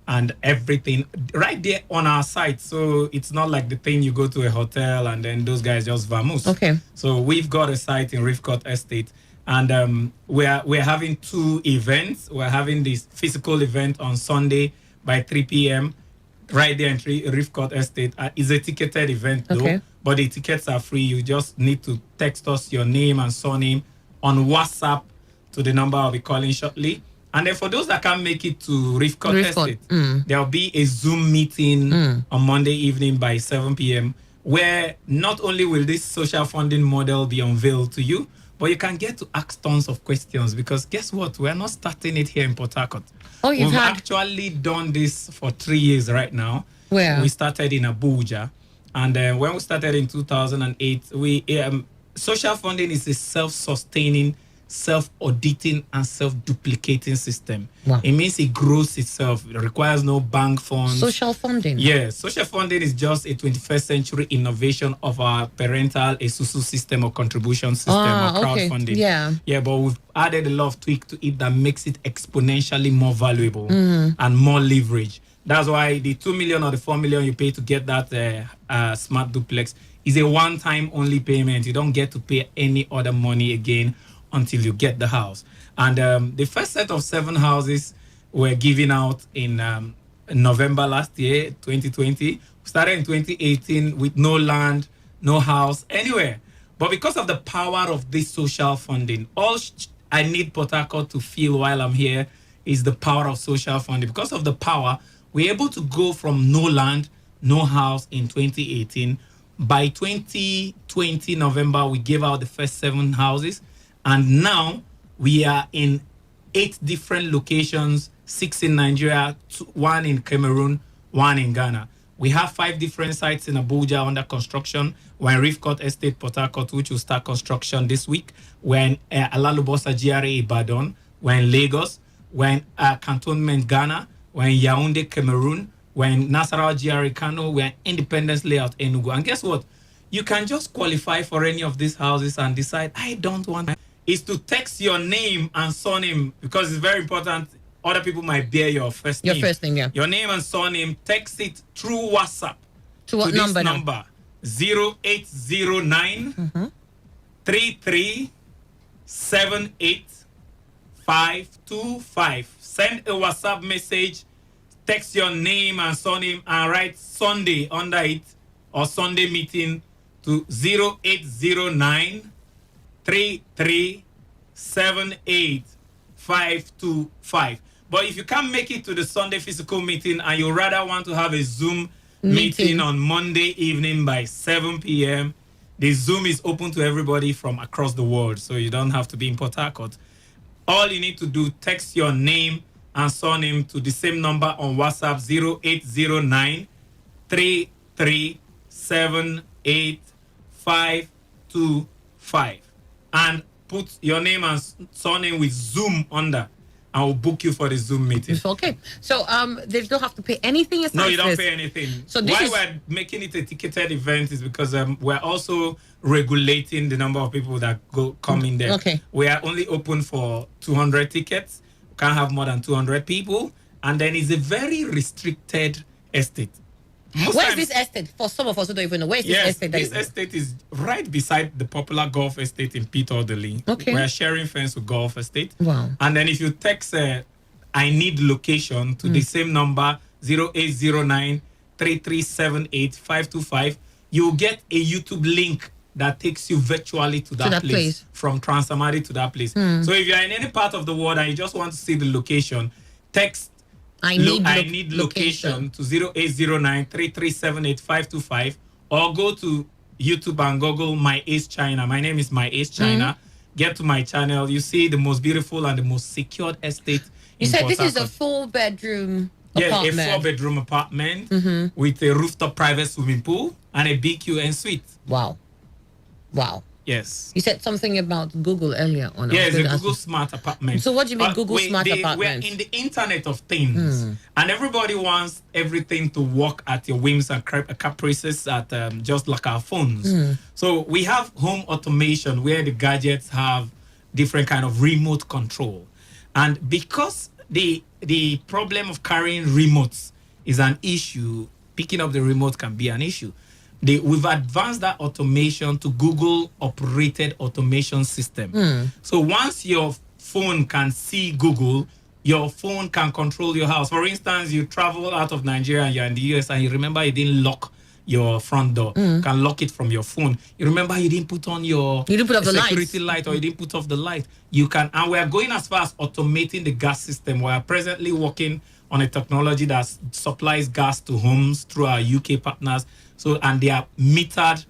and everything right there on our site. So it's not like the thing you go to a hotel and then those guys just vamoose. Okay. So we've got a site in Reef Court Estate, and we're having 2 events. We're having this physical event on Sunday by 3 p.m. right there in Reef Court Estate. It's a ticketed event though, but the tickets are free. You just need to text us your name and surname on WhatsApp to the number I'll be calling shortly. And then for those that can't make it to Reef Court Estate, there'll be a Zoom meeting on Monday evening by 7 p.m. where not only will this social funding model be unveiled to you, but you can get to ask tons of questions, because guess what? We're not starting it here in Port Harcourt. Oh, We've actually done this for 3 years right now. Where? We started in Abuja. And when we started in 2008, social funding is a self-sustaining, self-auditing and self-duplicating system. Wow. It means it grows itself. It requires no bank funds. Social funding. Yes, social funding is just a 21st century innovation of our parental Esusu system or contribution system or crowdfunding. Yeah, but we've added a lot of tweak to it that makes it exponentially more valuable and more leverage. That's why the 2 million or the 4 million you pay to get that smart duplex is a one-time only payment. You don't get to pay any other money again until you get the house. And the first set of 7 houses were given out in November last year, 2020. We started in 2018 with no land, no house, anywhere. But because of the power of this social funding, all I need Port Harcourt to feel while I'm here is the power of social funding. Because of the power, we're able to go from no land, no house in 2018. By 2020 November, we gave out the first 7 houses. And now we are in 8 different locations, 6 in Nigeria, 1 in Cameroon, 1 in Ghana. We have 5 different sites in Abuja under construction. We're in Reef Court Estate, Port Harcourt, which will start construction this week. We're in Alalubosa GRA, Ibadan. We're in Lagos. We're in Cantonment, Ghana. We're in Yaoundé, Cameroon. We're in Nasarawa GRA, Kano. We're in Independence Layout, Enugu. And guess what? You can just qualify for any of these houses and decide, I don't want is to text your name and surname, because it's very important. Other people might bear your first name. Your first name, yeah. Your name and surname, text it through WhatsApp. To what this number? 0809 33 78 525. Send a WhatsApp message, text your name and surname, and write Sunday under it or Sunday meeting to 0809 3378525. But if you can't make it to the Sunday physical meeting and you rather want to have a Zoom meeting on Monday evening by 7 p.m., the Zoom is open to everybody from across the world, so you don't have to be in Port Harcourt. All you need to do, text your name and surname to the same number on WhatsApp, 0809 3378525. And put your name and surname with Zoom under. I will book you for the Zoom meeting. Okay. So they don't have to pay anything aside. No, you don't pay anything. So why we're making it a ticketed event is because we're also regulating the number of people that come in there. Okay. We are only open for 200 tickets. Can't have more than 200 people. And then it's a very restricted estate. Where's this estate? For some of us who don't even know, where's this estate? This estate is right beside the popular golf estate in Peter Orderly. Okay. We're sharing fence with golf estate. Wow. And then if you text I need location to the same number 0809 3378 525, you'll get a YouTube link that takes you virtually to that place from Transamadi to that place. So if you're in any part of the world and you just want to see the location, text I need location to 0809 3378 525 or go to YouTube and Google My Ace China. My name is My Ace China. Get to my channel. You see the most beautiful and the most secured estate. You said this is a 4-bedroom apartment. Yeah, a 4-bedroom apartment with a rooftop private swimming pool and a BQN suite. Wow. Yes. You said something about Google earlier on. Yeah, it's a Google Smart Apartment. So what do you mean Google Smart Apartment? We're in the Internet of Things. And everybody wants everything to work at your whims and caprices at just like our phones. So we have home automation where the gadgets have different kind of remote control. And because the problem of carrying remotes is an issue, picking up the remote can be an issue. We've advanced that automation to Google operated automation system. So once your phone can see Google, your phone can control your house. For instance, you travel out of Nigeria and you're in the US and you remember you didn't lock your front door. You can lock it from your phone. You remember you didn't put on your security light or you didn't put off the light. You can, and we're going as far as automating the gas system. We're presently working on a technology that supplies gas to homes through our UK partners. So, and they are metered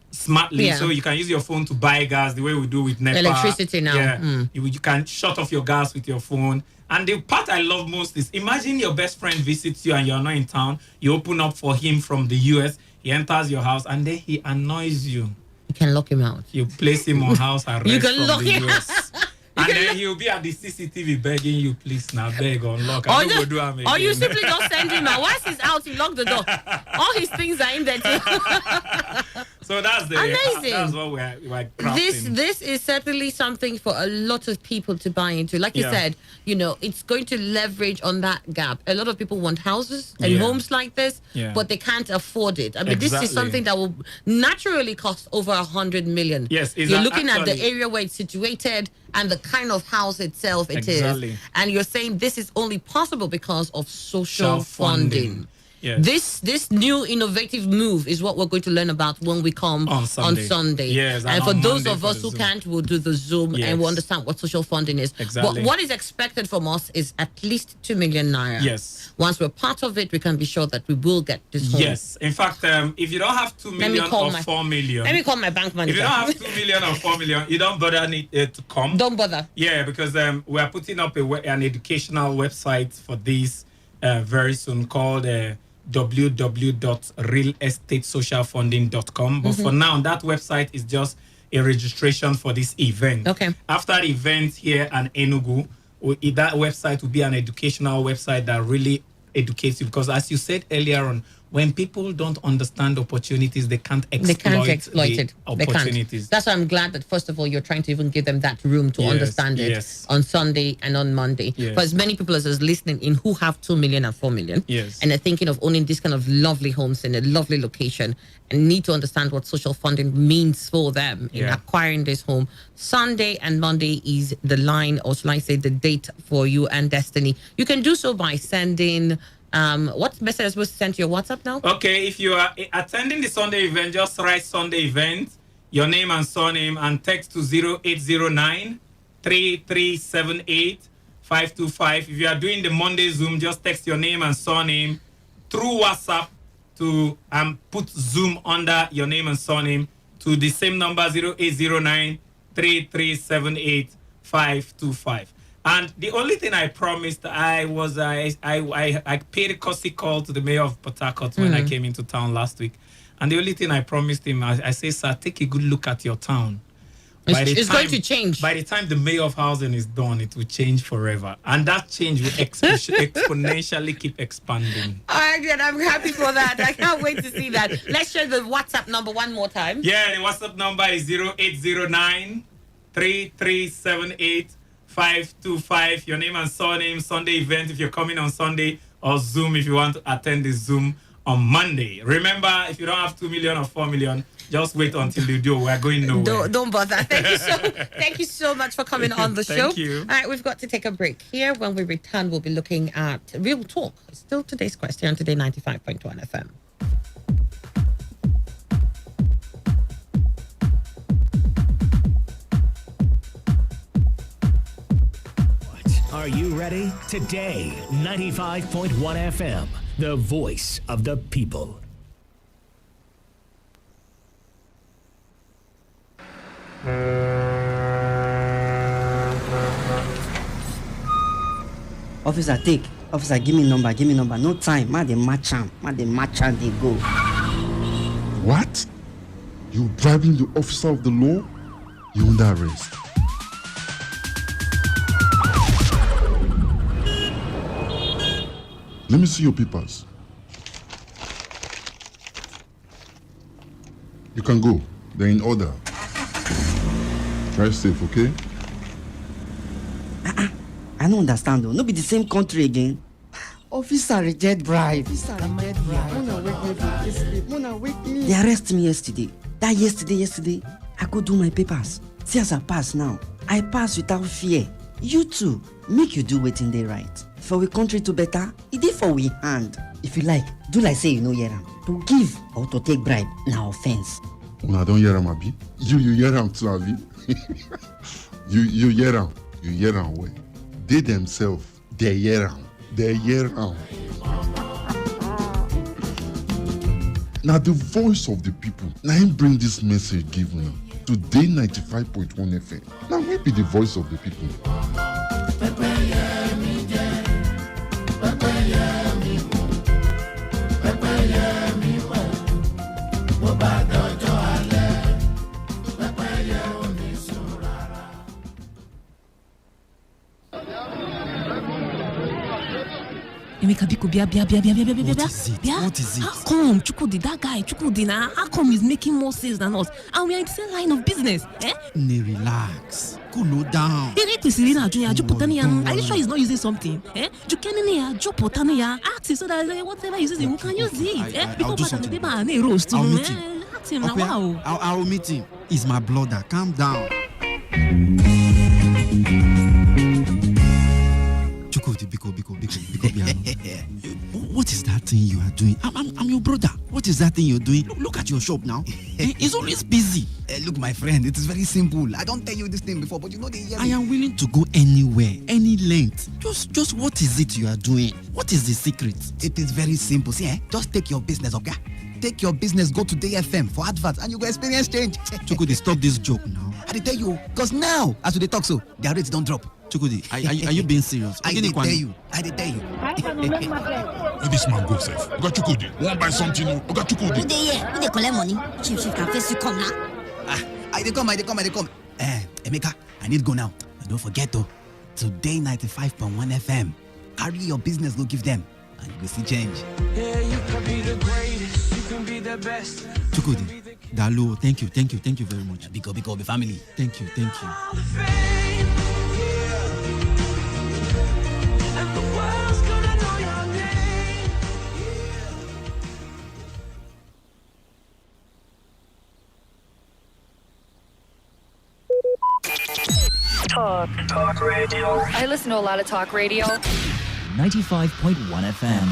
smartly. So you can use your phone to buy gas the way we do with NEPA. Electricity now. Yeah. You can shut off your gas with your phone. And the part I love most is imagine your best friend visits you and you're not in town. You open up for him from the US. He enters your house and then he annoys you. You can lock him out. You place him on house arrest you can from lock the him US. And then he'll be at the CCTV begging you, please now beg unlock. Or you simply just send him out. Once he's out, you lock the door. All his things are in there too. So that's amazing. That's what we're crafting. This is certainly something for a lot of people to buy into. Like you said, it's going to leverage on that gap. A lot of people want houses and homes like this, but they can't afford it. I mean, this is something that will naturally cost over 100 million. Yes, you're looking at the area where it's situated and the kind of house itself it is. And you're saying this is only possible because of social funding. Yes. This new innovative move is what we're going to learn about when we come on Sunday. Yes, and for those of us who can't, we'll do the Zoom and we'll understand what social funding is. Exactly. But what is expected from us is at least 2 million naira. Yes. Once we're part of it, we can be sure that we will get this home. Yes. In fact, if you don't have 2 million or 4 million. Let me call my bank manager. If you don't have 2 million or 4 million, you don't bother to come. Don't bother. Yeah, because we are putting up an educational website for this very soon called www.realestatesocialfunding.com. But for now, that website is just a registration for this event. Okay. After the event here in Enugu, that website will be an educational website that really educates you. Because as you said earlier on, when people don't understand opportunities, they can't exploit it. Opportunities. That's why I'm glad that, first of all, you're trying to even give them that room to understand it on Sunday and on Monday. For as many people as is listening in who have 2 million and 4 million and are thinking of owning this kind of lovely homes in a lovely location and need to understand what social funding means for them in acquiring this home. Sunday and Monday is the line, or shall I say the date for you and Destiny. You can do so by sending... what message is supposed to send to your WhatsApp now? Okay, if you are attending the Sunday event, just write Sunday event, your name and surname, and text to 0809 3378 525. If you are doing the Monday Zoom, just text your name and surname through WhatsApp to put Zoom under your name and surname to the same number 0809 3378 525. And the only thing I promised, I paid a courtesy call to the mayor of Port Harcourt when I came into town last week. And the only thing I promised him, I say, sir, take a good look at your town. It's going to change. By the time the mayor of housing is done, it will change forever. And that change will exponentially keep expanding. All right, then I'm happy for that. I can't wait to see that. Let's share the WhatsApp number one more time. Yeah, the WhatsApp number is 0809 3378 525. Your name and surname, Sunday event if you're coming on Sunday, or Zoom if you want to attend the Zoom on Monday. Remember, if you don't have 2 million or 4 million, just wait until you do. We're going nowhere. Don't bother. Thank you so much for coming on the show. Thank you. All right, we've got to take a break here. When we return, we'll be looking at real talk. Still today's question on Today 95.1 FM. Are you ready? Today, 95.1 FM, the voice of the people. Officer, take. Officer, give me number. No time. Ma, they match am, they go. What? You driving the officer of the law? You under arrest. Let me see your papers. You can go. They're in order. Drive safe, okay? I don't understand though. No be the same country again. Officer reject bribe. They arrest me yesterday. That yesterday, I go do my papers. See as I pass now. I pass without fear. You too, make you do wetin dey right. For we country to better, it dey for we hand. If you like, do like say you no hear am. To give or to take bribe, na offense. Una don hear am, abi? You hear am too, abi? You hear am. You hear am well. They themselves, they hear am. Now the voice of the people. Now him bring this message give una. Today 95.1 FM. Now we be the voice of the people. What is it? How come Chukudi, that guy, how come he's making more sales than us? And we are in the same line of business. Relax. Cool down. Are you sure he's not using something? Ask him so that whatever he's using, we can use it. I'll do something. I'll meet him. He's my brother. Calm down. What is that thing you are doing? I'm your brother. What is that thing you're doing? Look at your shop now. It's always busy. Look, my friend, it is very simple. I don't tell you this thing before, but you know the I am willing to go anywhere, any length. Just what is it you are doing? What is the secret? It is very simple. See, just take your business, okay? Take your business, go to Today FM for adverts, and you go experience change. Chukudi, stop this joke now. I tell you, because now, as we talk so, their rates don't drop. Chukudi, are you being serious? I did tell you. Where this man go, Seth? You got Chukudi. Want buy something? You got Chukudi. Who they collect money? Chief can face you come now. I come. Emeka, I need go now. But don't forget though, Today 95.1 FM. Carry your business, go give them, and you go see change. Yeah, you can be the greatest, you can be the best. Chukudi, Dalo, thank you very much. Biko, family. Thank you. Talk radio. I listen to a lot of talk radio. 95.1 FM.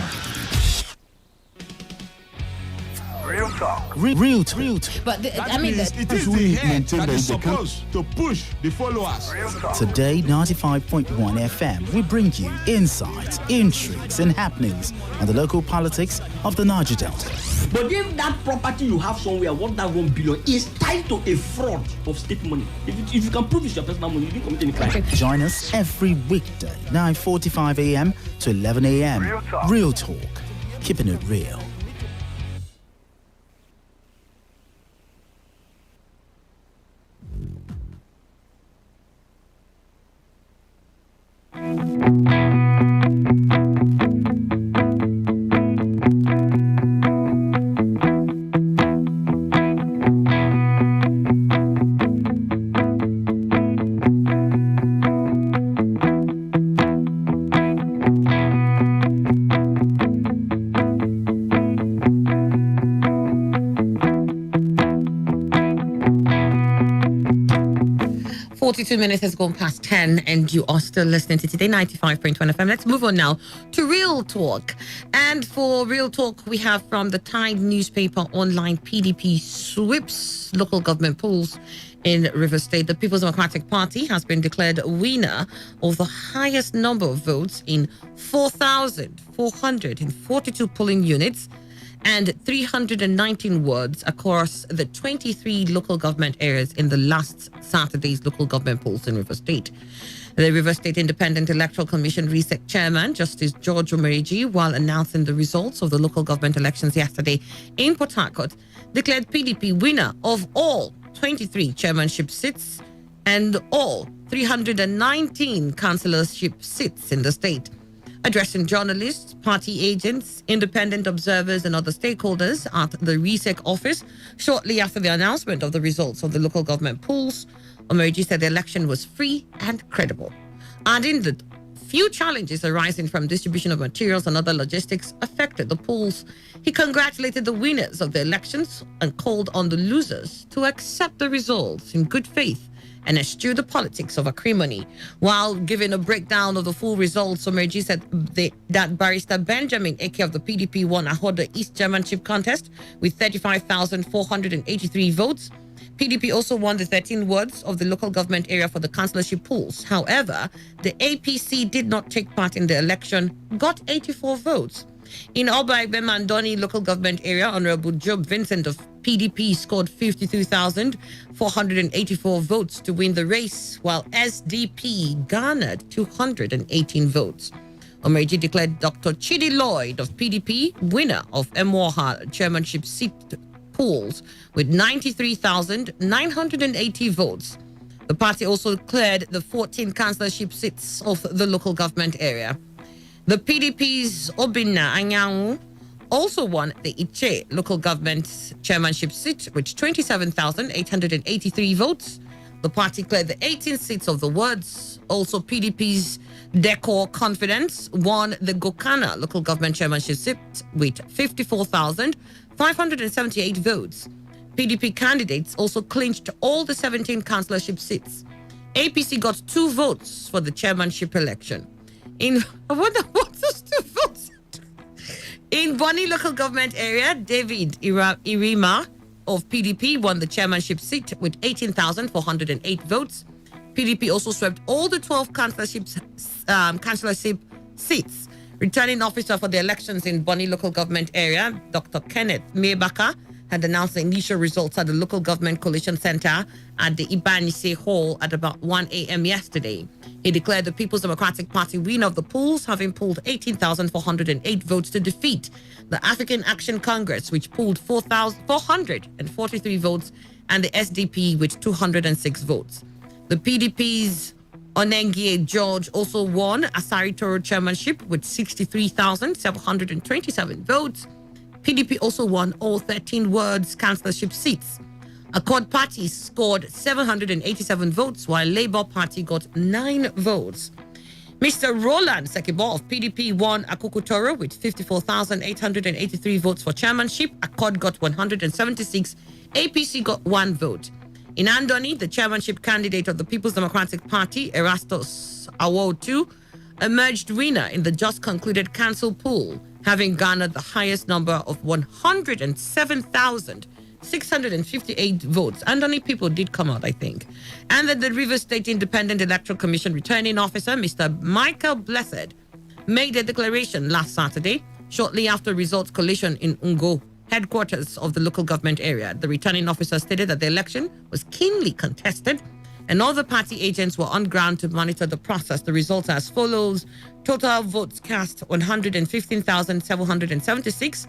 Real talk. Real talk. But it is the head that is supposed to push the followers. Today, 95.1 FM, we bring you insights, intrigues, and happenings on the local politics of the Niger Delta. But if that property you have somewhere worth that 1 billion is tied to a fraud of state money, if you can prove it's your personal money, you didn't commit any crime. Join us every weekday, 9:45 a.m. to 11 a.m. Real talk. Keeping it real. 42 minutes has gone past 10 and you are still listening to Today 95.1 FM. Let's move on now to Real Talk. And for Real Talk, we have from the Tide newspaper online, PDP sweeps local government polls in Rivers State. The People's Democratic Party has been declared winner of the highest number of votes in 4,442 polling units and 319 wards across the 23 local government areas in the last Saturday's local government polls in Rivers State. The Rivers State Independent Electoral Commission RESEC chairman, Justice George Omereji, while announcing the results of the local government elections yesterday in Port Harcourt, declared PDP winner of all 23 chairmanship seats and all 319 councillorship seats in the state. Addressing journalists, party agents, independent observers, and other stakeholders at the RESEC office shortly after the announcement of the results of the local government polls, Omereji said the election was free and credible, adding that few challenges arising from distribution of materials and other logistics affected the polls. He congratulated the winners of the elections and called on the losers to accept the results in good faith and eschew the politics of acrimony. While giving a breakdown of the full results, Omereji said that Barrister Benjamin Eke of the PDP won Ahoda East Chairmanship contest with 35,483 votes. PDP also won the 13 wards of the local government area for the councillorship polls. However, the APC did not take part in the election, got 84 votes. In Oba-Igbe Mandoni local government area, Honorable Job Vincent of PDP scored 52,484 votes to win the race, while SDP garnered 218 votes. Omereji declared Dr. Chidi Lloyd of PDP winner of Emoha chairmanship seat polls with 93,980 votes. The party also cleared the 14 councillorship seats of the local government area. The PDP's Obinna Anyanwu also won the Iche local government chairmanship seat with 27,883 votes. The party cleared the 18 seats of the wards. Also, PDP's Decor Confidence won the Gokana local government chairmanship seat with 54,578 votes. PDP candidates also clinched all the 17 councillorship seats. APC got 2 votes for the chairmanship election. I wonder what those 2 votes. In Bonny local government area, David Irima of PDP won the chairmanship seat with 18,408 votes. PDP also swept all the 12 councillorship seats. Returning officer for the elections in Bonny local government area, Dr. Kenneth Mebaka, had announced the initial results at the local government coalition center at the Ibanise Hall at about 1 a.m. yesterday. He declared the People's Democratic Party winner of the polls, having pulled 18,408 votes to defeat the African Action Congress, which pulled 4,443 votes, and the SDP with 206 votes. The PDP's Onengie George also won Asari Toro chairmanship with 63,727 votes. PDP also won all 13 wards councillorship seats. Accord Party scored 787 votes, while Labour Party got 9 votes. Mr. Roland Sekibo of PDP won Akukutoro with 54,883 votes for chairmanship. Accord got 176. APC got 1 vote. In Andoni, the chairmanship candidate of the People's Democratic Party, Erastus Awotu, emerged winner in the just concluded council poll, having garnered the highest number of 107,658 votes. Andoni people did come out, I think. And then the Rivers State Independent Electoral Commission returning officer, Mr. Michael Blessed, made a declaration last Saturday, shortly after results collation in Ungo, headquarters of the local government area. The returning officer stated that the election was keenly contested and all the party agents were on ground to monitor the process. The results are as follows. Total votes cast 115,776.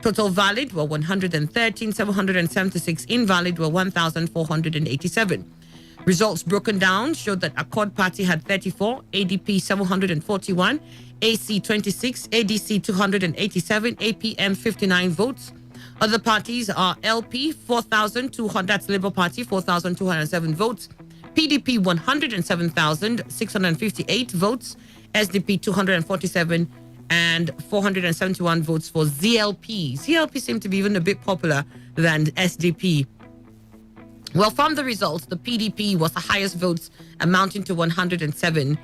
Total valid were 113,776. Invalid were 1,487. Results broken down showed that Accord Party had 34, ADP 741, AC 26, ADC 287, APM 59 votes. Other parties are LP 4,200, that's Labour Party 4,207 votes, PDP 107,658 votes, SDP 247, and 471 votes for ZLP. ZLP seemed to be even a bit popular than SDP. Well, from the results, the PDP was the highest votes, amounting to 107.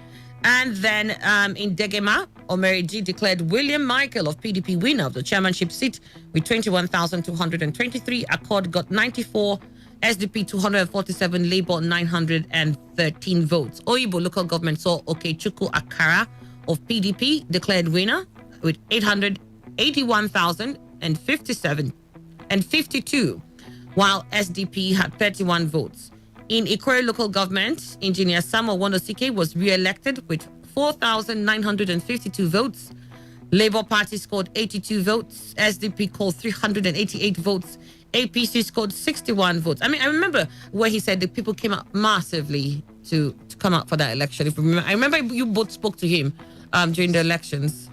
And then in Degema, Omeriji declared William Michael of PDP winner of the chairmanship seat with 21,223. Accord got 94, SDP 247, Labour 913 votes. Oyibo local government saw Okechukwu Akara of PDP declared winner with 881,057 and 52, while SDP had 31 votes. In Ikore local government, Engineer Samuel Wonosike was re-elected with 4,952 votes. Labour Party scored 82 votes. SDP scored 388 votes. APC scored 61 votes. I mean, I remember where he said the people came out massively to come out for that election. If you remember, I remember you both spoke to him during the elections.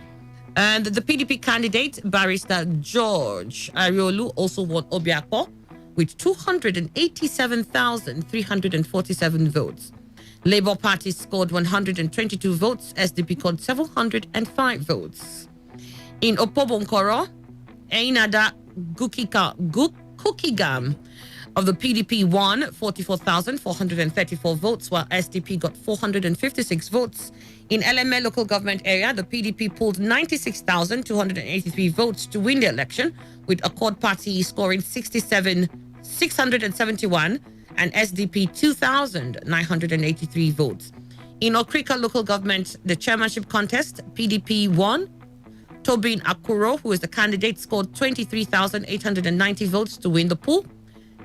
And the PDP candidate, Barrister George Ariolu, also won Obiakpo with 287,347 votes. Labour Party scored 122 votes. SDP scored 705 votes. In Opobonkoro, Einada Kukigam of the PDP won 44,434 votes, while SDP got 456 votes. In LMA local government area, the PDP pulled 96,283 votes to win the election, with Accord Party scoring 671 and SDP 2,983 votes. In Okrika local government, the chairmanship contest, PDP won. Tobin Akuro, who is the candidate, scored 23,890 votes to win the poll.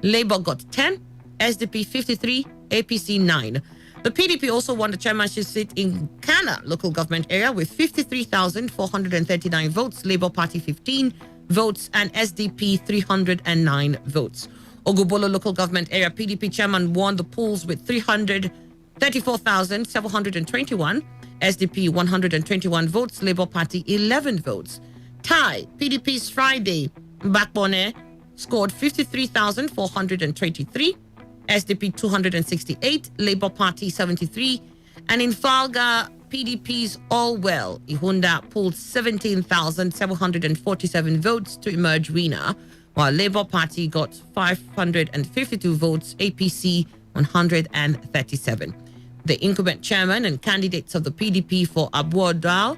Labour got 10, SDP 53, APC 9. The PDP also won the chairmanship seat in Kana local government area with 53,439 votes, Labour Party 15 votes, and SDP 309 votes. Ogubolo local government area PDP chairman won the polls with 334,721, SDP 121 votes, Labour Party 11 votes. Thai, PDP's Friday, Bakbone scored 53,423, SDP 268, Labour Party 73, and in Falga, PDP's All Well, Ihunda pulled 17,747 votes to emerge winner, while Labour Party got 552 votes, APC 137. The incumbent chairman and candidates of the PDP for Abuodal,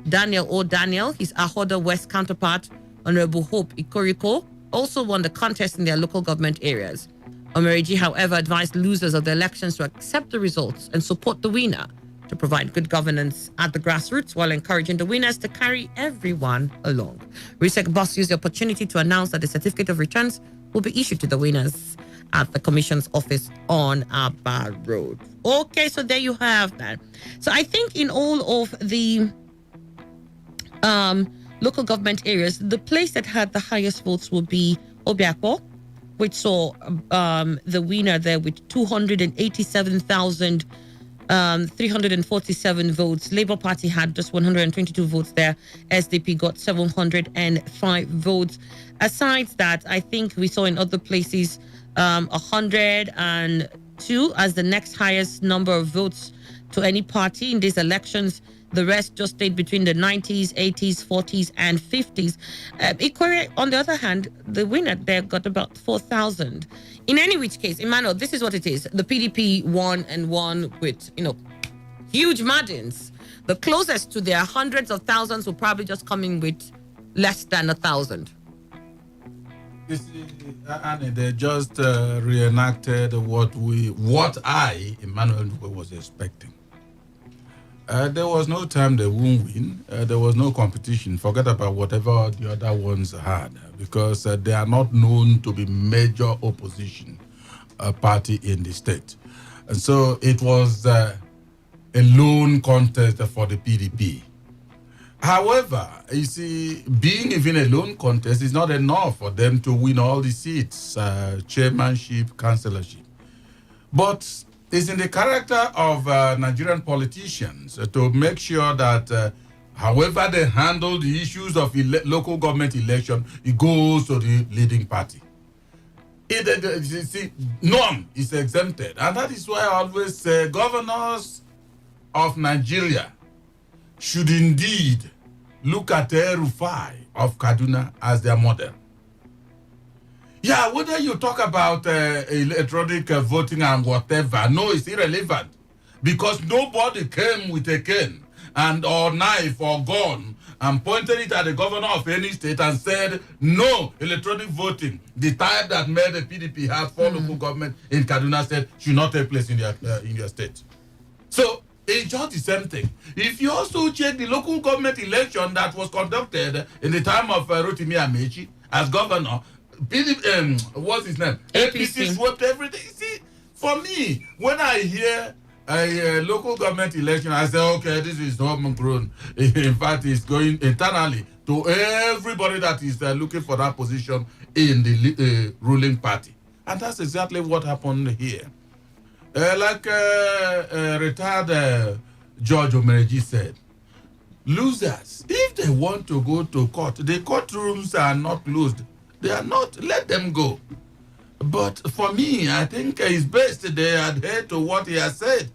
Daniel O. Daniel, his Ahoda West counterpart, Honorable Hope Ikoriko, also won the contest in their local government areas. Omeriji, however, advised losers of the elections to accept the results and support the winner to provide good governance at the grassroots, while encouraging the winners to carry everyone along. RISEC boss used the opportunity to announce that the certificate of returns will be issued to the winners at the Commission's office on Abba Road. Okay, so there you have that. So I think in all of the local government areas, the place that had the highest votes will be Obiakpo, which saw the winner there with 287,347 votes. Labour Party had just 122 votes there. SDP got 705 votes. Aside that, I think we saw in other places 102 as the next highest number of votes to any party in these elections. The rest just stayed between the 90s, 80s, 40s, and 50s. Ikore, on the other hand, the winner there got about 4,000. In any which case, Emmanuel, this is what it is. The PDP won with, huge margins. The closest to their hundreds of thousands will probably just come in with less than 1,000. You see, Annie, they just reenacted what I, Emmanuel, was expecting. There was no time they won't win. There was no competition. Forget about whatever the other ones had, because they are not known to be major opposition party in the state. And so it was a lone contest for the PDP. However, you see, being even a lone contest is not enough for them to win all the seats, chairmanship, councillorship. But it's in the character of Nigerian politicians to make sure that however they handle the issues of local government election, it goes to the leading party. None is exempted. And that is why I always say governors of Nigeria should indeed look at El-Rufai of Kaduna as their model. Yeah, whether you talk about electronic voting and whatever, no, it's irrelevant. Because nobody came with a cane and or knife or gun and pointed it at the governor of any state and said, no, electronic voting, the type that made the PDP have for local government in Kaduna State should not take place in your state. So it's just the same thing. If you also check the local government election that was conducted in the time of Rotimi Amechi as governor, what's his name? APC swept everything. You see, for me, when I hear a local government election, I say, okay, this is homegrown. In fact, it's going internally to everybody that is looking for that position in the ruling party. And that's exactly what happened here. Like retired George Omereji said, losers, if they want to go to court, the courtrooms are not closed. They are not. Let them go. But for me, I think it's best they adhere to what he has said.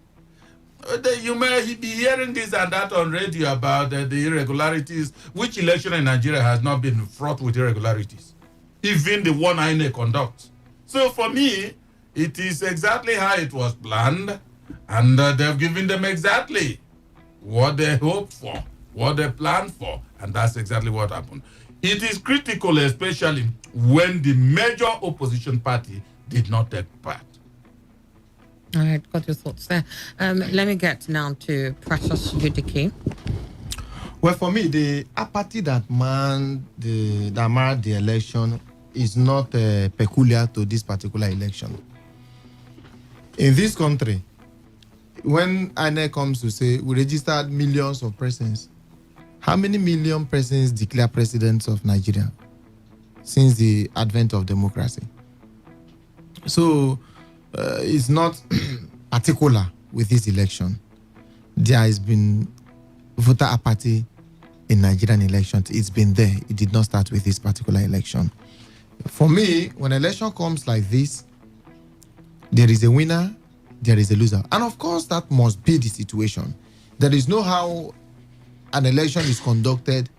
You may be hearing this and that on radio about the irregularities. Which election in Nigeria has not been fraught with irregularities? Even the one INEC conducts. So for me, it is exactly how it was planned, and they've given them exactly what they hoped for, what they planned for, and that's exactly what happened. It is critical, especially when the major opposition party did not take part. All right, got your thoughts there. Let me get now to Precious Udike. Well, for me, the apathy that marred the election is not peculiar to this particular election. In this country, when INEC comes to say we registered millions of persons, how many million persons declare presidents of Nigeria since the advent of democracy? So it's not particular with this election. There has been voter apathy in Nigerian elections. It's been there. It did not start with this particular election. For me, when an election comes like this, there is a winner, there is a loser. And of course, that must be the situation. There is no how an election is conducted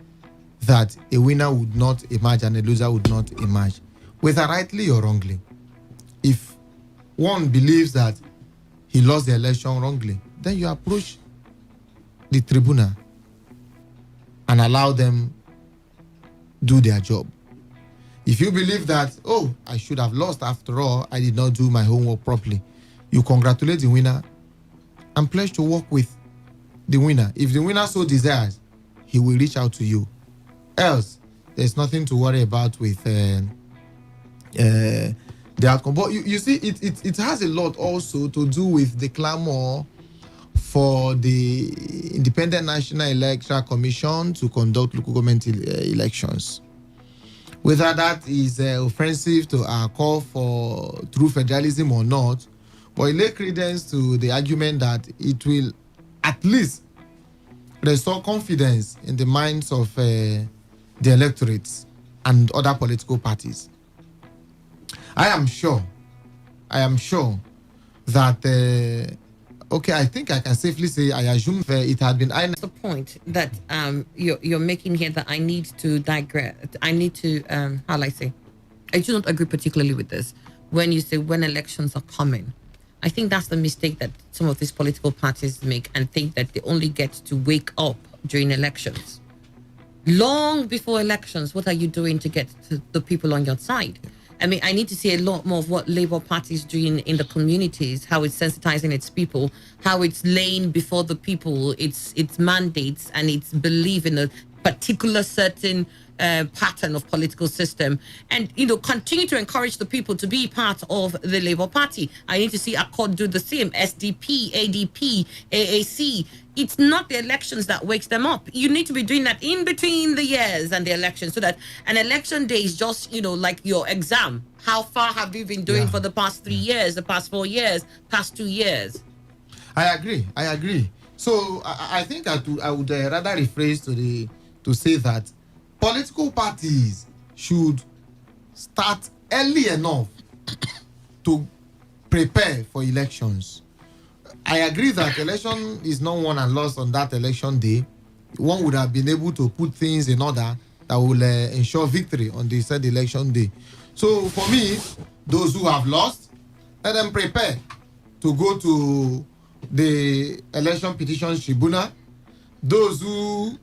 that a winner would not emerge and a loser would not emerge, whether rightly or wrongly. If one believes that he lost the election wrongly, then you approach the tribunal and allow them do their job. If you believe that, oh, I should have lost after all, I did not do my homework properly, you congratulate the winner and pledge to work with the winner. If the winner so desires, he will reach out to you. Else, there's nothing to worry about with the outcome. But you see, it has a lot also to do with the clamor for the Independent National Electoral Commission to conduct local government elections. Whether that is offensive to our call for true federalism or not, but it lay credence to the argument that it will at least restore confidence in the minds of the electorates and other political parties. I am sure that I think I can safely say I assume it had been. The point that you're making here that I need to digress. I need to I do not agree particularly with this. When you say when elections are coming, I think that's the mistake that some of these political parties make and think that they only get to wake up during elections. Long before elections, what are you doing to get to the people on your side? I mean, I need to see a lot more of what Labour Party is doing in the communities, how it's sensitizing its people, how it's laying before the people its mandates and its belief in a particular certain pattern of political system, and continue to encourage the people to be part of the Labour Party. I need to see Accord do the same, SDP, ADP, AAC. It's not the elections that wakes them up. You need to be doing that in between the years and the election, so that an election day is just like your exam. How far have you been doing for the past 3 years, the past 4 years, past 2 years? I agree. So I think I would rather rephrase to say that political parties should start early enough to prepare for elections. I agree that election is not won and lost on that election day. One would have been able to put things in order that will ensure victory on the said election day. So for me, those who have lost, let them prepare to go to the election petition tribunal. Those who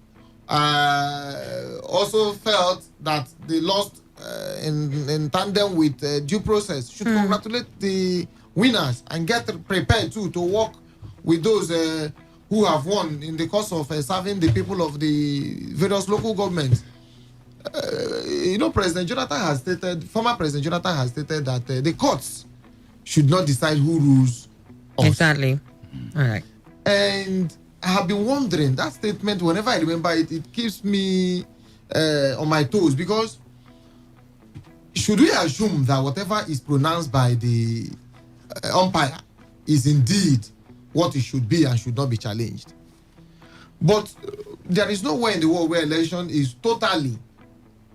also felt that they lost in tandem with due process should congratulate the winners and get prepared too to work with those who have won in the course of serving the people of the various local governments. President Jonathan has stated, former President Jonathan has stated that the courts should not decide who rules us. Exactly. All right. And I have been wondering, that statement, whenever I remember it, it keeps me on my toes, because should we assume that whatever is pronounced by the umpire is indeed what it should be and should not be challenged? But there is nowhere in the world where election is totally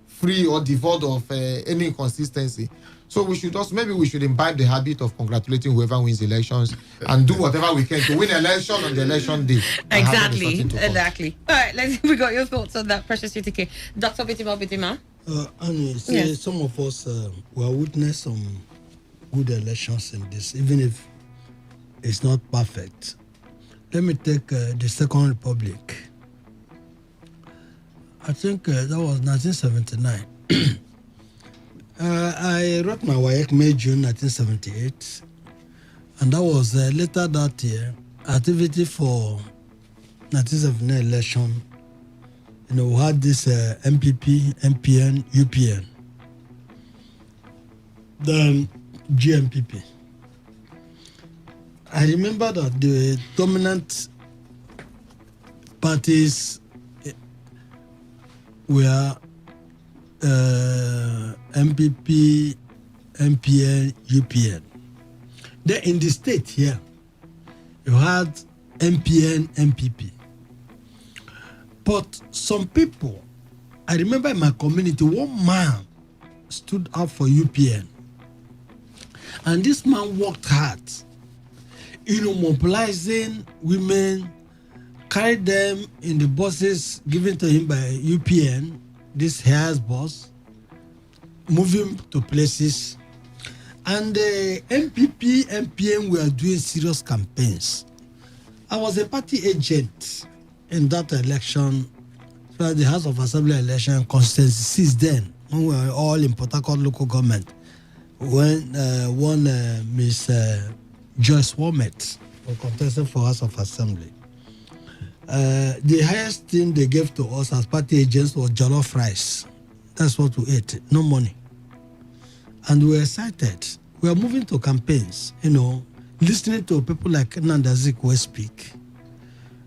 free or devoid of any inconsistency. So we should also, maybe we should imbibe the habit of congratulating whoever wins elections and do whatever we can to win election on the election day. Exactly. All right, we got your thoughts on that, Precious UTK. Dr. Bitima. Some of us will witness some good elections in this, even if it's not perfect. Let me take the Second Republic. I think that was 1979. I wrote my WAEC May, June 1978, and that was later that year, activity for 1979 election. We had this MPP, MPN, UPN, then GMPP. I remember that the dominant parties were MPP, MPN, UPN. Then in the state here, you had MPN, MPP. But some people, I remember in my community, one man stood up for UPN. And this man worked hard, mobilizing women, carried them in the buses given to him by UPN, this hair's boss, moving to places. And the MPP, MPN were doing serious campaigns. I was a party agent in that election, so the House of Assembly election constituencies then, when we were all in Port Harcourt local government, when one Miss Joyce Womet was contesting for House of Assembly. The highest thing they gave to us as party agents was jollof rice. That's what we ate, no money. And we were excited. We were moving to campaigns, listening to people like Nandazikwe speak.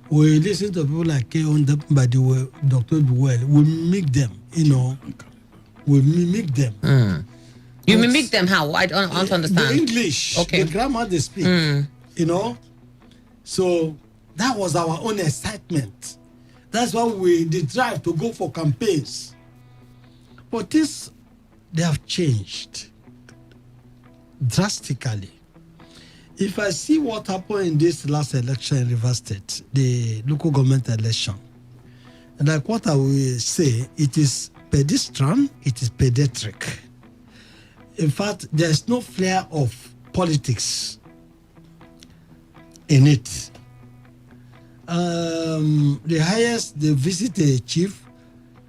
We listen to people like K.O.Ndabadi, Dr. Buwel. We mimic them, We mimic them. You mimic them how? I don't understand. The English, the grammar they speak, So that was our own excitement. That's why the drive to go for campaigns. But they have changed drastically. If I see what happened in this last election in Rivers State, the local government election, and like what I will say, it is pedestrian, it is pediatric. In fact, there's no flair of politics in it. The highest, they visit a chief,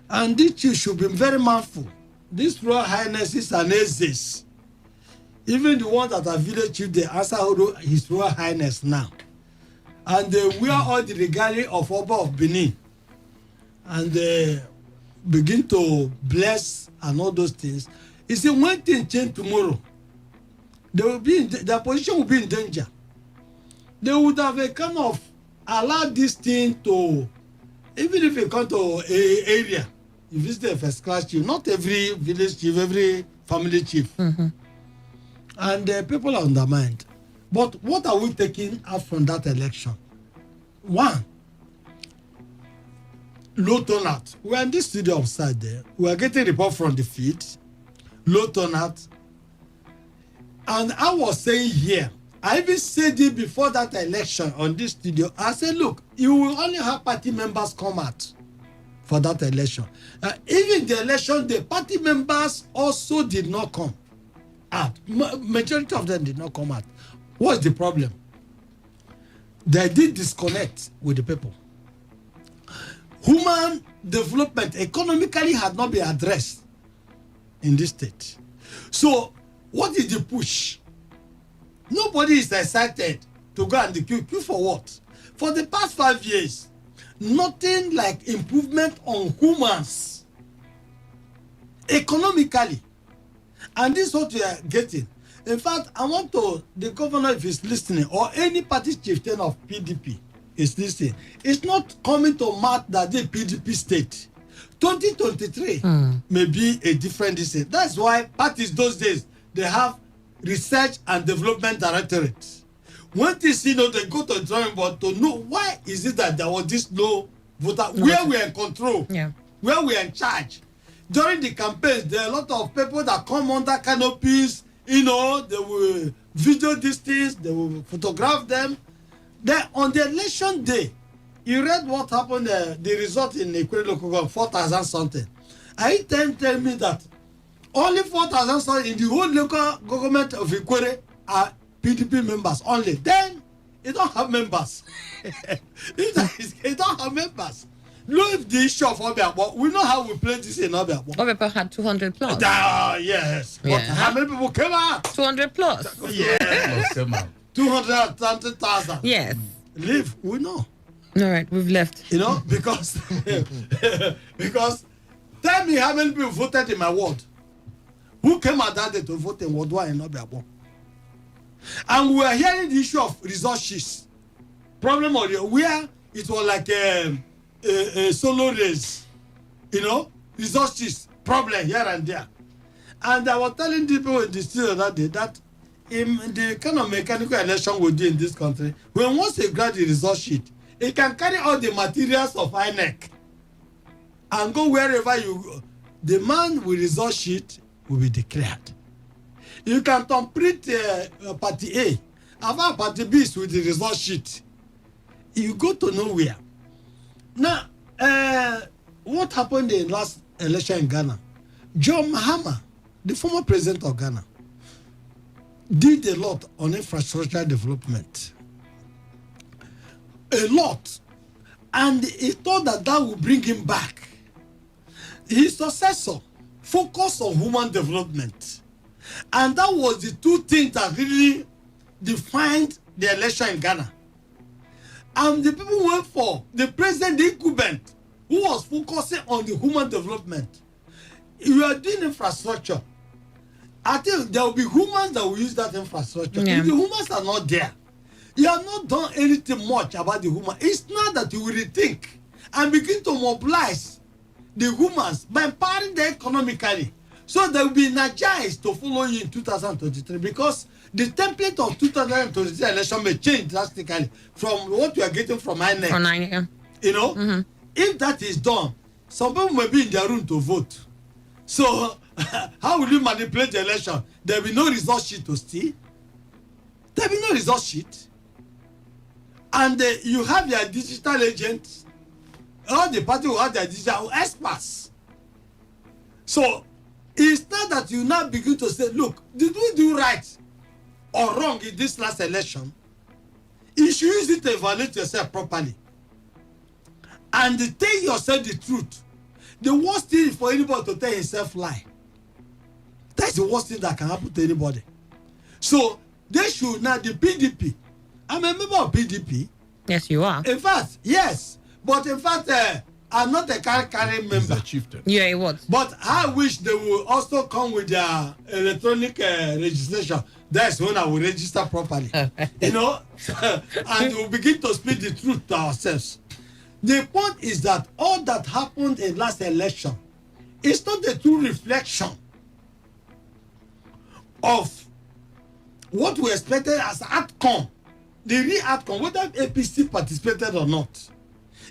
and this chief should be very mindful. These Royal Highnesses and Aces, even the ones that are village chief, they answer His Royal Highness now. And they wear all the regalia of Oba of Benin. And they begin to bless and all those things. You see, when things change tomorrow, they will be their position will be in danger. They would have a kind of allowed this thing to, even if you come to an area, you visit a first class chief, not every village chief, every family chief. And people are undermined. But what are we taking out from that election? One, low turnout. We are in this studio outside there. We are getting report from the field. Low turnout. And I was saying here, I even said it before that election on this studio. I said, look, you will only have party members come out for that election. Even the election, the party members also did not come out. Majority of them did not come out. What's the problem? They did disconnect with the people. Human development economically had not been addressed in this state. So, what is the push? Nobody is excited to go and queue for what? For the past 5 years, nothing like improvement on humans economically. And this is what we are getting. In fact, I want the governor, if he's listening, or any party chieftain of PDP is listening, it's not coming to mark that the PDP state. 2023 may be a different state. That's why parties those days, they have research and development directorates. When they see, they go to the drawing board to know why is it that there was this low voter, where we are in control, where we are in charge. During the campaigns, there are a lot of people that come under canopies, they will video these things, they will photograph them. Then on the election day, you read what happened, the result in Ikwere local government, 4,000 something. I tell me that only 4,000 something in the whole local government of Ikwere are PDP members only. Then it don't have members. It don't have members. Look the issue of Obiakpo. We know how we played this in Obiakpo. Obiakpo had 200 plus. Yes. But how many people came out? 200 plus. Yes. 230,000. Yes. Leave. We know. All right, we've left. Because tell me how many people voted in my ward. Who came out that day to vote in Ward 1 in Obiakpo? And we are hearing the issue of resource sheets. Problem of where it was like a solo race, resource sheets, problem here and there. And I was telling people in the studio that day that in the kind of mechanical election we do in this country, when once you grab the resource sheet, it can carry all the materials of INEC and go wherever you go. The man with resource sheet will be declared. You can complete party A, about party B with the resource sheet. You go to nowhere. Now, what happened in last election in Ghana? John Mahama, the former president of Ghana, did a lot on infrastructure development. A lot. And he thought that would bring him back. His successor focused on human development. And that was the two things that really defined the election in Ghana. And the people went for the president, the incumbent, who was focusing on the human development. You are doing infrastructure. I think there will be humans that will use that infrastructure. Yeah. If the humans are not there, you have not done anything much about the human. It's not that you will rethink and begin to mobilize the humans by empowering them economically. So they will be energized to follow you in 2023 because the template of 2023 election may change drastically from what we are getting from INEC. From INEC. If that is done, some people may be in their room to vote. So how will you manipulate the election? There will be no result sheet to see. There will be no result sheet. And you have your digital agents. All the party will have their digital experts. So it's not that you now begin to say, look, did we do right or wrong in this last election? You should use it to evaluate yourself properly. And tell yourself the truth. The worst thing is for anybody to tell himself lie. That's the worst thing that can happen to anybody. So they should now, the PDP. I'm a member of PDP. Yes, you are. In fact, yes. But in fact, I'm not a carrying member. He's a chieftain. Yeah, what? But I wish they will also come with their electronic registration. That's when I will register properly. And we'll begin to speak the truth to ourselves. The point is that all that happened in last election is not a true reflection of what we expected as outcome. The real outcome, whether APC participated or not.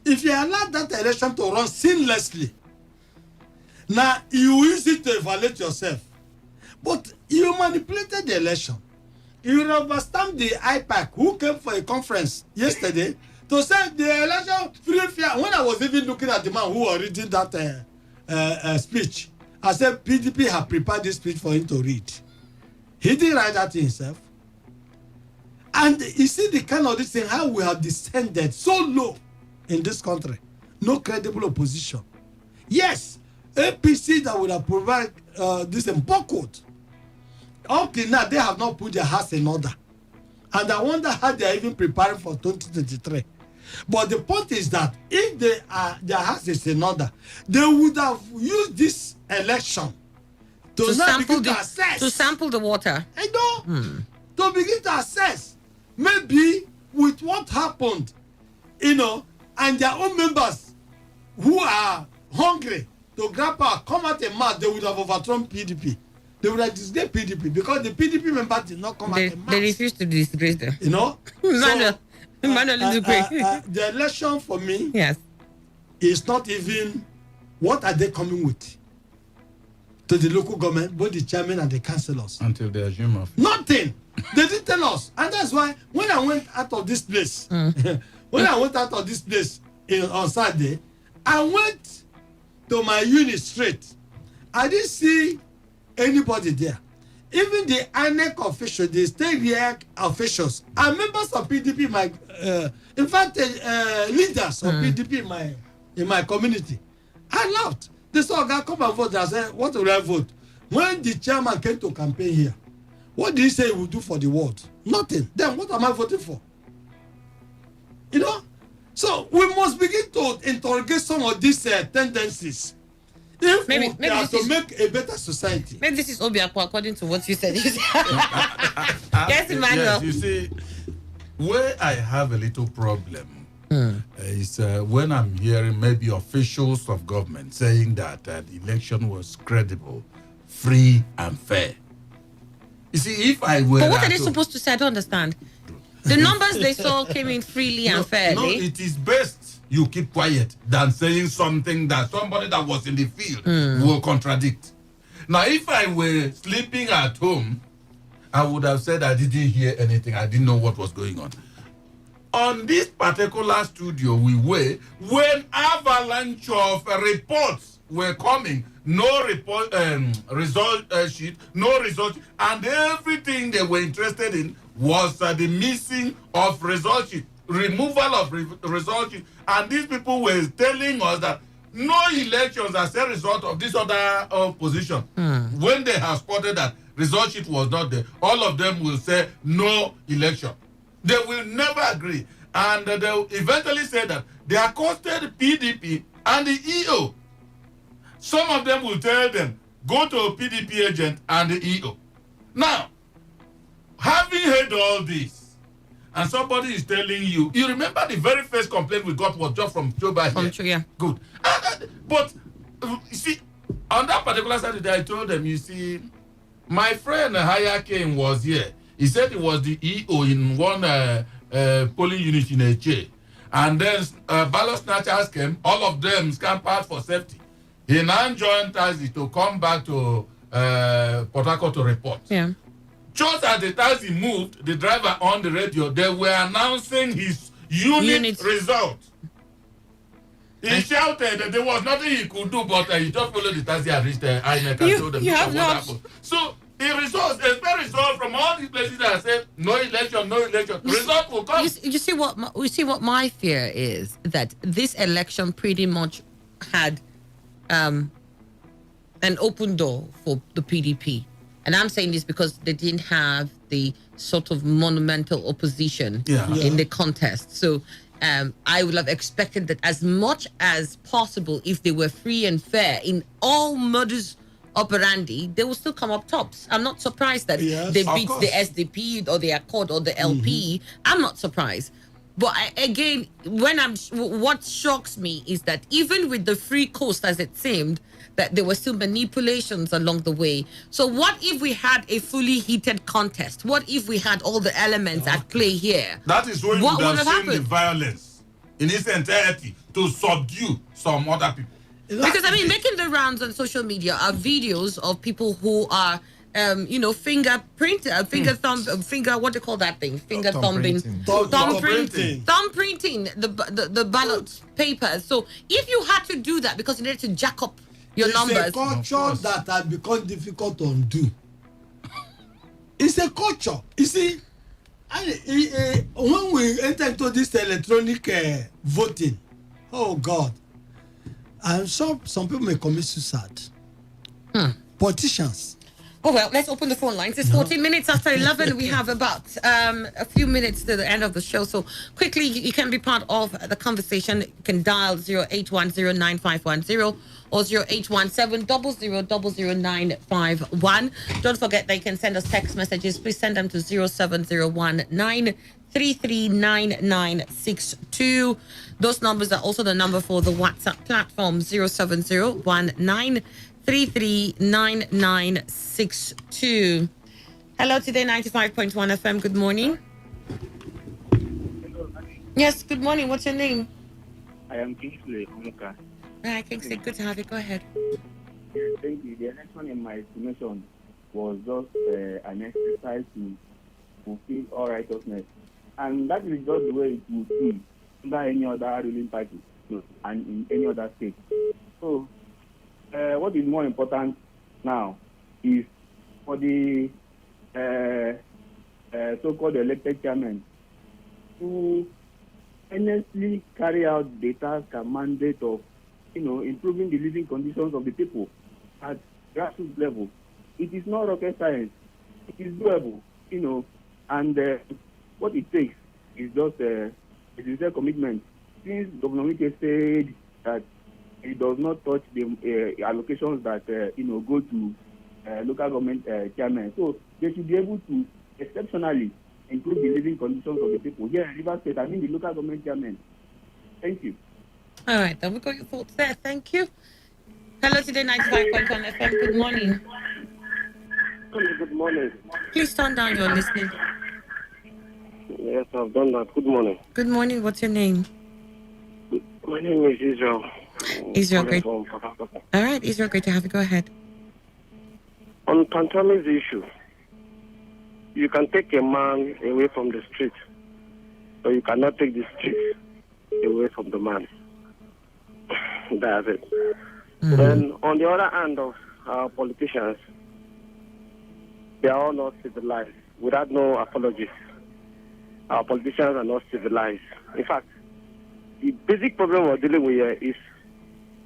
If you allow that election to run seamlessly, now you use it to evaluate yourself. But you manipulated the election. You rubber-stamped the IPAC who came for a conference yesterday to say the election free, fair, when I was even looking at the man who was reading that speech, I said PDP had prepared this speech for him to read. He didn't write that himself. And you see the kind of this thing, how we have descended so low in this country. No credible opposition. Yes, APC that would have provided this buckled. Up till now, they have not put their house in order. And I wonder how they are even preparing for 2023. But the point is that if their house is in order, they would have used this election to sample begin to assess. To sample the water. I know. To begin to assess. Maybe with what happened, and their own members who are hungry to grab power, come out and march, they would have overthrown PDP. They would have disgraced PDP because the PDP members did not come out and march. They refused to disgrace them. The election for me is not even what are they coming with to the local government, both the chairman and the councillors. Until they assume of nothing. They didn't tell us. And that's why when I went out of this place, on Saturday, I went to my unit straight. I didn't see anybody there. Even the INEC officials, the state REAC officials, and members of PDP, leaders of PDP in my community. I laughed. They saw a guy come and vote. I said, what will I vote? When the chairman came to campaign here, what did he say he would do for the world? Nothing. Then what am I voting for? So we must begin to interrogate some of these tendencies. If maybe we are to make a better society. Maybe this is Obiakpo according to what you said. Yes, Emmanuel. Yes, you see, where I have a little problem is when I'm hearing maybe officials of government saying that the election was credible, free, and fair. You see, if I were... But what are they supposed to say? I don't understand. The numbers they saw came in freely and fairly. No, it is best you keep quiet than saying something that somebody that was in the field will contradict. Now, if I were sleeping at home, I would have said I didn't hear anything. I didn't know what was going on. On this particular studio we were, when avalanche of reports were coming, no report, result sheet, no result, and everything they were interested in was the missing of result sheet, removal of result sheet, and these people were telling us that no elections as a result of this other position. When they have spotted that result sheet was not there, all of them will say no election. They will never agree, and they will eventually say that they accosted PDP and the EO. Some of them will tell them, go to a PDP agent and the EO. Now, having heard all this, and somebody is telling you, you remember the very first complaint we got was just from Joba here? Yeah. Good. But, you see, on that particular Saturday, I told them, you see, my friend Hayakin was here. He said he was the EO in one polling unit in Eche. And then ballot snatchers came, all of them scampered for safety. He now joined Tazi to come back to Port Harcourt to report. Yeah. Just as the Tazi moved, the driver on the radio, they were announcing his unit result. He shouted that there was nothing he could do, but he just followed the Tazi and reached INEC and told them what happened. So the results, a fair result from all these places that said no election, result will come. You see what my fear is, that this election pretty much had an open door for the PDP. And I'm saying this because they didn't have the sort of monumental opposition in the contest. So I would have expected that as much as possible, if they were free and fair in all modus operandi, they will still come up tops. I'm not surprised that they beat the SDP or the Accord or the LP. I'm not surprised. But again, what shocks me is that even with the free coast, as it seemed, that there were still manipulations along the way. So what if we had a fully heated contest? What if we had all the elements at play here? That is when you would have seen the violence in its entirety to subdue some other people. Because, I mean, making the rounds on social media are videos of people who are fingerprint, finger, what do you call that thing? Finger thumbing, thumb printing the ballot papers. So if you had to do that because you needed to jack up your numbers, it's a culture that has become difficult to undo. It's a culture. You see, when we enter into this electronic voting, oh God, I'm sure some people may commit suicide. Politicians. Oh, well, let's open the phone lines. It's 14 minutes after 11. We have about a few minutes to the end of the show. So quickly, you can be part of the conversation. You can dial 0810-9510 or 0817-000951. Don't forget that you can send us text messages. Please send them to 07019339962. Those numbers are also the number for the WhatsApp platform, 07019339962. Hello, Today 95.1 FM. Good morning. Yes, good morning. What's your name? I am Kingsley Omuka. Hi, Kingsley. Good to have you. Go ahead. Thank you. The election, in my estimation, was just an exercise to fulfill all righteousness. And that is just the way it would be under any other ruling party and in any other state. So, what is more important now is for the so-called elected chairman to honestly carry out the task and mandate of, improving the living conditions of the people at grassroots level. It is not rocket science. It is doable, and what it takes is just a sincere commitment. Since Governor Wike said that it does not touch the allocations that go to local government chairmen, so they should be able to exceptionally improve the living conditions of the people here in Rivers State. I mean the local government chairmen. Thank you. All right, then we got your thoughts there. Thank you. Hello, Today 95.1 FM. Good morning. Good morning. Please turn down your listening. Yes, I've done that. Good morning. Good morning. What's your name? My name is Israel. Israel, great. All right, Israel, great to have you. Go ahead. On Pantami's issue, you can take a man away from the street, but you cannot take the street away from the man. That's it. Mm-hmm. Then, on the other hand of our politicians, they are all not civilized, without no apologies. Our politicians are not civilized. In fact, the basic problem we're dealing with here is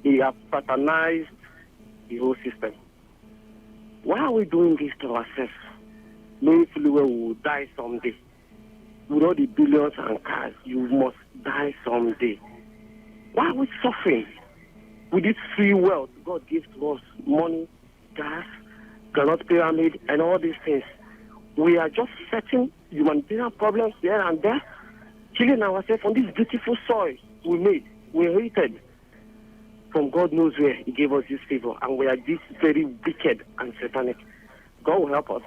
they have patronized the whole system. Why are we doing this to ourselves? Knowing fully well we will die someday. With all the billions and cars, you must die someday. Why are we suffering? With this free wealth God gives to us, money, gas, granite pyramid, and all these things, we are just setting humanitarian problems here and there, killing ourselves on this beautiful soil we made, we inherited from God knows where He gave us this favor, and we are this very wicked and satanic. God will help us.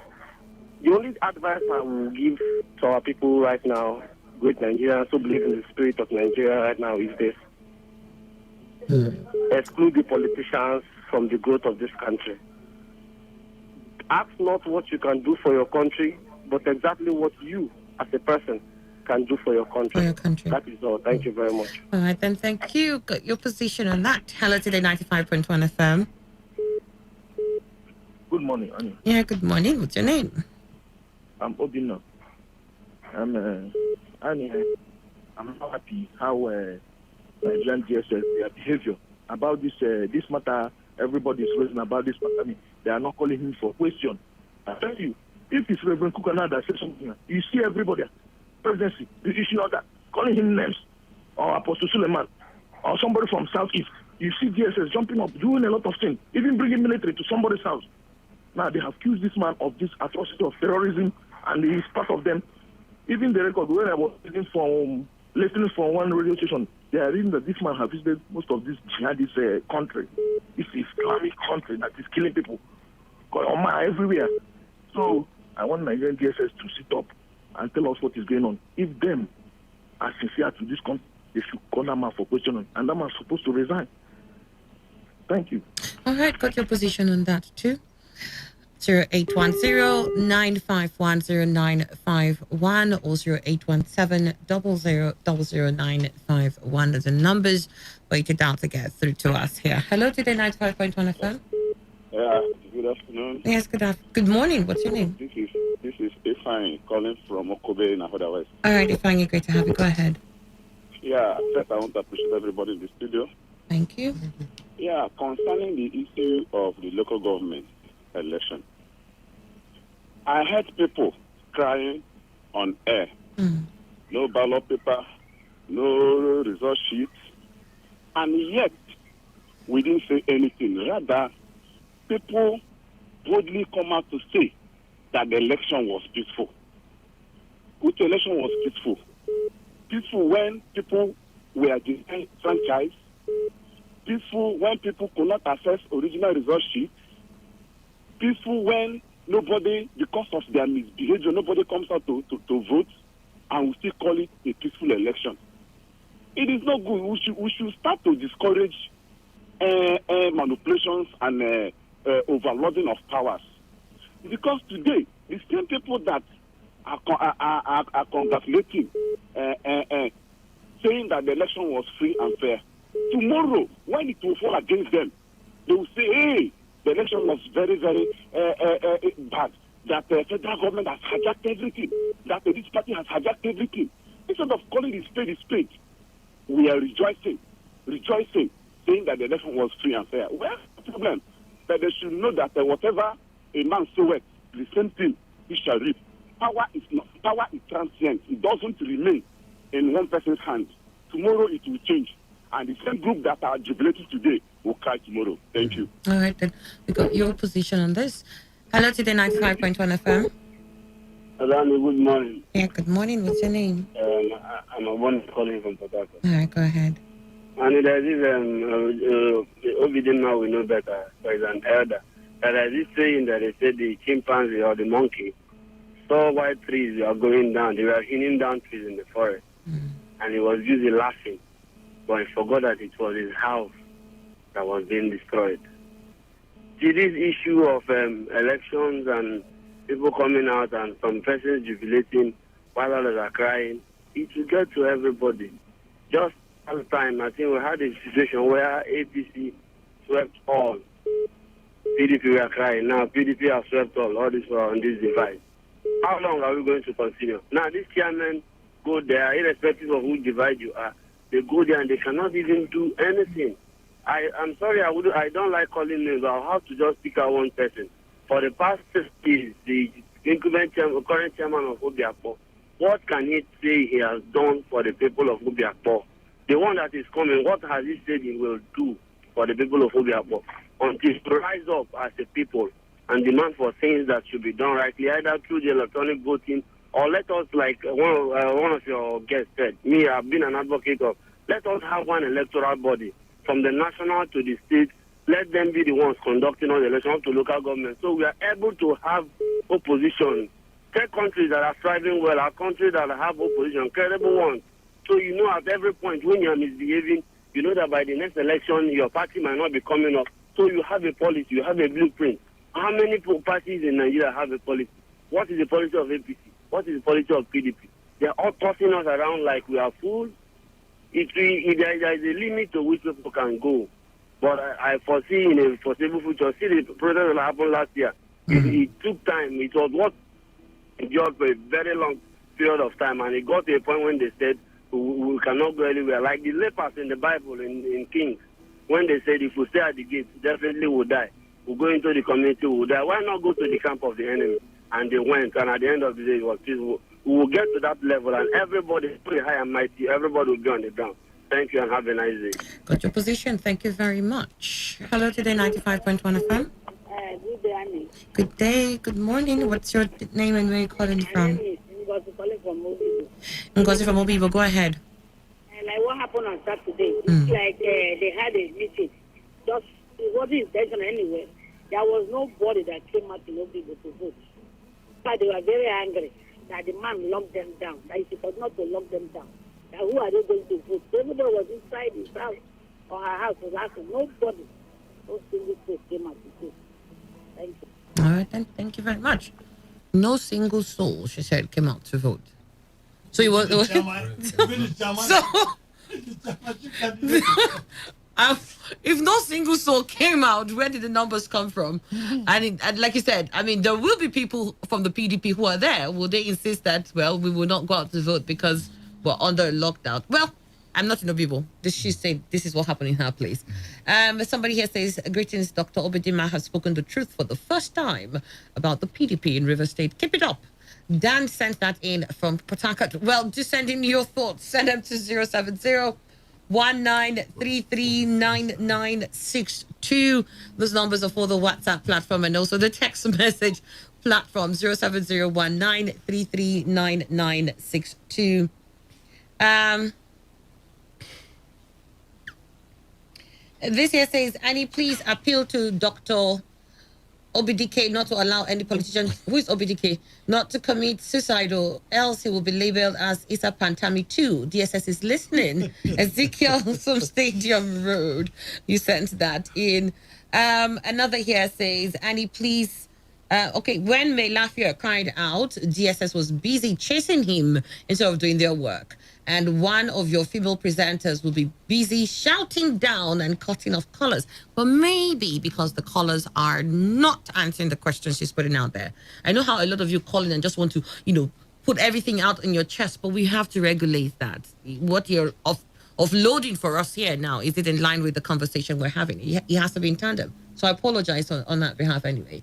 The only advice I will give to our people right now, great Nigerians who believe in the spirit of Nigeria right now, is this. Exclude the politicians from the growth of this country. Ask not what you can do for your country, but exactly what you, as a person, can do for your country. That is all. Thank you very much. All right, then. Thank you. Got your position on that. Hello, Today 95.1 FM. Good morning, Annie. Yeah, good morning. What's your name? I'm Obino. Annie, I'm not happy how Nigerian DSS, their behavior about this matter. Everybody is raising about this matter. I mean, they are not calling him for question. I tell you, if it's Reverend Kukana that says something, you see everybody, presidency, this issue or that, calling him names, or Apostle Suleiman, or somebody from Southeast. You see DSS jumping up, doing a lot of things, even bringing military to somebody's house. Now they have accused this man of this atrocity of terrorism, and he is part of them. Even the record, when I was listening from one radio station, they are reading that this man has visited most of this jihadist country. This Islamic country that is killing people. Everywhere. So I want Nigerian DSS to sit up and tell us what is going on. If them are sincere to this country, they should call that man for questioning, and that man is supposed to resign. Thank you. All right, got your position on that too. 0810-951-0951 or 0817-000951. There's the numbers for you to dial to get through to us here. Hello, Today 95.1 FM. Good afternoon. Yes, good morning. What's your name? This is Ifeanyi calling from Okobe in Ahoda West. All right, Ifeanyi, great to have you. Go ahead. Yeah, first I want to appreciate everybody in the studio. Thank you. Yeah, concerning the issue of the local government election, I heard people crying on air. No ballot paper, no result sheet, and yet we didn't say anything. Rather, people boldly come out to say that the election was peaceful. Which election was peaceful? Peaceful when people were denied franchise. Peaceful when people could not access original result sheets. Peaceful when nobody, because of their misbehavior, nobody comes out to vote, and we still call it a peaceful election. It is not good. We should start to discourage manipulations and overloading of powers. Because today, the same people that are congratulating, saying that the election was free and fair, tomorrow, when it will fall against them, they will say, hey, the election was very, very bad, that the federal government has hijacked everything, that this party has hijacked everything. Instead of calling it a spade, we are rejoicing, saying that the election was free and fair. Where's the problem? That they should know that whatever a man soweth, the same thing he shall reap. Power is transient. It doesn't remain in one person's hand. Tomorrow it will change. And the same group that are jubilating today will cry tomorrow. Thank you. All right, then. We got your position on this. Hello, Today 95.1 FM. Hello, good morning. Yeah, good morning. What's your name? I'm a one calling from Port Harcourt. All right, go ahead. And there's this, Obidin now we know better, so he's an elder. And there's this saying that they said the chimpanzee or the monkey saw white trees are going down. They were hitting down trees in the forest. And he was busy laughing. But he forgot that it was his house that was being destroyed. See, this issue of elections and people coming out and some persons jubilating while others are crying, it will get to everybody. Just at the time, I think we had a situation where APC swept all. PDP were crying. Now PDP has swept all this on this device. How long are we going to continue? Now, these chairmen go there, irrespective of who divide you are. They go there and they cannot even do anything. I'm sorry, I don't like calling names. I'll have to just pick out one person. For the past 6 years, the current chairman of Obiakpo, what can he say he has done for the people of Obiakpo? The one that is coming, what has he said he will do for the people of Obiakpo? Until he rise up as a people and demand for things that should be done rightly, either through the electronic voting or let us, like one of your guests said, me, I've been an advocate of, let us have one electoral body from the national to the state. Let them be the ones conducting all the elections to local government. So we are able to have opposition. Take countries that are thriving well, are countries that have opposition, credible ones. So you know at every point when you are misbehaving, you know that by the next election, your party might not be coming up. So you have a policy, you have a blueprint. How many parties in Nigeria have a policy? What is the policy of APC? What is the policy of PDP? They are all tossing us around like we are fools. There is a limit to which people can go. But I foresee in a foreseeable future, see the protest that happened last year. It took time. It was what endured for a very long period of time. And it got to a point when they said, we cannot go anywhere. Like the lepers in the Bible, in Kings, when they said, if we stay at the gate, definitely we'll die. We'll go into the community, we'll die. Why not go to the camp of the enemy? And they went, and at the end of the day, it was peaceful. We will get to that level, and everybody, high and mighty, everybody will be on the ground. Thank you, and have a nice day. Got your position. Thank you very much. Hello, Today 95.1 FM. Good day, Annie. Good day. Good morning. What's your name and where are you calling from? My name is Ngozi calling from Obibo. Ngozi from Obibo. Go ahead. Like what happened on Saturday, it's like they had a meeting. Just, it wasn't intentional anyway. There was nobody that came out to Obibo to vote. But they were very angry that the man locked them down, that he was not to lock them down. That who are they going to vote? Everybody was inside his house or her house was asking. Nobody, no single place came out to vote. Thank you. All right, then. Thank you very much. No single soul, she said, came out to vote. So it was. If no single soul came out, where did the numbers come from? And like you said, I mean, there will be people from the PDP who are there. Will they insist that, well, we will not go out to vote because we're under lockdown? Well, I'm not in the people. She said this is what happened in her place. Somebody here says, greetings, Dr. Obedima has spoken the truth for the first time about the PDP in River State. Keep it up. Dan sent that in from Port Harcourt. Well, just send in your thoughts. Send them to 070-1933-9962. Those numbers are for the WhatsApp platform and also the text message platform, 070-1933-9962. This here says, Annie, please appeal to Dr. OBDK not to allow any politician, who is OBDK, not to commit suicide or else he will be labeled as Issa Pantami 2. DSS is listening. Ezekiel from Stadium Road. You sent that in. Another here says, Annie, please. When May Lafayette cried out, DSS was busy chasing him instead of doing their work. And one of your female presenters will be busy shouting down and cutting off callers. But maybe because the callers are not answering the questions she's putting out there. I know how a lot of you call in and just want to, put everything out in your chest, but we have to regulate that. What you're offloading for us here now, is it in line with the conversation we're having? It has to be in tandem. So I apologize on that behalf anyway.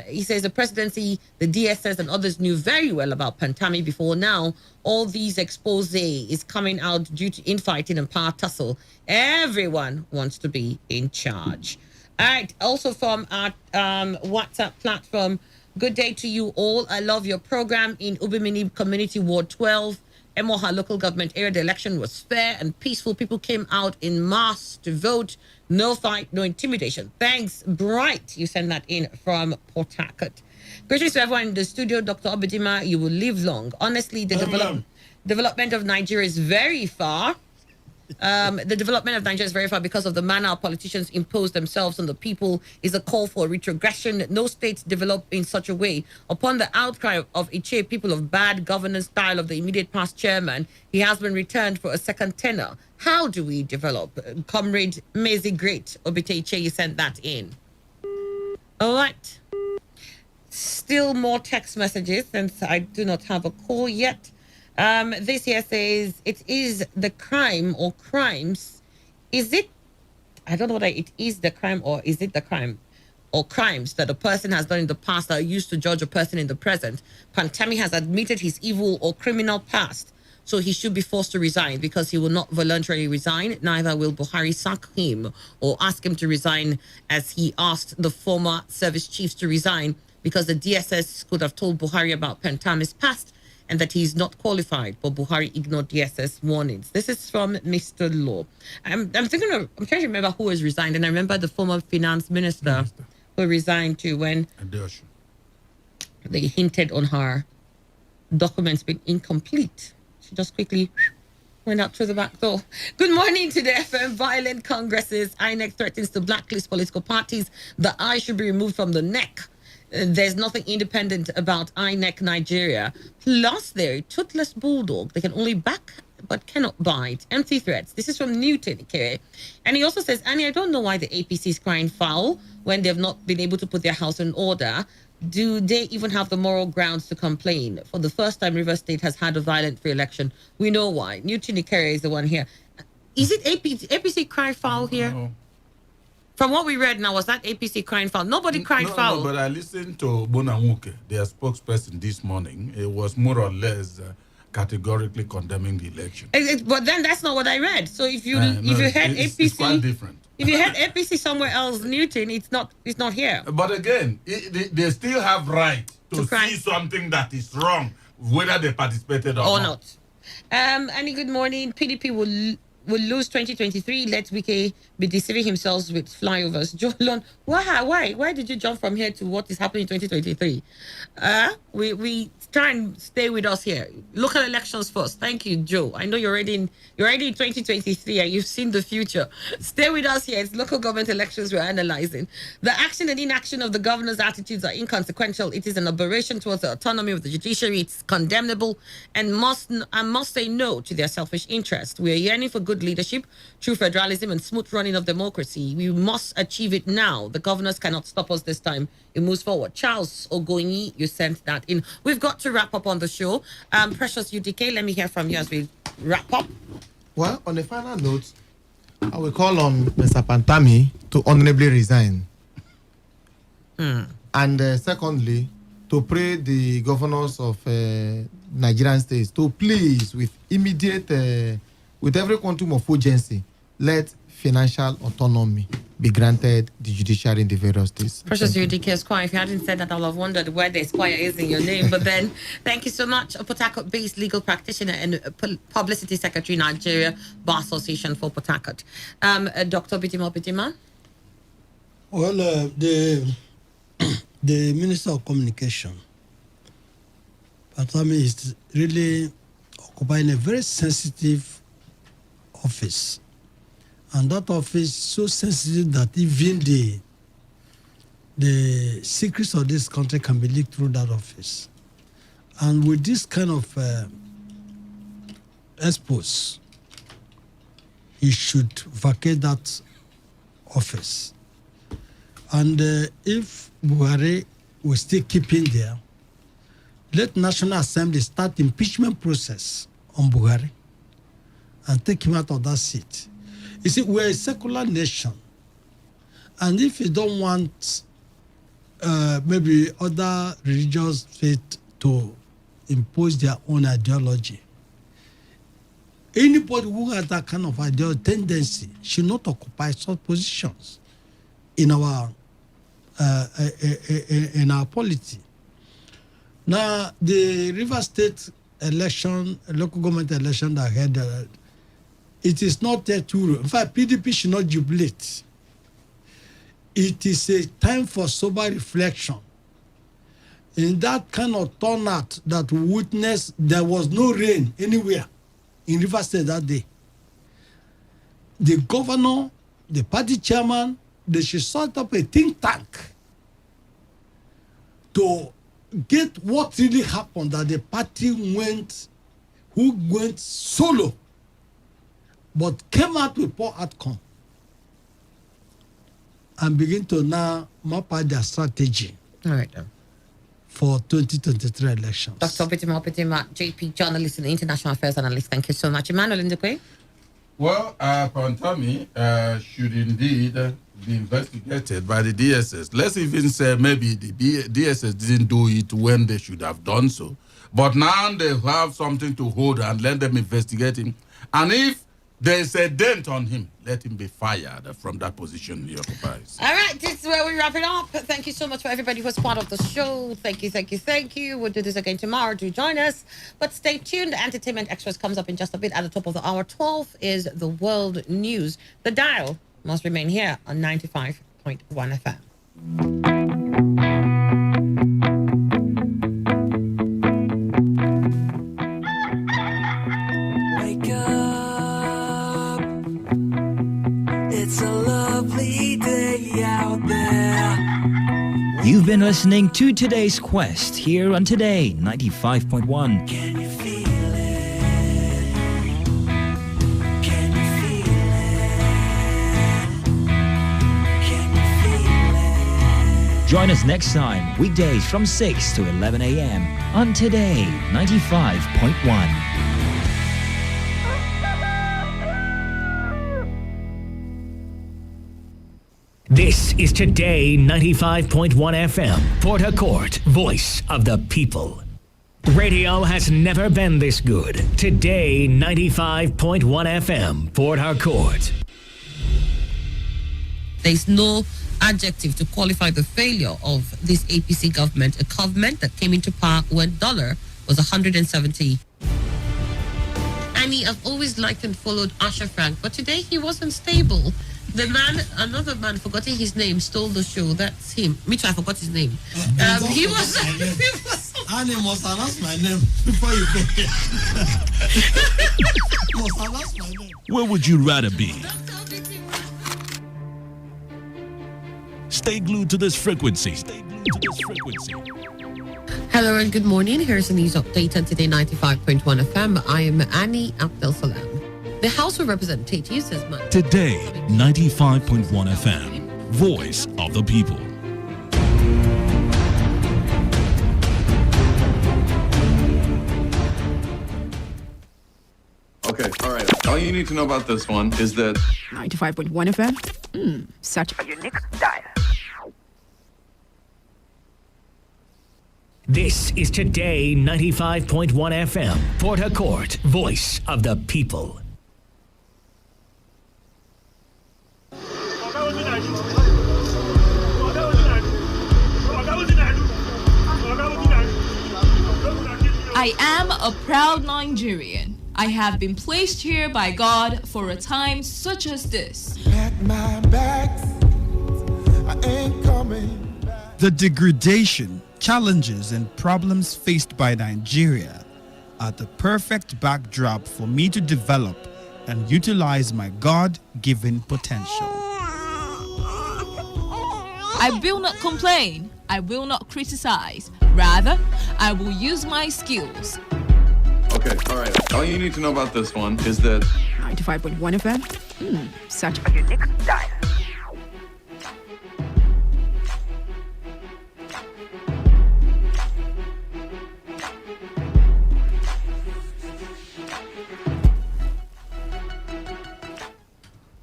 He says the presidency, the DSS, and others knew very well about Pantami before now. All these expose is coming out due to infighting and power tussle. Everyone wants to be in charge. All right. Also from our WhatsApp platform, good day to you all. I love your program in Ubimini Community Ward 12. Emoha local government area, the election was fair and peaceful. People came out in mass to vote. No fight, no intimidation. Thanks, Bright. You send that in from Port Harcourt. Greetings to everyone in the studio. Dr. Obedima, you will live long. Honestly, the development of Nigeria is very far. The development of Nigeria is very far because of the manner our politicians impose themselves on the people is a call for retrogression. No states develop in such a way. Upon the outcry of Iche people of bad governance style of the immediate past chairman, he has been returned for a second tenure. How do we develop? Comrade Maisie Great, Obite Iche, you sent that in. All right. Still more text messages since I do not have a call yet. This here says, it is the crime or crimes. Is it, I don't know whether it is the crime or is it the crime or crimes that a person has done in the past that are used to judge a person in the present. Pantami has admitted his evil or criminal past, so he should be forced to resign because he will not voluntarily resign. Neither will Buhari sack him or ask him to resign as he asked the former service chiefs to resign because the DSS could have told Buhari about Pantami's past and that he's not qualified, but Buhari ignored DSS warnings. This is from Mr. Law. I'm trying to remember who has resigned, and I remember the former finance minister who resigned too when they hinted on her documents being incomplete. She just quickly went out through the back door. Good morning to the FM. Violent congresses. INEC threatens to blacklist political parties. The eye should be removed from the neck. There's nothing independent about INEC Nigeria. Plus, they're a toothless bulldog. They can only back but cannot bite. Empty threats. This is from Newton, okay? And he also says, Annie, I don't know why the APC is crying foul when they've not been able to put their house in order. Do they even have the moral grounds to complain? For the first time, River State has had a violent free election. We know why. Newton Ikere is the one here. Is it APC crying foul here? No. From what we read now, was that APC crying foul? Nobody cried foul. No, but I listened to Bonawuke, their spokesperson, this morning. It was more or less categorically condemning the election. But then that's not what I read. So if you heard APC, it's quite different. If you had APC somewhere else, Newton, it's not here. But again, they still have right to see something that is wrong, whether they participated or not. Annie, good morning. PDP we'll lose 2023. Let Wike be deceiving himself with flyovers. Jolon, why did you jump from here to what is happening in 2023? We try and stay with us here. Local elections first. Thank you, Joe. I know you're already in 2023 and you've seen the future. Stay with us here. It's local government elections we're analyzing. The action and inaction of the governor's attitudes are inconsequential. It is an aberration towards the autonomy of the judiciary. It's condemnable and must say no to their selfish interest. We are yearning for good leadership, true federalism, and smooth running of democracy. We must achieve it now. The governors cannot stop us this time. It moves forward. Charles Ogoyi, you sent that in. We've got to wrap up on the show. Precious UDK, let me hear from you as we wrap up. Well, on a final note, I will call on Mr. Pantami to honorably resign. And secondly, to pray the governors of Nigerian states to please, with immediate, with every quantum of urgency, let financial autonomy be granted the judiciary in the various states. Precious UDK Esquire, if you hadn't said that, I'll have wondered where the Esquire is in your name. But then, thank you so much. A Port Harcourt-based legal practitioner and publicity secretary, Nigeria Bar Association for Port Harcourt. Dr. Bitima? Well, the Minister of Communication, Pantami, is really occupying a very sensitive office. And that office is so sensitive that even the secrets of this country can be leaked through that office. And with this kind of expose, he should vacate that office. And if Buhari will still keep him there, let National Assembly start impeachment process on Buhari and take him out of that seat. You see, we're a secular nation. And if you don't want maybe other religious faith to impose their own ideology, anybody who has that kind of ideology tendency should not occupy such positions in our polity. Now, the River State election, local government election that I had, it is not there to. In fact, PDP should not jubilate. It is a time for sober reflection. In that kind of turnout that we witnessed, there was no rain anywhere in River State that day. The governor, the party chairman, they should set up a think tank to get what really happened, that the party went solo, but came out with poor outcome, and begin to now map out their strategy. All right, for 2023 elections. Dr. Bitima, JP journalist and international affairs analyst. Thank you so much. Emmanuel Ndekwe? Well, Pantami should indeed be investigated by the DSS. Let's even say maybe the DSS didn't do it when they should have done so. But now they have something to hold and let them investigate him. And if there's a dent on him, let him be fired from that position he occupies. All right, this is where we wrap it up. Thank you so much for everybody who was part of the show. Thank you. We'll do this again tomorrow. Do join us. But stay tuned. The Entertainment Extras comes up in just a bit. At the top of the hour, 12 is the world news. The dial must remain here on 95.1 FM. You've been listening to Today's Quest here on Today 95.1. Can you feel it? Can you feel it? Can you feel it? Join us next time, weekdays from 6 to 11 a.m. on Today 95.1. This is Today 95.1 FM, Port Harcourt, voice of the people. Radio has never been this good. Today 95.1 FM, Port Harcourt. There's no adjective to qualify the failure of this APC government, a government that came into power when dollar was 170. And Annie, I've always liked and followed Asher Frank, but today he wasn't stable. The man, another man, forgetting his name, stole the show. That's him. Me too, I forgot his name. He was. Annie must announce my name before you go. Must announce my name. Where would you rather be? Stay glued to this frequency. Hello and good morning. Here's a news update on Today 95.1 FM. I am Annie Abdel Salam. The House of Representatives has met. Today 95.1 FM. Voice of the people. Okay, all right. All you need to know about this one is that 95.1 FM. Such a unique dial. This is Today 95.1 FM, Port Harcourt, voice of the people. I am a proud Nigerian. I have been placed here by God for a time such as this. At my back, I ain't coming. The degradation, challenges, and problems faced by Nigeria are the perfect backdrop for me to develop and utilize my God-given potential. I will not complain. I will not criticize. Rather, I will use my skills. okay, all right. All you need to know about this one is that 95.1 FM. Such a unique dial.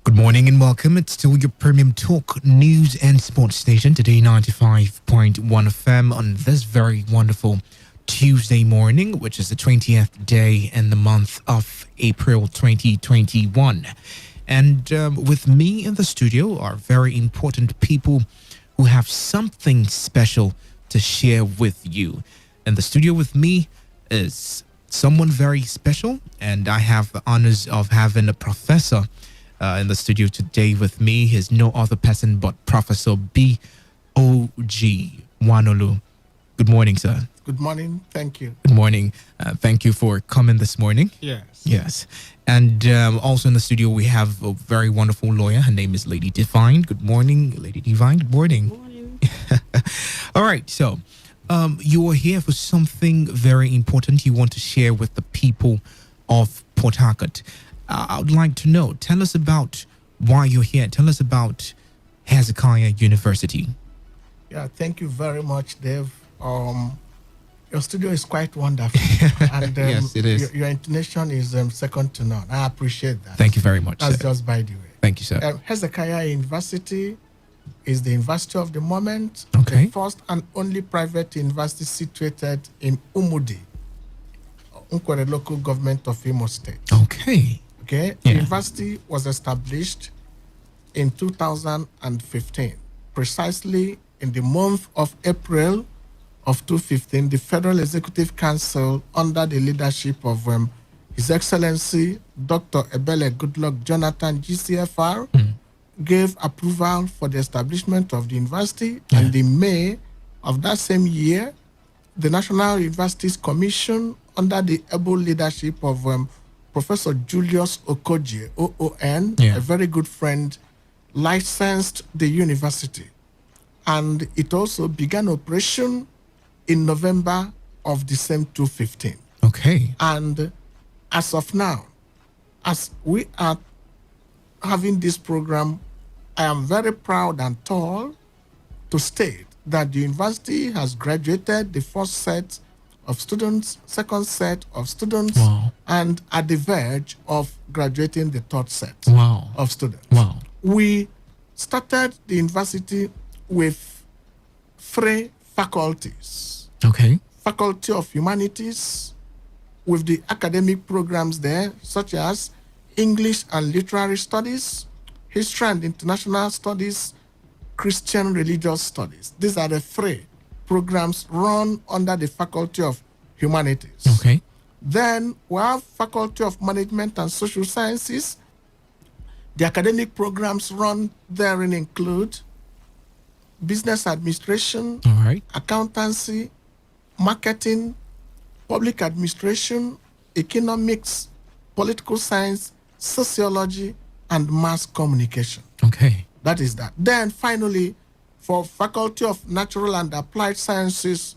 Good morning and welcome. It's still your premium talk, news and sports station, Today 95.1 FM on this very wonderful Tuesday morning, which is the 20th day in the month of April 2021. And with me in the studio are very important people who have something special to share with you. In the studio with me is someone very special, and I have the honors of having a professor in the studio today with me. Is no other person but Professor B.O.G. Wanolu. Good morning, sir. Good morning. Thank you. Good morning. Thank you for coming this morning. Yes. Yes. And also in the studio, we have a very wonderful lawyer. Her name is Lady Divine. Good morning, Lady Divine. Good morning. Good morning. All right. So you are here for something very important you want to share with the people of Port Harcourt. I would like to know, tell us about why you're here. Tell us about Hezekiah University. Yeah, thank you very much, Dave. Your studio is quite wonderful. And yes, it is. Your intonation is second to none. I appreciate that. Thank you very much, That's sir. just by the way. Thank you, sir. Hezekiah University is the university of the moment, Okay. the first and only private university situated in Umudi, Nkwere local government of Imo State. Okay. Okay. The university was established in 2015, precisely in the month of April of 2015. The Federal Executive Council, under the leadership of His Excellency Dr. Ebele Goodluck Jonathan, GCFR, gave approval for the establishment of the university. And in May of that same year, the National Universities Commission, under the able leadership of Professor Julius Okoje, OON, a very good friend, licensed the university. And it also began operation in November of the same 2015. Okay. And as of now, as we are having this program, I am very proud and tall to state that the university has graduated the first set of students, second set of students, and at the verge of graduating the third set of students. Wow. We started the university with 3 faculties. Okay. Faculty of Humanities, with the academic programs there, such as English and Literary Studies, History and International Studies, Christian Religious Studies. These are the 3 programs run under the Faculty of Humanities. Okay. Then we have Faculty of Management and Social Sciences. The academic programs run therein include business administration, All right. accountancy, marketing, public administration, economics, political science, sociology, and mass communication. Okay. That is that. Then finally, for Faculty of Natural and Applied Sciences,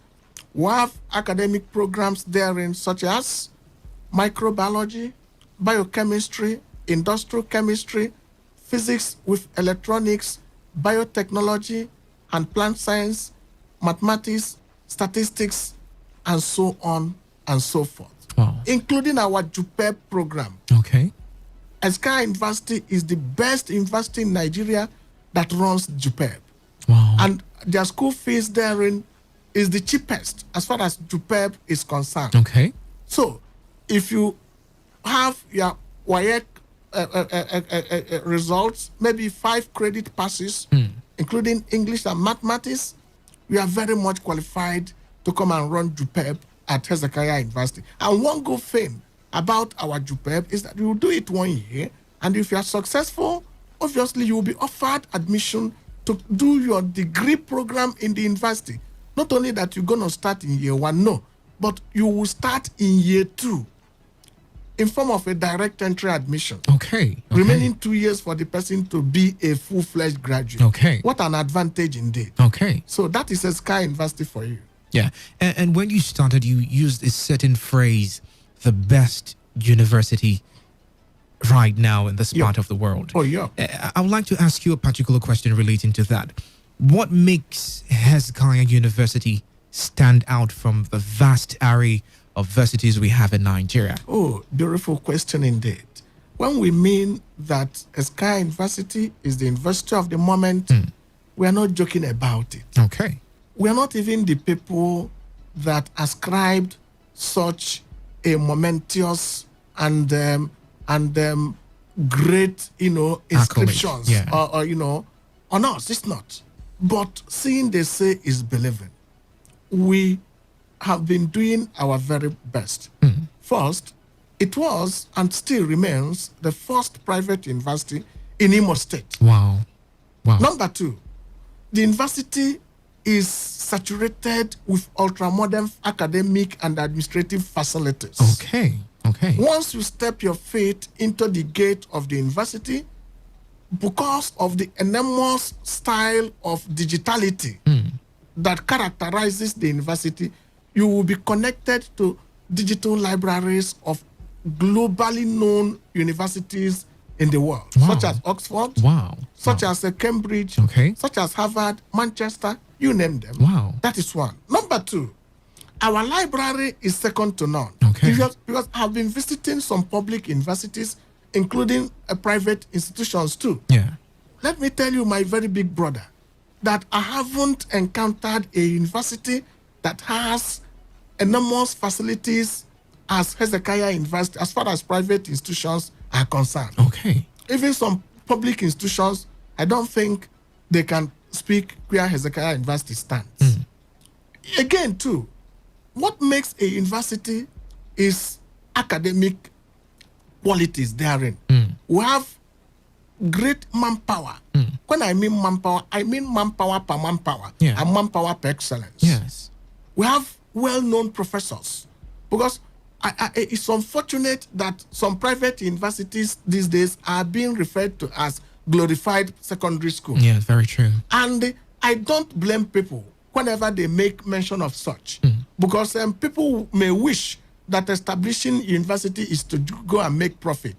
we have academic programs therein such as microbiology, biochemistry, industrial chemistry, physics with electronics, biotechnology and plant science, mathematics, statistics, and so on and so forth. Wow. Including our JUPEB program. Okay. Eskai University is the best university in Nigeria that runs JUPEB. Wow. And their school fees therein is the cheapest as far as JUPEB is concerned. Okay. So, if you have your WAEC results, maybe 5 credit passes, including English and mathematics, you are very much qualified to come and run JUPEB at Hezekiah University. And one good thing about our JUPEB is that you will do it 1 year, and if you are successful, obviously you will be offered admission to do your degree program in the university. Not only that you're going to start in year 1, no, but you will start in year 2 in form of a direct entry admission. Okay. Remaining 2 years for the person to be a full-fledged graduate. Okay. What an advantage indeed. Okay. So that is a Sky University for you. Yeah. And when you started, you used a certain phrase, the best university right now in this part of the world. Oh, yeah. I would like to ask you a particular question relating to that. What makes Hezekiah University stand out from the vast array of universities we have in Nigeria? Oh, beautiful question indeed. When we mean that Sky University is the university of the moment, we are not joking about it. Okay. We are not even the people that ascribed such a momentous and great, inscriptions or on us. It's not. But seeing they say is believing. We have been doing our very best. First, it was and still remains the first private university in Imo State. Wow. Number 2, the university is saturated with ultra-modern academic and administrative facilities. Okay. Once you step your feet into the gate of the university, because of the enormous style of digitality that characterizes the university, you will be connected to digital libraries of globally known universities in the world, such as Oxford, such as Cambridge, such as Harvard, Manchester, you name them. Wow. That is one. Number 2, our library is second to none. Okay. Because I've been visiting some public universities, including private institutions too. Yeah. Let me tell you, my very big brother, that I haven't encountered a university that has enormous facilities as Hezekiah University, as far as private institutions are concerned. Okay. Even some public institutions, I don't think they can speak where Hezekiah University stands. Again, too, what makes a university is academic qualities therein. We have great manpower. When I mean manpower per manpower and manpower per excellence. Yes. We have well-known professors, because it's unfortunate that some private universities these days are being referred to as glorified secondary school. Yeah, very true. And I don't blame people whenever they make mention of such, because people may wish that establishing university is to go and make profit.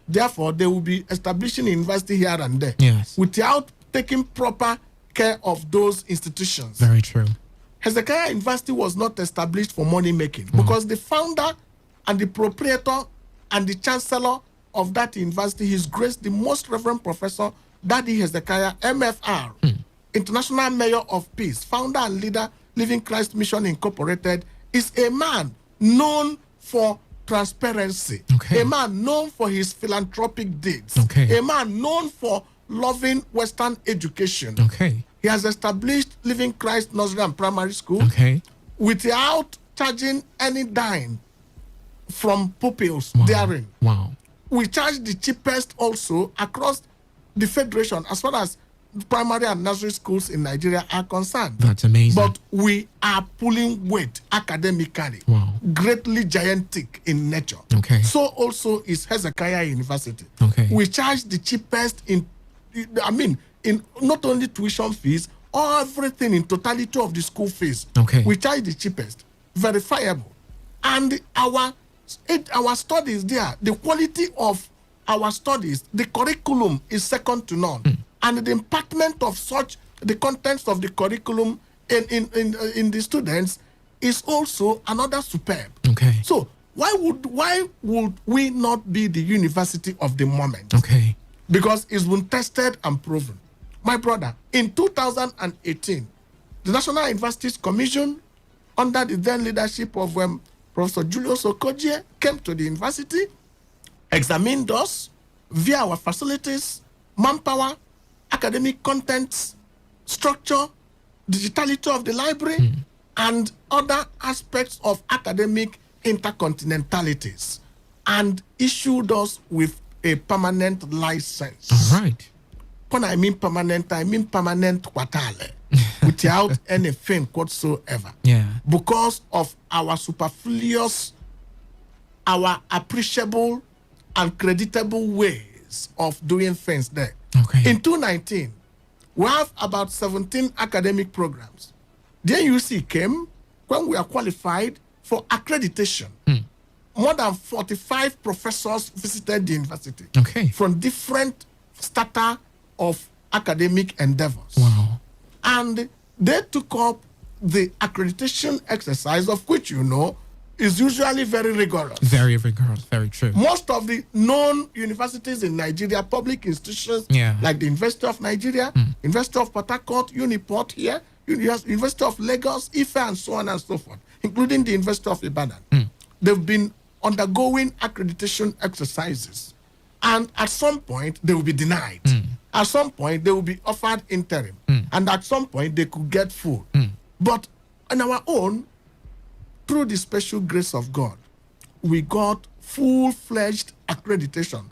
Therefore, they will be establishing university here and there without taking proper care of those institutions. Very true. Hezekiah University was not established for money making, because the founder and the proprietor and the chancellor of that university, His Grace, the Most Reverend Professor Daddy Hezekiah, MFR, International Mayor of Peace, founder and leader, Living Christ Mission Incorporated, is a man known for transparency, a man known for his philanthropic deeds, a man known for loving Western education. He has established Living Christ Nursery and Primary School without charging any dime from pupils therein. Wow. We charge the cheapest also across the federation as far as primary and nursery schools in Nigeria are concerned. That's amazing. But we are pulling weight academically, greatly gigantic in nature. Okay. So also is Hezekiah University. Okay. We charge the cheapest in not only tuition fees, everything in totality of the school fees. Okay. We charge the cheapest, verifiable. And our studies there, the quality of our studies, the curriculum is second to none. And the impartment of the contents of the curriculum in the students is also another superb. Okay. So why would we not be the university of the moment? Okay. Because it's been tested and proven. My brother, in 2018, the National Universities Commission, under the then leadership of Professor Julius Okogie, came to the university, examined us via our facilities, manpower, academic contents, structure, digitality of the library, and other aspects of academic intercontinentalities, and issued us with a permanent license. All right. When I mean permanent quartale, without anything whatsoever. Yeah. Because of our superfluous, our appreciable and creditable ways of doing things there. Okay. In 2019, we have about 17 academic programs. The NUC came when we are qualified for accreditation. More than 45 professors visited the university from different strata of academic endeavors. Wow. And they took up the accreditation exercise, of which is usually very rigorous. Very rigorous, very true. Most of the known universities in Nigeria, public institutions like the University of Nigeria, University of Port Harcourt, Uniport here, University of Lagos, Ife, and so on and so forth, including the University of Ibadan. They've been undergoing accreditation exercises. And at some point, they will be denied. At some point, they will be offered interim. And at some point, they could get full. But on our own, through the special grace of God, we got full-fledged accreditation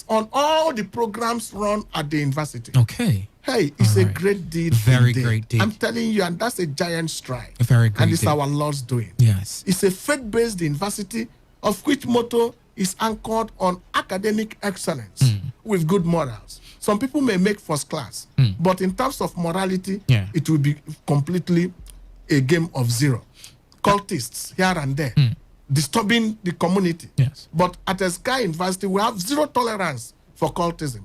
on all the programs run at the university. Okay. Hey, it's a great deed. Very great deed. I'm telling you, and that's a giant stride. A very great And it's deed. our Lord's doing. Yes. It's a faith-based university of which motto is anchored on academic excellence with good morals. Some people may make first class, but in terms of morality, it will be completely a game of zero. Cultists here and there, disturbing the community. Yes. But at Sky University, we have zero tolerance for cultism.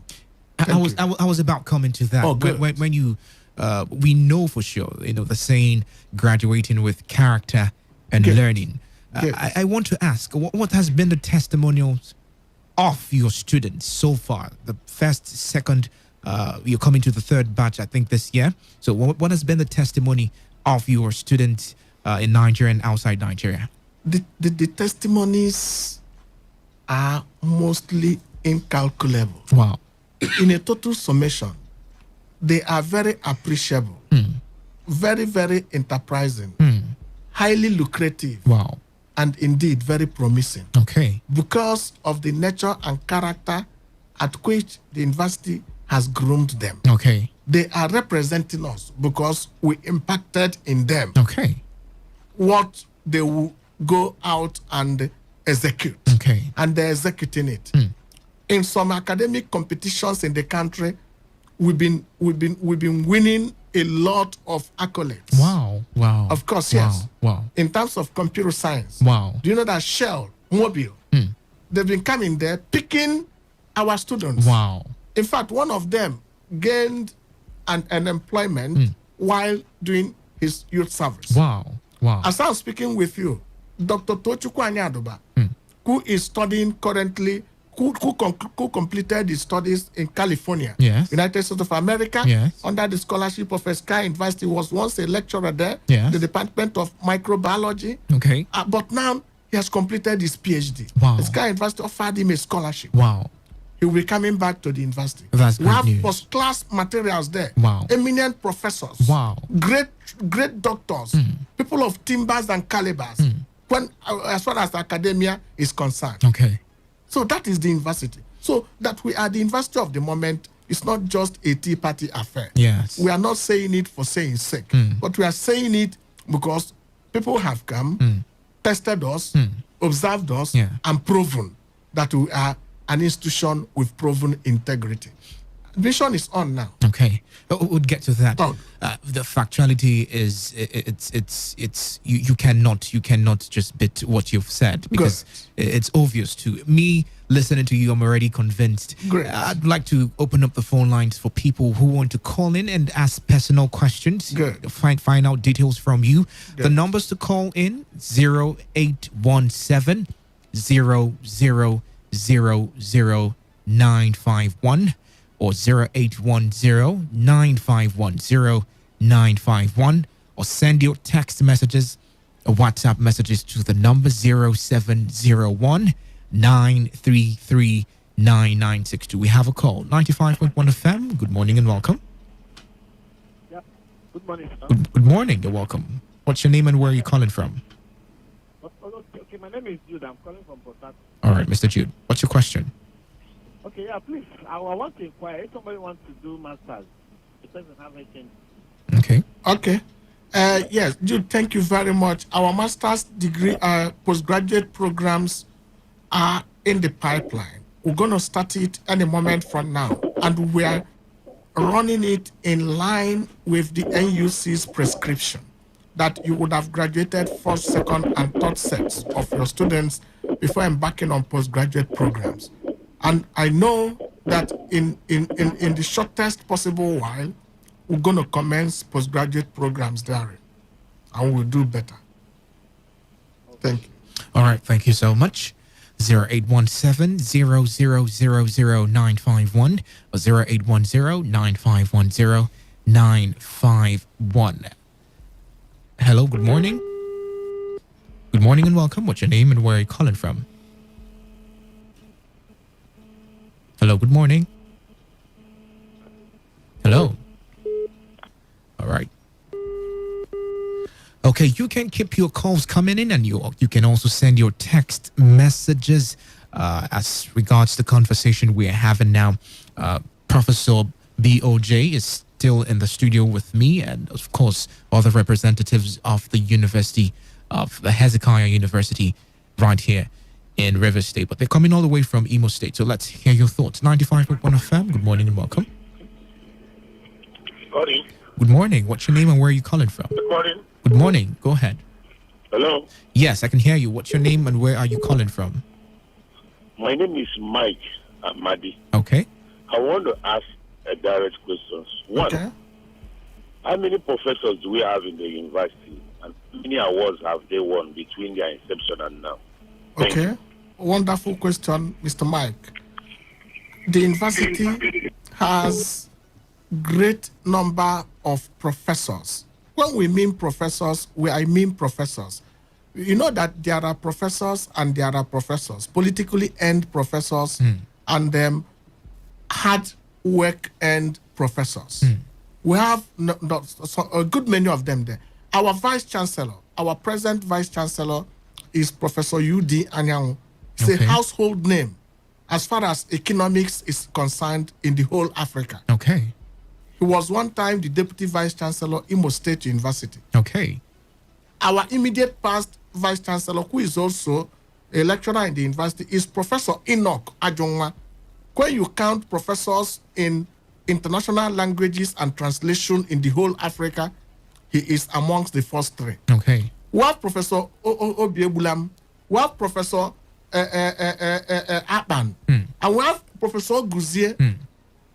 I was about coming to that. Oh, good. When you, we know for sure, the saying, graduating with character and learning. I want to ask, what has been the testimonials of your students so far? The first, second, you're coming to the third batch, I think, this year. So what has been the testimony of your students in Nigeria and outside Nigeria? The testimonies are mostly incalculable. Wow. In a total summation, they are very appreciable, very, very enterprising, highly lucrative. Wow. And indeed very promising. Okay. Because of the nature and character at which the university has groomed them. Okay. They are representing us because we impacted in them. Okay. What they will go out and execute. Okay. And they're executing it. In some academic competitions in the country, we've been winning a lot of accolades. Wow. Wow. Of course, yes. Wow. In terms of computer science. Wow. Do you know that Shell, Mobile, they've been coming there picking our students. Wow. In fact, one of them gained an employment while doing his youth service. Wow. Wow. As I'm speaking with you, Dr. Tochukwu Anyadoba, who is studying currently, who completed his studies in California, United States of America, under the scholarship of Sky University, was once a lecturer there, the Department of Microbiology. Okay. But now he has completed his PhD. Wow. Sky University offered him a scholarship. Wow. He will be coming back to the university. That's we great have news. first-class materials there. Wow. Eminent professors. Wow. Great doctors. People of timbers and calibers. when as far as academia is concerned. Okay. So that is the university. So that we are the university of the moment is not just a Tea Party affair. Yes. We are not saying it for saying sake, but we are saying it because people have come, tested us, observed us, and proven that we are an institution with proven integrity. Admission is on now. Okay, we'll get to that. The factuality is it's you cannot just bit what you've said, because it's obvious to me. Listening to you, I'm already convinced. Great. I'd like to open up the phone lines for people who want to call in and ask personal questions. Good. Find out details from you. Good. The numbers to call in 0817 0000951 or 0810 9510 951, or send your text messages or WhatsApp messages to the number 0701 933 9962. We have a call. 95.1 FM. Good morning and welcome. Yeah. Good morning, sir. Good morning. You're welcome. What's your name and where are you calling from? Okay, my name is Jude. I'm calling from Port Harcourt. All right, Mr. Jude. What's your question? Okay, yeah, please. I want to inquire if somebody wants to do masters. It doesn't have anything. Okay. Okay. Yes, Jude, thank you very much. Our master's degree, postgraduate programs are in the pipeline. We're going to start it any moment from now, and we are running it in line with the NUC's prescription that you would have graduated first, second, and third sets of your students before embarking on postgraduate programs. And I know that in the shortest possible while, we're going to commence postgraduate programs there, and we'll do better. Thank you. All right, thank you so much. 0817 0000951 or 0810 9510 951. Hello, good morning. Good morning and welcome. What's your name and where are you calling from? Hello, good morning. Hello. All right. Okay, you can keep your calls coming in, and you can also send your text messages as regards the conversation we are having now. Professor BOJ is still in the studio with me, and of course other representatives of the University of the Hezekiah University right here in River State, but they're coming all the way from Imo State. So let's hear your thoughts. 95.1 FM. Good morning and welcome. Morning. Good morning. What's your name and where are you calling from? Good morning. Good morning. Go ahead. Hello. Yes, I can hear you. What's your name and where are you calling from? My name is Mike Amadi. Okay. I want to ask a direct question. One, how many professors do we have in the university, and how many awards have they won between their inception and now? Okay. Wonderful question, Mr. Mike. The university has great number of professors. When we mean professors, I mean professors. You know that there are professors and there are professors, politically earned professors, and hard work earned professors. We have a good many of them there. Our vice chancellor, our present vice chancellor, is Professor U.D. Anyang. It's a household name as far as economics is concerned in the whole Africa. Okay. He was one time the deputy vice chancellor, Imo State University. Okay. Our immediate past vice chancellor, who is also a lecturer in the university, is Professor Enoch Ajongwa. When you count professors in international languages and translation in the whole Africa, he is amongst the first three. Okay. We have Professor Obiebulam, we have Professor Akpan, and we have Professor Guzier,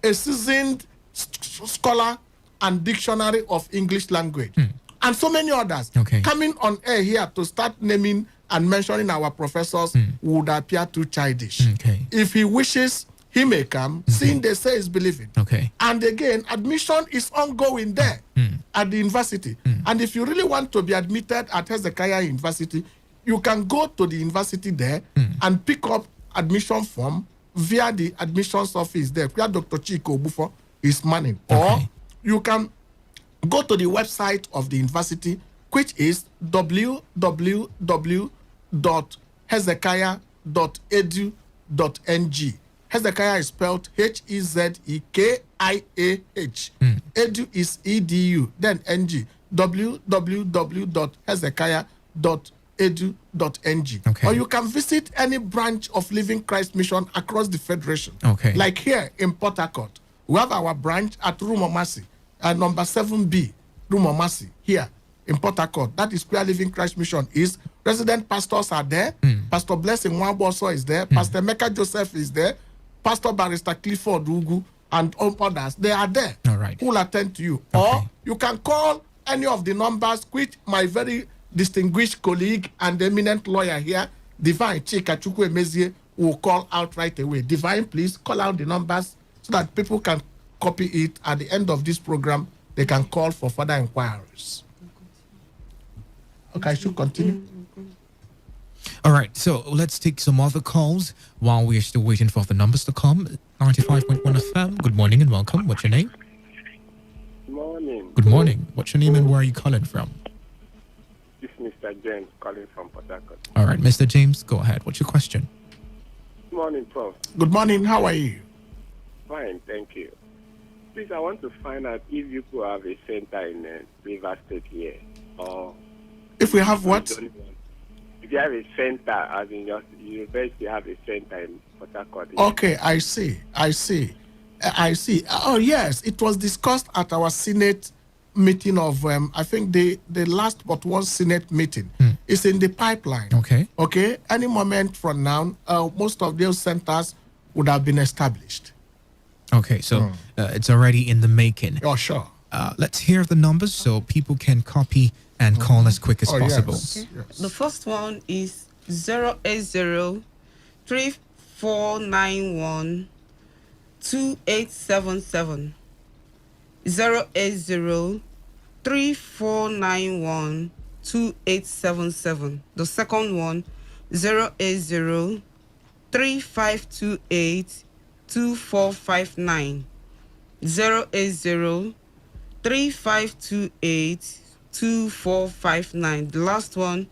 a seasoned scholar and dictionary of English language, and so many others. Coming on air here to start naming and mentioning our professors would appear too childish. If he wishes, he may come, seeing they say is believing. And again, admission is ongoing there at the university. And if you really want to be admitted at Hezekiah University, you can go to the university there and pick up admission form via the admissions office there, where Dr. Chiko Bufo is manning. Or you can go to the website of the university, which is www.hezik.edu. edu.hezekiah.edu.ng. Hezekiah is spelled Hezekiah. Edu is edu, then ng. www.hezekiah.edu.ng. Okay. Or you can visit any branch of Living Christ Mission across the Federation. Okay. Like here in Port Harcourt, we have our branch at Rumomasi, number 7B, Rumomasi, here in Port Harcourt. That is where Living Christ Mission is. Resident pastors are there. Pastor Blessing Waboso is there. Pastor Mecca Joseph is there. Pastor Barrister Clifford Ugu and all others. They are there. All right. Who will attend to you. Okay. Or you can call any of the numbers which my very distinguished colleague and eminent lawyer here, Divine Chika Chukwu Emezie, will call out right away. Divine, please call out the numbers so that people can copy it. At the end of this program, they can call for further inquiries. Okay, I should continue. All right, so let's take some other calls while we're still waiting for the numbers to come. 95.1 FM, good morning and welcome. What's your name? Morning. Good morning. What's your name and where are you calling from? This is Mr. James calling from Port Harcourt. All right, Mr. James, go ahead. What's your question? Good morning, Prof. Good morning. How are you? Fine, thank you. Please, I want to find out if you could have a center in River State here, or if we have what? If you have a center, as in your university have a center in Port Harcourt. Okay, I see. Oh, yes, it was discussed at our Senate meeting of, I think the last but one Senate meeting. It's in the pipeline. Okay. Okay, any moment from now, most of those centers would have been established. Okay, so it's already in the making. Oh, sure. Let's hear the numbers so people can copy and call as quick as possible. Yes. Yes. The first one is 080-3491-2877. 080-3491-2877. The second one, 080-3528-2459. 080-3528-2459. The last one,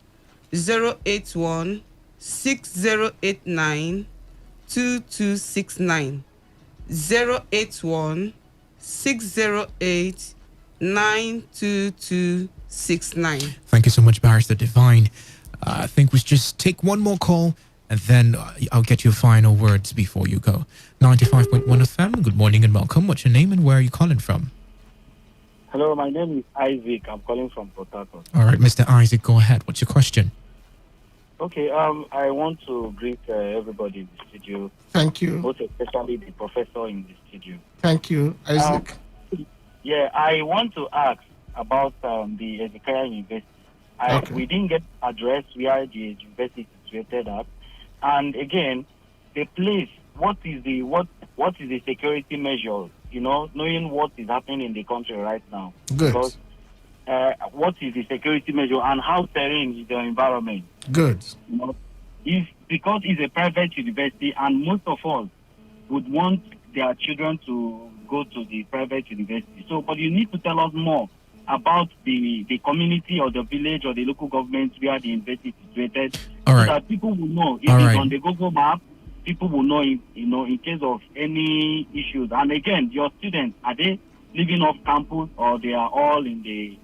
081-6089-2269. 081-608-92269. Thank you so much, Barrister Divine. I think we just take one more call and then I'll get your final words before you go. 95.1 FM, good morning and welcome. What's your name and where are you calling from? Hello, my name is Isaac. I'm calling from Port Harcourt. All right, Mr. Isaac, go ahead. What's your question? Okay, I want to greet everybody in the studio. Thank you. Most especially the professor in the studio. Thank you, Isaac. I want to ask about the Hezekiah University. We didn't get address where the university is situated at. And again, the place, what is the security measure? You know, knowing what is happening in the country right now. Good. Because what is the security measure and how serene is the environment? Good. You know, because it's a private university and most of us would want their children to go to the private university. So, but you need to tell us more about the community or the village or the local government where the university is situated, so that people will know. If it's on the Google map, people will know, in case of any issues. And again, your students, are they living off campus or they are all in the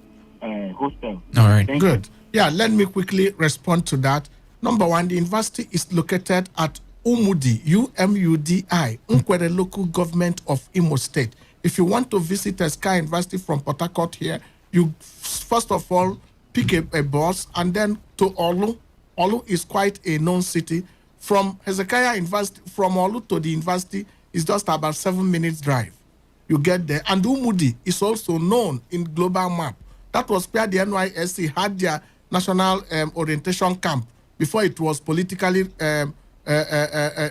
hostel? All right. Good. Yeah, let me quickly respond to that. Number one, the university is located at Umudi, UMUDI, Nkwere local government of Imo State. If you want to visit Hezekiah University from Port Harcourt here, you first of all pick a bus and then to Olu. Olu is quite a known city. From Hezekiah University, from Olu to the university is just about 7 minutes drive. You get there. And Umudi is also known in global map. That was where the NYSC had their national orientation camp before it was politically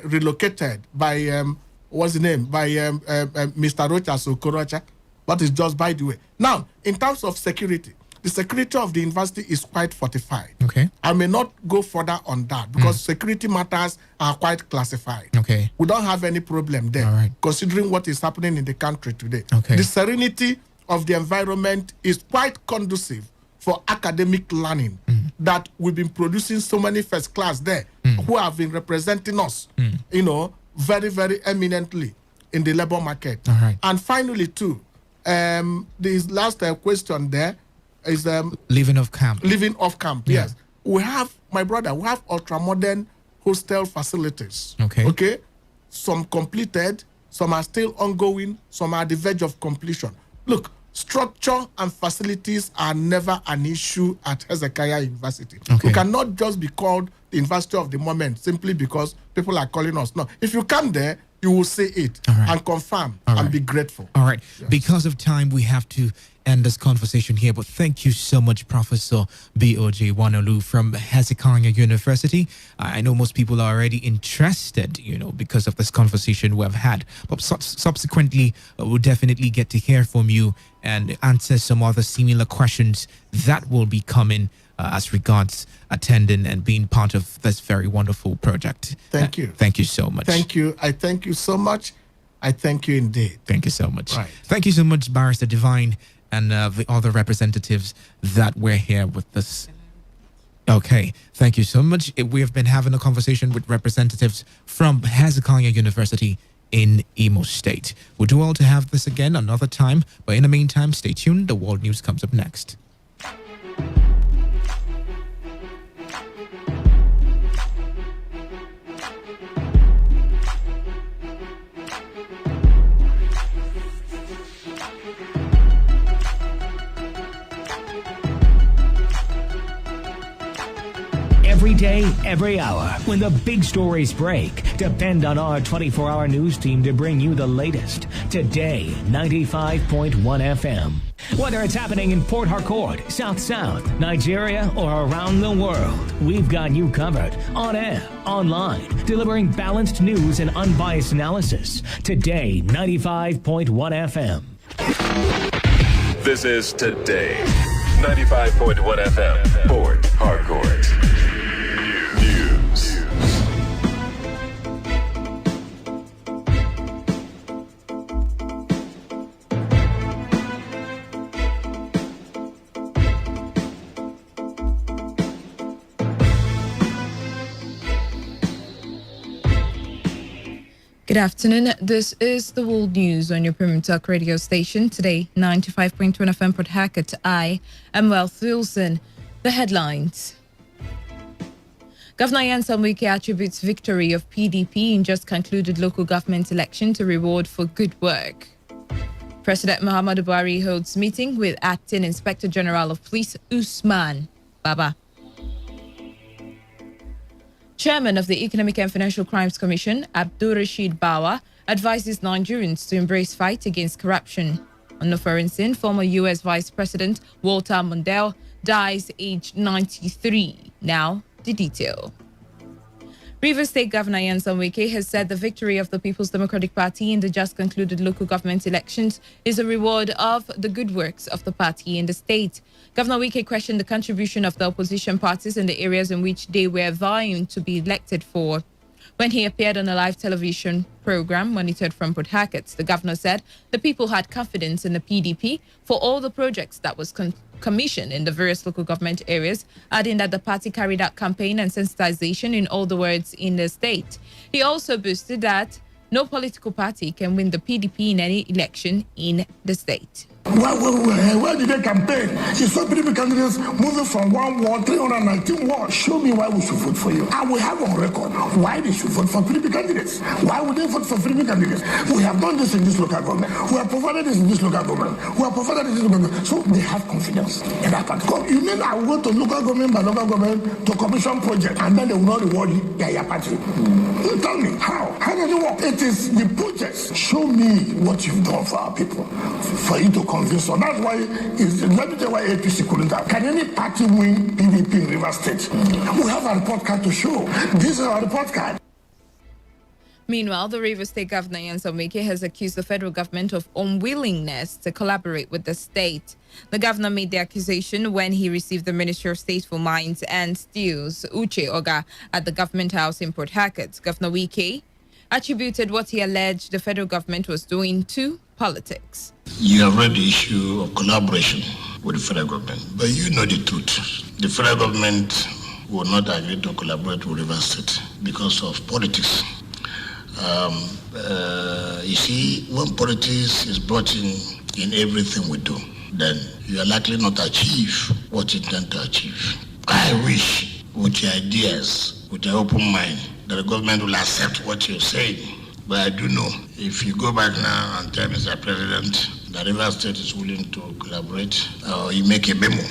relocated by what's the name? By Mr. Rocha Okorocha. But it's just by the way. Now, in terms of security, the security of the university is quite fortified. Okay. I may not go further on that because security matters are quite classified. Okay. We don't have any problem there, considering what is happening in the country today. Okay. The serenity of the environment is quite conducive for academic learning, that we've been producing so many first class there who have been representing us, you know, very, very eminently in the labor market. All right. And finally, too, this last question there is living off camp. Living off camp, Yeah. yes. We have, my brother, we have ultra-modern hostel facilities. Okay. Some completed, some are still ongoing, some are at the verge of completion. Look, structure and facilities are never an issue at Hezekiah University. Okay. We cannot just be called the university of the moment simply because people are calling us. No, if you come there, you will see it and confirm and be grateful. All right. Because of time, we have to end this conversation here. But thank you so much, Professor B.O.J. Wanolu from Hezekiah University. I know most people are already interested, you know, because of this conversation we have had. But subsequently, we'll definitely get to hear from you and answer some other similar questions that will be coming as regards attending and being part of this very wonderful project. Thank you. Thank you so much. Thank you. I thank you so much. I thank you indeed. Thank you so much. Right. Thank you so much, Barrister Divine, and the other representatives that were here with us. Okay, thank you so much. We have been having a conversation with representatives from Hezekiah University in Imo State. We'll do well to have this again another time, but in the meantime, stay tuned. The World News comes up next. Every day, every hour, when the big stories break, depend on our 24-hour news team to bring you the latest. Today, 95.1 FM. Whether it's happening in Port Harcourt, South, Nigeria, or around the world, we've got you covered. On air, online, delivering balanced news and unbiased analysis. Today, 95.1 FM. This is Today, 95.1 FM, Port Harcourt. News. Good afternoon. This is the World News on your Premium Talk radio station. Today, 95.1 FM Port Harcourt. I am Wealth Wilson. The headlines. Governor Nyesom Wike attributes victory of PDP in just concluded local government election to reward for good work. President Muhammadu Buhari holds meeting with Acting Inspector General of Police Usman Baba. Chairman of the Economic and Financial Crimes Commission, Abdul Rashid Bawa, advises Nigerians to embrace fight against corruption. On the foreign scene, former U.S. Vice President Walter Mondale dies aged 93. Now, the detail. Rivers State Governor Nyesom Wike has said the victory of the People's Democratic Party in the just concluded local government elections is a reward of the good works of the party in the state. Governor Wike questioned the contribution of the opposition parties in the areas in which they were vying to be elected for. When he appeared on a live television program monitored from Port Harcourt, the governor said the people had confidence in the PDP for all the projects that was commissioned in the various local government areas, adding that the party carried out campaign and sensitization in all the wards in the state. He also boasted that no political party can win the PDP in any election in the state. Why did they campaign? You saw PDP candidates moving from one ward, 319 wards. Show me why we should vote for you. I will have on record why they should vote for PDP candidates. Why would they vote for PDP candidates? We have done this in this local government. We have provided this in this local government. We have provided this in this local government. So they have confidence in that part. You mean I will go to local government by local government to commission project and then they will not reward you? Yeah, your party. You tell me how? How does it work? It is the projects. Show me what you've done for our people. For you to convince. So that's why, let me tell you why APC couldn't have. Can any party win PDP in River State? We have a report card to show. This is our report card. Meanwhile, the Rivers State Governor Nyesom Wike has accused the federal government of unwillingness to collaborate with the state. The governor made the accusation when he received the Ministry of State for Mines and Steels, Uche Oga, at the Government House in Port Harcourt. Governor Wike attributed what he alleged the federal government was doing to politics. You have read the issue of collaboration with the federal government. But you know the truth. The federal government will not agree to collaborate with Rivers State because of politics. You see, when politics is brought in everything we do, then you are likely not to achieve what you intend to achieve. I wish, with your ideas, with your open mind, that the government will accept what you're saying. But I do know, if you go back now and tell Mr. President that Rivers State is willing to collaborate, or you make a memo,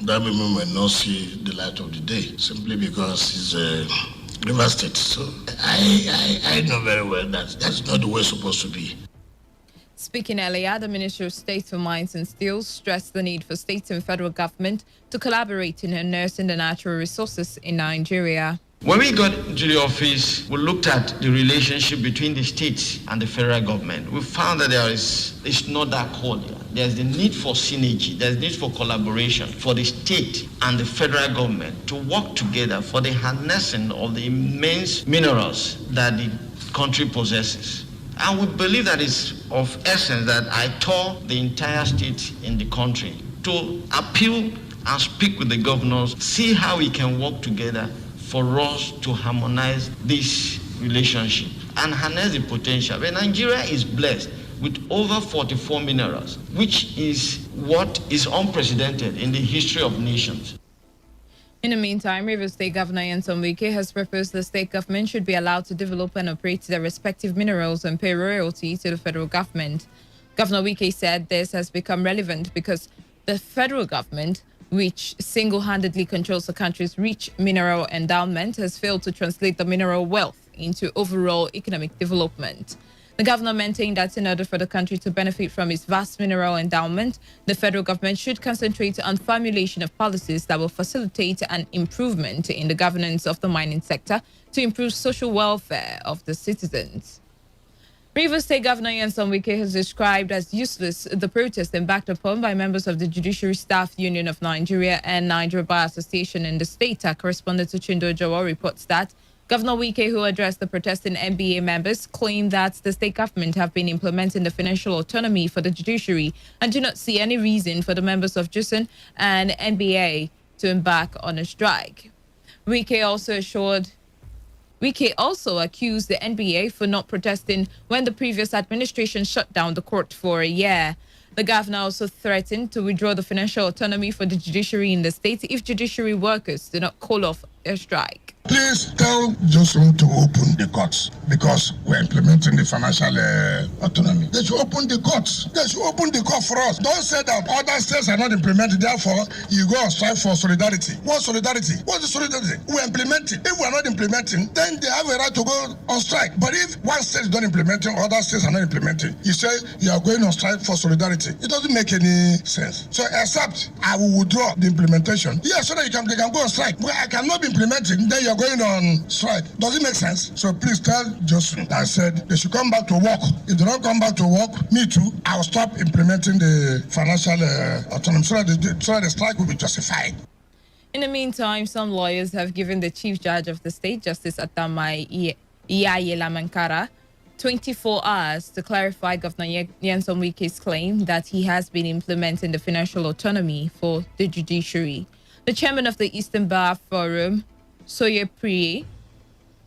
that memo will not see the light of the day, simply because it's a Rivers State. So I know very well that that's not the way it's supposed to be. Speaking earlier, the Minister of State for Mines and Steel stressed the need for state and federal government to collaborate in harnessing the natural resources in Nigeria. When we got to the office, we looked at the relationship between the states and the federal government. We found that it's not that cordial. There's the need for synergy. There's the need for collaboration for the state and the federal government to work together for the harnessing of the immense minerals that the country possesses. And we believe that it's of essence that I tour the entire state in the country to appeal and speak with the governors, see how we can work together for us to harmonize this relationship and harness the potential. But Nigeria is blessed with over 44 minerals, which is what is unprecedented in the history of nations. In the meantime, Rivers State Governor Nyesom Wike has proposed the state government should be allowed to develop and operate their respective minerals and pay royalty to the federal government. Governor Wike said this has become relevant because the federal government, which single-handedly controls the country's rich mineral endowment, has failed to translate the mineral wealth into overall economic development. The governor maintained that in order for the country to benefit from its vast mineral endowment, the federal government should concentrate on formulation of policies that will facilitate an improvement in the governance of the mining sector to improve social welfare of the citizens. Rivers State Governor Nyesom Wike has described as useless the protest embarked upon by members of the Judiciary Staff Union of Nigeria and Nigeria Bar Association in the state. Our correspondent to Chindo Jawa reports that Governor Wike, who addressed the protesting NBA members, claimed that the state government have been implementing the financial autonomy for the judiciary and do not see any reason for the members of JUSN and NBA to embark on a strike. Wike also accused the NBA for not protesting when the previous administration shut down the court for a year. The governor also threatened to withdraw the financial autonomy for the judiciary in the state if judiciary workers do not call off their strike. Please tell Johnson to open the courts because we're implementing the financial autonomy. They should open the courts. They should open the court for us. Don't say that other states are not implementing, therefore you go and strive for solidarity. What solidarity? What is solidarity? We're implementing. If we're not implementing, then they have a right to go on strike. But if one state is not implementing, other states are not implementing, you say you are going on strike for solidarity. It doesn't make any sense. So except I will withdraw the implementation. Yes, so that they can go on strike. But I cannot be implementing, then you're going on strike. Does it make sense? So please tell Johnson that I said they should come back to work. If they don't come back to work, me too, I'll stop implementing the financial autonomy so that the strike will be justified. In the meantime, some lawyers have given the Chief Judge of the State, Justice Atamai Iyayela Mankara, 24 hours to clarify Governor Nyesom Wike's claim that he has been implementing the financial autonomy for the judiciary. The chairman of the Eastern Bar Forum, Soyepri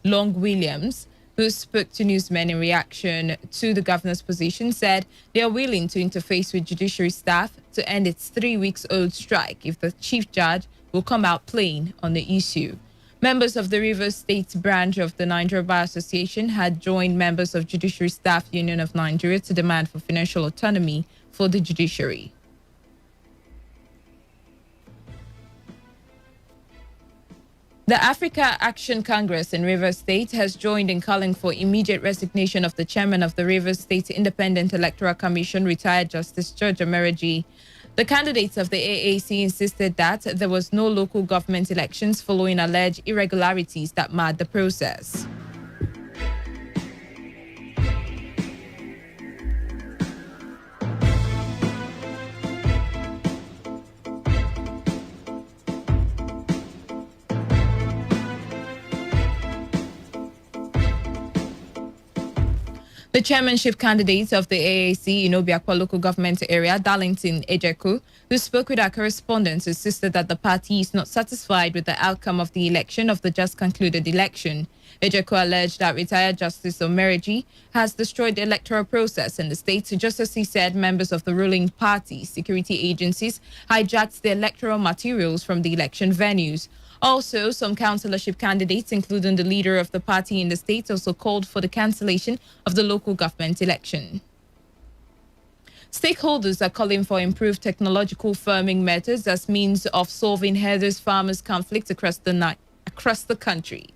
Long Williams, who spoke to newsmen in reaction to the governor's position, said they are willing to interface with judiciary staff to end its 3-week-old strike if the chief judge will come out plain on the issue. Members of the Rivers State branch of the Nigeria Bar Association had joined members of Judiciary Staff Union of Nigeria to demand for financial autonomy for the judiciary. The Africa Action Congress in Rivers State has joined in calling for immediate resignation of the chairman of the Rivers State Independent Electoral Commission, retired Justice George Emereji. The candidates of the AAC insisted that there was no local government elections following alleged irregularities that marred the process. The chairmanship candidate of the AAC in Obiakwa local government area, Darlington Ejeku, who spoke with our correspondents, insisted that the party is not satisfied with the outcome of the election of the just concluded election. Ejeku alleged that retired Justice Omereji has destroyed the electoral process in the state, just as he said members of the ruling party, security agencies, hijacked the electoral materials from the election venues. Also, some councillorship candidates, including the leader of the party in the state, also called for the cancellation of the local government election. Stakeholders are calling for improved technological farming methods as means of solving herders-farmers conflicts across the country.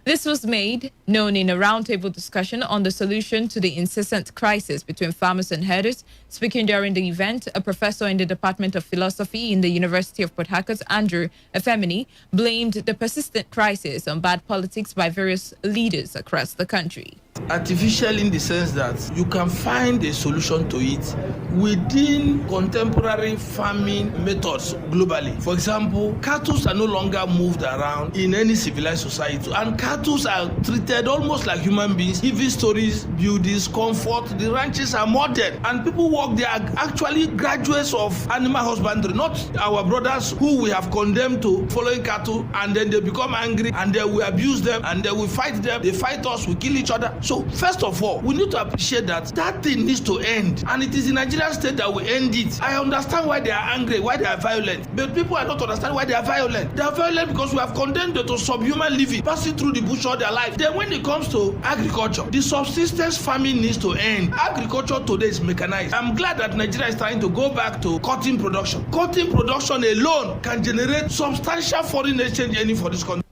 This was made known in a roundtable discussion on the solution to the incessant crisis between farmers and herders. Speaking during the event, a professor in the Department of Philosophy in the University of Port Harcourt, Andrew Efemini, blamed the persistent crisis on bad politics by various leaders across the country. Artificial in the sense that you can find a solution to it within contemporary farming methods globally. For example, cattle are no longer moved around in any civilized society, and cattle are treated almost like human beings. Even stories, buildings, comfort, the ranches are modern, and people work there are actually graduates of animal husbandry, not our brothers who we have condemned to following cattle, and then they become angry, and then we abuse them, and then we fight them, they fight us, we kill each other. So first of all, we need to appreciate that thing needs to end, and it is in Nigerian state that we end it. I understand why they are angry, why they are violent, but people are not understand why they are violent. They are violent because we have condemned them to subhuman living, passing through the bush all their life. Then when it comes to agriculture, the subsistence farming needs to end. Agriculture today is mechanized. I'm glad that Nigeria is trying to go back to cotton production. Cotton production alone can generate substantial foreign exchange earning for this country.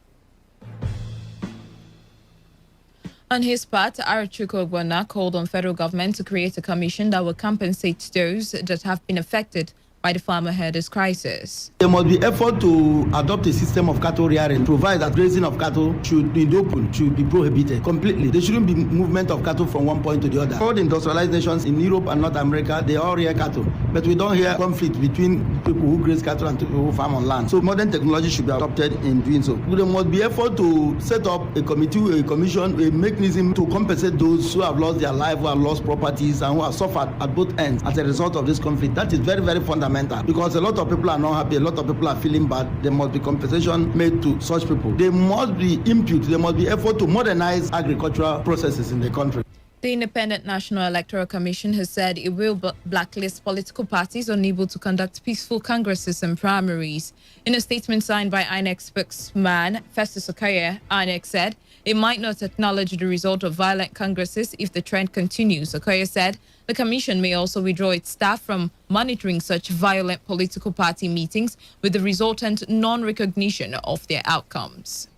On his part, Arachuko Ogbonna called on federal government to create a commission that will compensate those that have been affected by the farmer herders crisis. There must be effort to adopt a system of cattle rearing, provide that grazing of cattle should be open, should be prohibited completely. There shouldn't be movement of cattle from one point to the other. All the industrialized nations in Europe and North America, they all rear cattle, but we don't hear conflict between people who graze cattle and people who farm on land. So modern technology should be adopted in doing so. There must be effort to set up a committee, a commission, a mechanism to compensate those who have lost their life, who have lost properties, and who have suffered at both ends as a result of this conflict. That is very, very fundamental. Because a lot of people are not happy, a lot of people are feeling bad. There must be compensation made to such people. There must be input, there must be effort to modernize agricultural processes in the country. The Independent National Electoral Commission has said it will blacklist political parties unable to conduct peaceful congresses and primaries. In a statement signed by INEC spokesman Festus Okoye, INEC said it might not acknowledge the result of violent congresses if the trend continues. Okoye said the commission may also withdraw its staff from monitoring such violent political party meetings with the resultant non-recognition of their outcomes.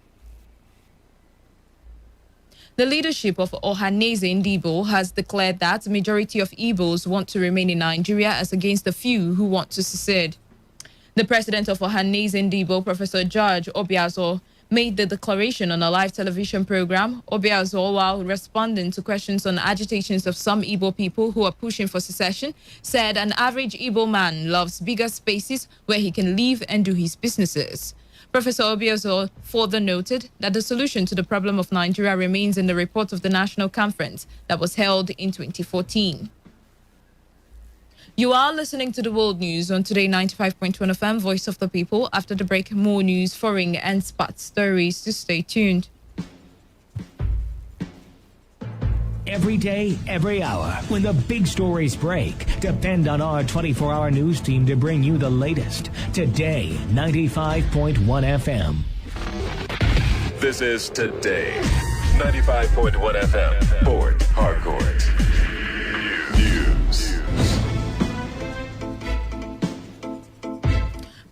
The leadership of Ohaneze Ndigbo has declared that the majority of Igbos want to remain in Nigeria as against the few who want to secede. The president of Ohaneze Ndigbo, Professor George Obiazo, made the declaration on a live television program. Obiazo, while responding to questions on agitations of some Igbo people who are pushing for secession, said an average Igbo man loves bigger spaces where he can live and do his businesses. Professor Obiazo further noted that the solution to the problem of Nigeria remains in the report of the National Conference that was held in 2014. You are listening to the World News on Today 95.1 FM, Voice of the People. After the break, more news, foreign and sports stories. So stay tuned. Every day, every hour, when the big stories break, depend on our 24-hour news team to bring you the latest. Today, 95.1 FM. This is Today, 95.1 FM, Port Harcourt. News.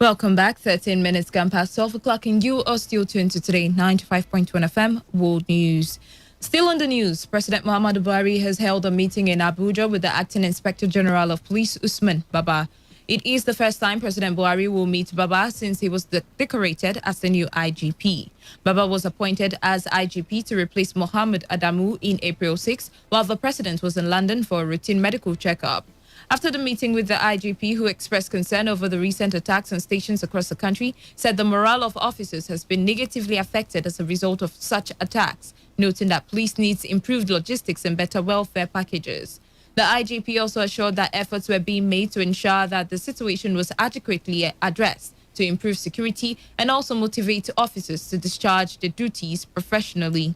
Welcome back. 13 minutes gone past 12 o'clock, and you are still tuned to Today 95.1 FM World News. Still on the news, President Muhammadu Buhari has held a meeting in Abuja with the Acting Inspector General of Police, Usman Baba. It is the first time President Buhari will meet Baba since he was decorated as the new IGP. Baba was appointed as IGP to replace Mohammed Adamu in April 6, while the president was in London for a routine medical checkup. After the meeting with the IGP, who expressed concern over the recent attacks on stations across the country, said the morale of officers has been negatively affected as a result of such attacks, noting that police needs improved logistics and better welfare packages. The IGP also assured that efforts were being made to ensure that the situation was adequately addressed to improve security and also motivate officers to discharge their duties professionally.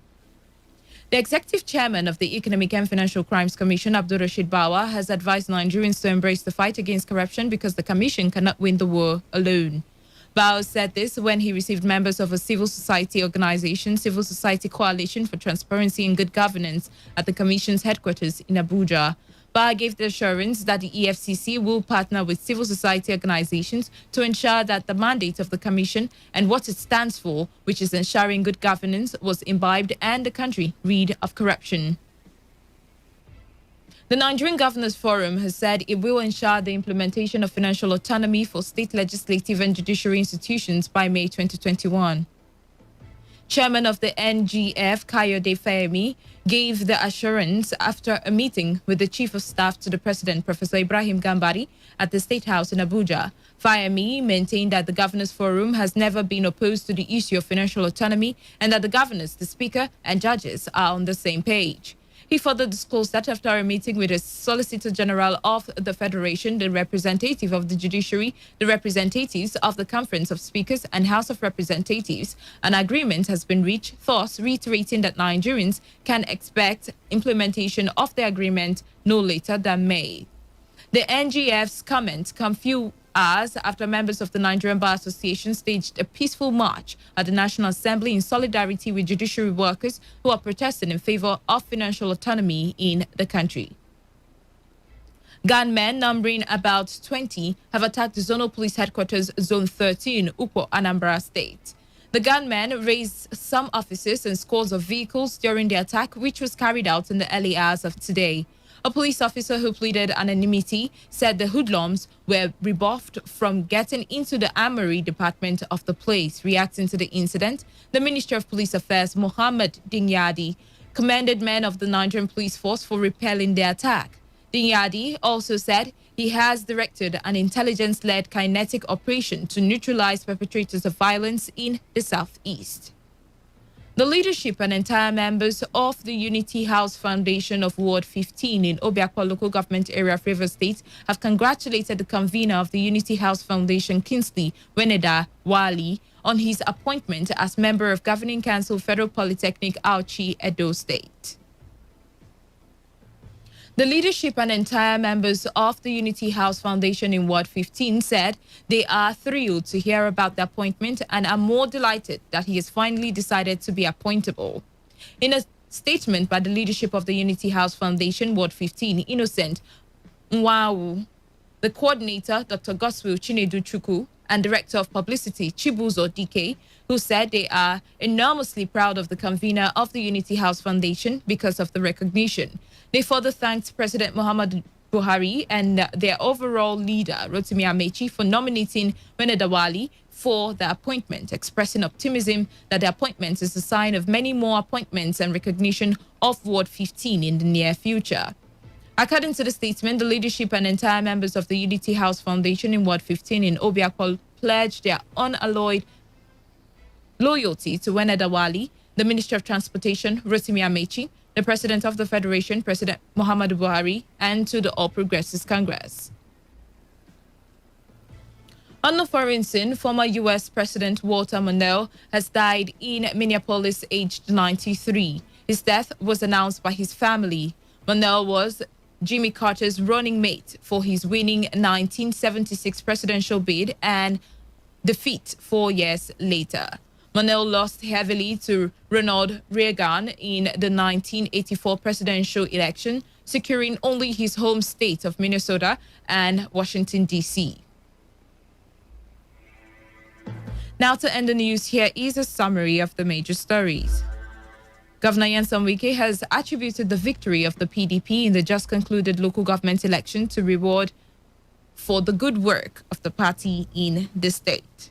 The executive chairman of the Economic and Financial Crimes Commission, Abdurrashid Bawa, has advised Nigerians to embrace the fight against corruption because the commission cannot win the war alone. Bawa said this when he received members of a civil society organization, Civil Society Coalition for Transparency and Good Governance, at the commission's headquarters in Abuja. Bawa gave the assurance that the EFCC will partner with civil society organizations to ensure that the mandate of the commission and what it stands for, which is ensuring good governance, was imbibed and the country rid of corruption. The Nigerian Governors Forum has said it will ensure the implementation of financial autonomy for state legislative and judiciary institutions by May 2021. Chairman of the NGF, Kayode Fayemi, gave the assurance after a meeting with the Chief of Staff to the President, Professor Ibrahim Gambari, at the State House in Abuja. Fayemi maintained that the Governors Forum has never been opposed to the issue of financial autonomy and that the governors, the Speaker, and judges are on the same page. He further disclosed that after a meeting with the Solicitor General of the Federation, the representative of the judiciary, the representatives of the Conference of Speakers and House of Representatives, an agreement has been reached, thus reiterating that Nigerians can expect implementation of the agreement no later than May. The NGF's comment come few hours after members of the Nigerian Bar Association staged a peaceful march at the National Assembly in solidarity with judiciary workers who are protesting in favor of financial autonomy in the country. Gunmen numbering about 20 have attacked the Zonal Police Headquarters, Zone 13, Ukpo, Anambra State. The gunmen razed some officers and scores of vehicles during the attack, which was carried out in the early hours of today. A police officer who pleaded anonymity said the hoodlums were rebuffed from getting into the armory department of the place. Reacting to the incident, the Minister of Police Affairs, Mohammed Dingyadi, commended men of the Nigerian police force for repelling the attack. Dingyadi also said he has directed an intelligence-led kinetic operation to neutralize perpetrators of violence in the southeast. The leadership and entire members of the Unity House Foundation of Ward 15 in Obiakwa Local Government Area of Rivers State have congratulated the convener of the Unity House Foundation, Kingsley Weneda Wali, on his appointment as member of Governing Council Federal Polytechnic Auchi, Edo State. The leadership and entire members of the Unity House Foundation in Ward 15 said they are thrilled to hear about the appointment and are more delighted that he has finally decided to be appointable. In a statement by the leadership of the Unity House Foundation, Ward 15, Innocent Nwawu, the coordinator, Dr. Goswill Chinedu Chukwu, and Director of Publicity, Chibuzo DK, who said they are enormously proud of the convener of the Unity House Foundation because of the recognition. They further thanked President Muhammadu Buhari and their overall leader, Rotimi Amechi, for nominating Weneda Wali for the appointment, expressing optimism that the appointment is a sign of many more appointments and recognition of Ward 15 in the near future. According to the statement, the leadership and entire members of the Unity House Foundation in Ward 15 in Obiakwa pledged their unalloyed loyalty to Weneda Wali, the Minister of Transportation, Rotimi Amechi, the President of the Federation, President Muhammadu Buhari, and to the All Progressives Congress. On the foreign scene, former U.S. President Walter Mondale has died in Minneapolis, aged 93. His death was announced by his family. Mondale was Jimmy Carter's running mate for his winning 1976 presidential bid and defeat 4 years later. Mondale lost heavily to Ronald Reagan in the 1984 presidential election, securing only his home state of Minnesota and Washington, D.C. Now to end the news, here is a summary of the major stories. Governor Nyesom Wike has attributed the victory of the PDP in the just concluded local government election to reward for the good work of the party in the state.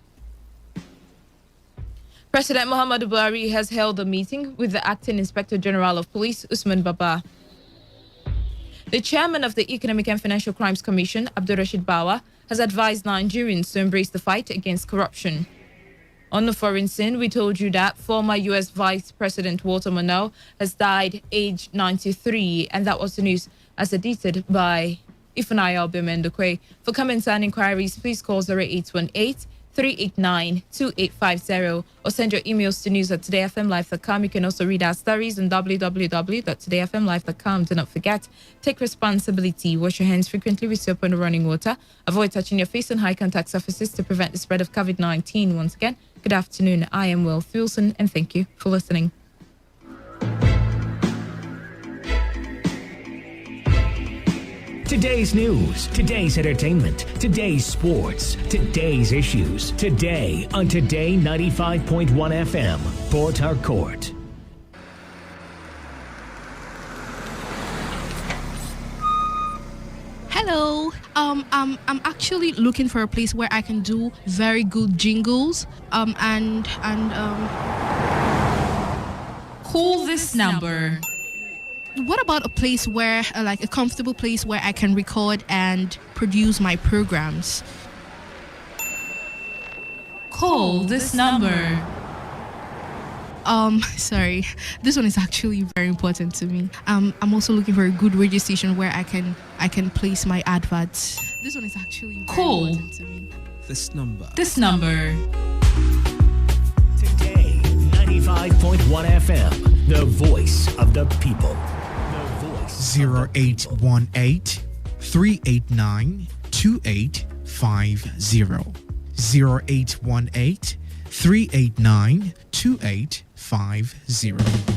President Muhammadu Buhari has held a meeting with the Acting Inspector General of Police, Usman Baba. The chairman of the Economic and Financial Crimes Commission, Abdurrashid Bawa, has advised Nigerians to embrace the fight against corruption. On the foreign scene, we told you that former U.S. Vice President Walter Mondale has died aged 93, and that was the news as edited by Ifunaya Obemendokwe. For comments and inquiries, please call 0818-389-2850 or send your emails to news@todayfmlive.com. You can also read our stories on www.todayfmlive.com. Do not forget, take responsibility, wash your hands frequently with soap and running water, avoid touching your face on high contact surfaces to prevent the spread of COVID-19. Once again, good afternoon. I am Will Wilson, and thank you for listening. Today's news, today's entertainment, today's sports, today's issues. Today on Today 95.1 FM, Port Harcourt. Hello. I'm actually looking for a place where I can do very good jingles. Call this number. What about a place where, like a comfortable place where I can record and produce my programs? Call this number. Sorry. This one is actually very important to me. I'm also looking for a good radio station where I can place my adverts. This one is actually very important to me. This number. Today, 95.1 FM, the voice of the people. 0818-389-2850. 0818-389-2850.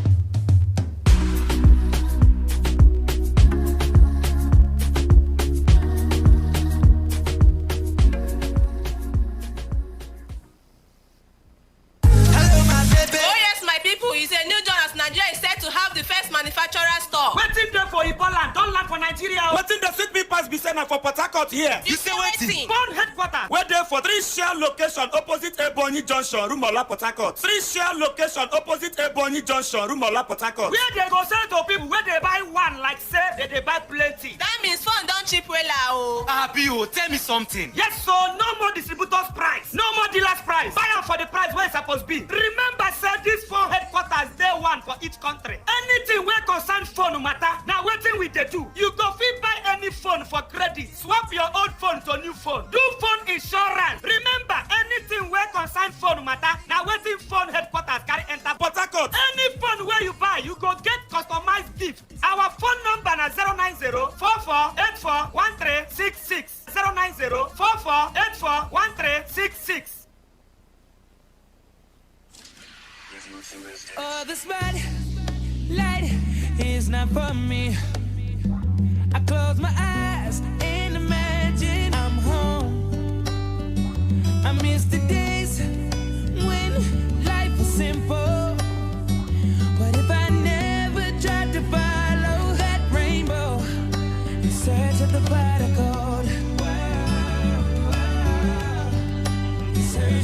Waiting there for Ipoland, don't land for Nigeria. Waiting the sweet people be sent for Port Harcourt here. You say waiting. Bond headquarters. We're there for 3 share location opposite Ebonyi Junction, Rumola, Port Harcourt. 3 share location opposite Ebonyi Junction, Rumola, Port Harcourt. Where they go sell to people where they buy one, like say they buy plenty. That means phone don't cheap well oh. Bio, tell me something. Yes, so no more distributors price, no more dealers price. Buy them for the price where it's supposed to be. Remember, sir, these 4 headquarters, they one for each country. Anything where concern phone no matter. Now waiting with the do. You go fit buy any phone for credit. Swap your old phone to new phone. Do phone insurance. Remember, anything where concern phone no matter. Now waiting phone headquarters carry enter Port Harcourt. Any phone where you buy, you go get customized gift. Our phone number na 090-4484-1366. 090-4484-1366. Oh, the spotlight is not for me. I close my eyes and imagine I'm home. I miss the days when life was simple. What if I never tried to follow that rainbow in search of the pot of gold?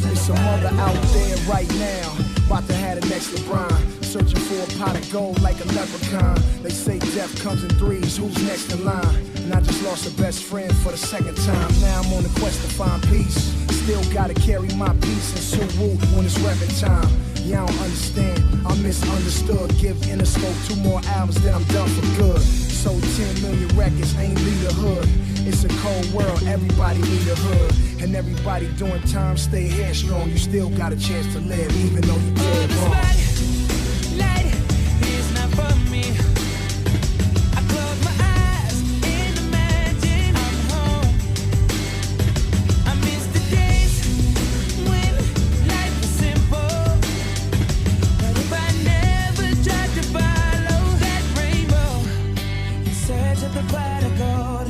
There's some mother out there right now, about to have the next LeBron, searching for a pot of gold like a leprechaun. They say death comes in threes, who's next in line? And I just lost a best friend for the 2nd time. Now I'm on the quest to find peace. Still gotta carry my peace and Suwu when it's reppin' time. Yeah, I don't understand, I'm misunderstood. Give Interscope 2 more albums, then I'm done for good. Sold 10 million records, ain't lead the hood. It's a cold world, everybody need a hood. And everybody doing time, stay headstrong. You still got a chance to live, even though you dead wrong. Light is not for me. I close my eyes and imagine I'm home. I miss the days when life was simple. But if I never tried to follow that rainbow in search of the pot of gold,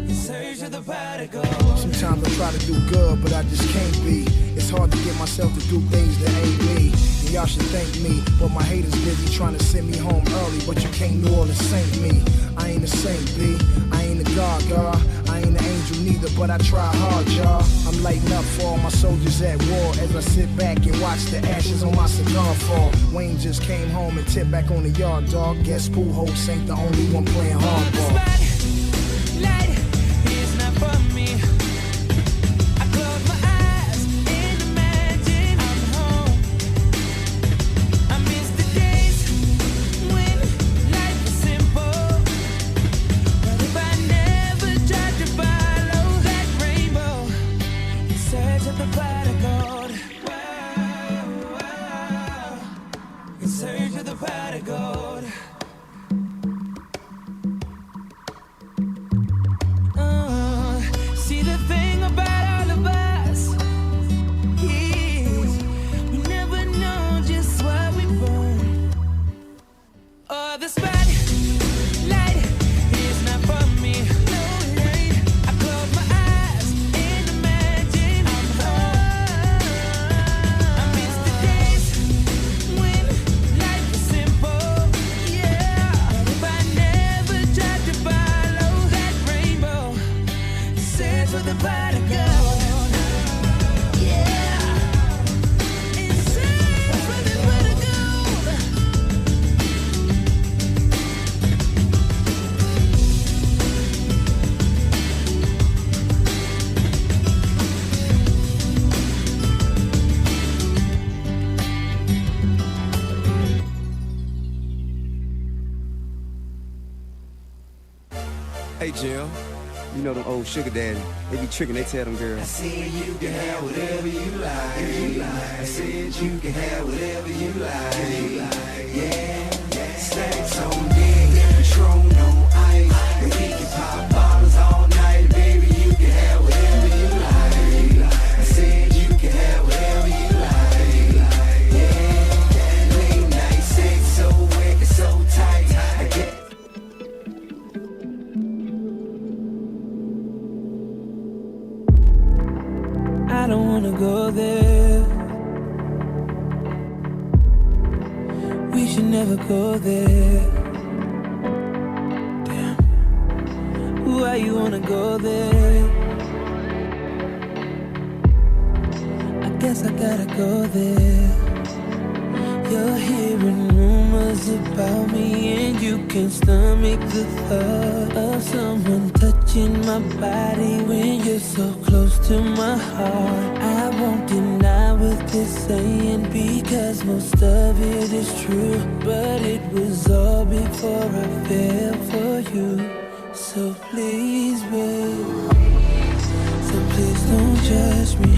in search of the pot of gold. Sometimes I try to do good, but I just can't be. It's hard to get myself to do things that ain't me. and y'all should thank me. But my haters busy trying to send me home early, but you can't New Orleans saint me. I ain't a saint, B. I ain't a god, y'all. I ain't an angel neither, but I try hard, y'all. I'm lighting up for all my soldiers at war as I sit back and watch the ashes on my cigar fall. Wayne just came home and tipped back on the yard, dog. Guess Pujols ain't the only one playing hardball. Light is not for me. I close my eyes and imagine I'm home. I miss the days when life was simple. But if I never tried to follow that rainbow in search of the pot of gold, in search of the pot of gold. See, the thing about all of us is we never know just what we burn. Oh, the spotlight is not for me. No, it ain't. I close my eyes and imagine I'm home. I miss the days when life was simple. Yeah, but if I never tried to follow that rainbow, search for the pot of gold. Yeah, and search for the pot of gold. Hey, Jim. You know them old sugar daddy. They be tricking, they tell them girls. I said you can have whatever you like. I said you can have whatever you like. Yeah, stacks on deck, Patron on ice, and we can pop bottles all night, baby. You can have whatever you like. I said you can have whatever you like. Yeah, late night sex so wet and so tight. I get. I don't wanna go there. We should never go there. Damn. Why you wanna go there? I guess I gotta go there. You're hearing rumors about me, and you can't stomach the thought of someone touching my body when you're so close to my heart. I won't deny what they're saying because most of it is true, but it was all before I fell for you.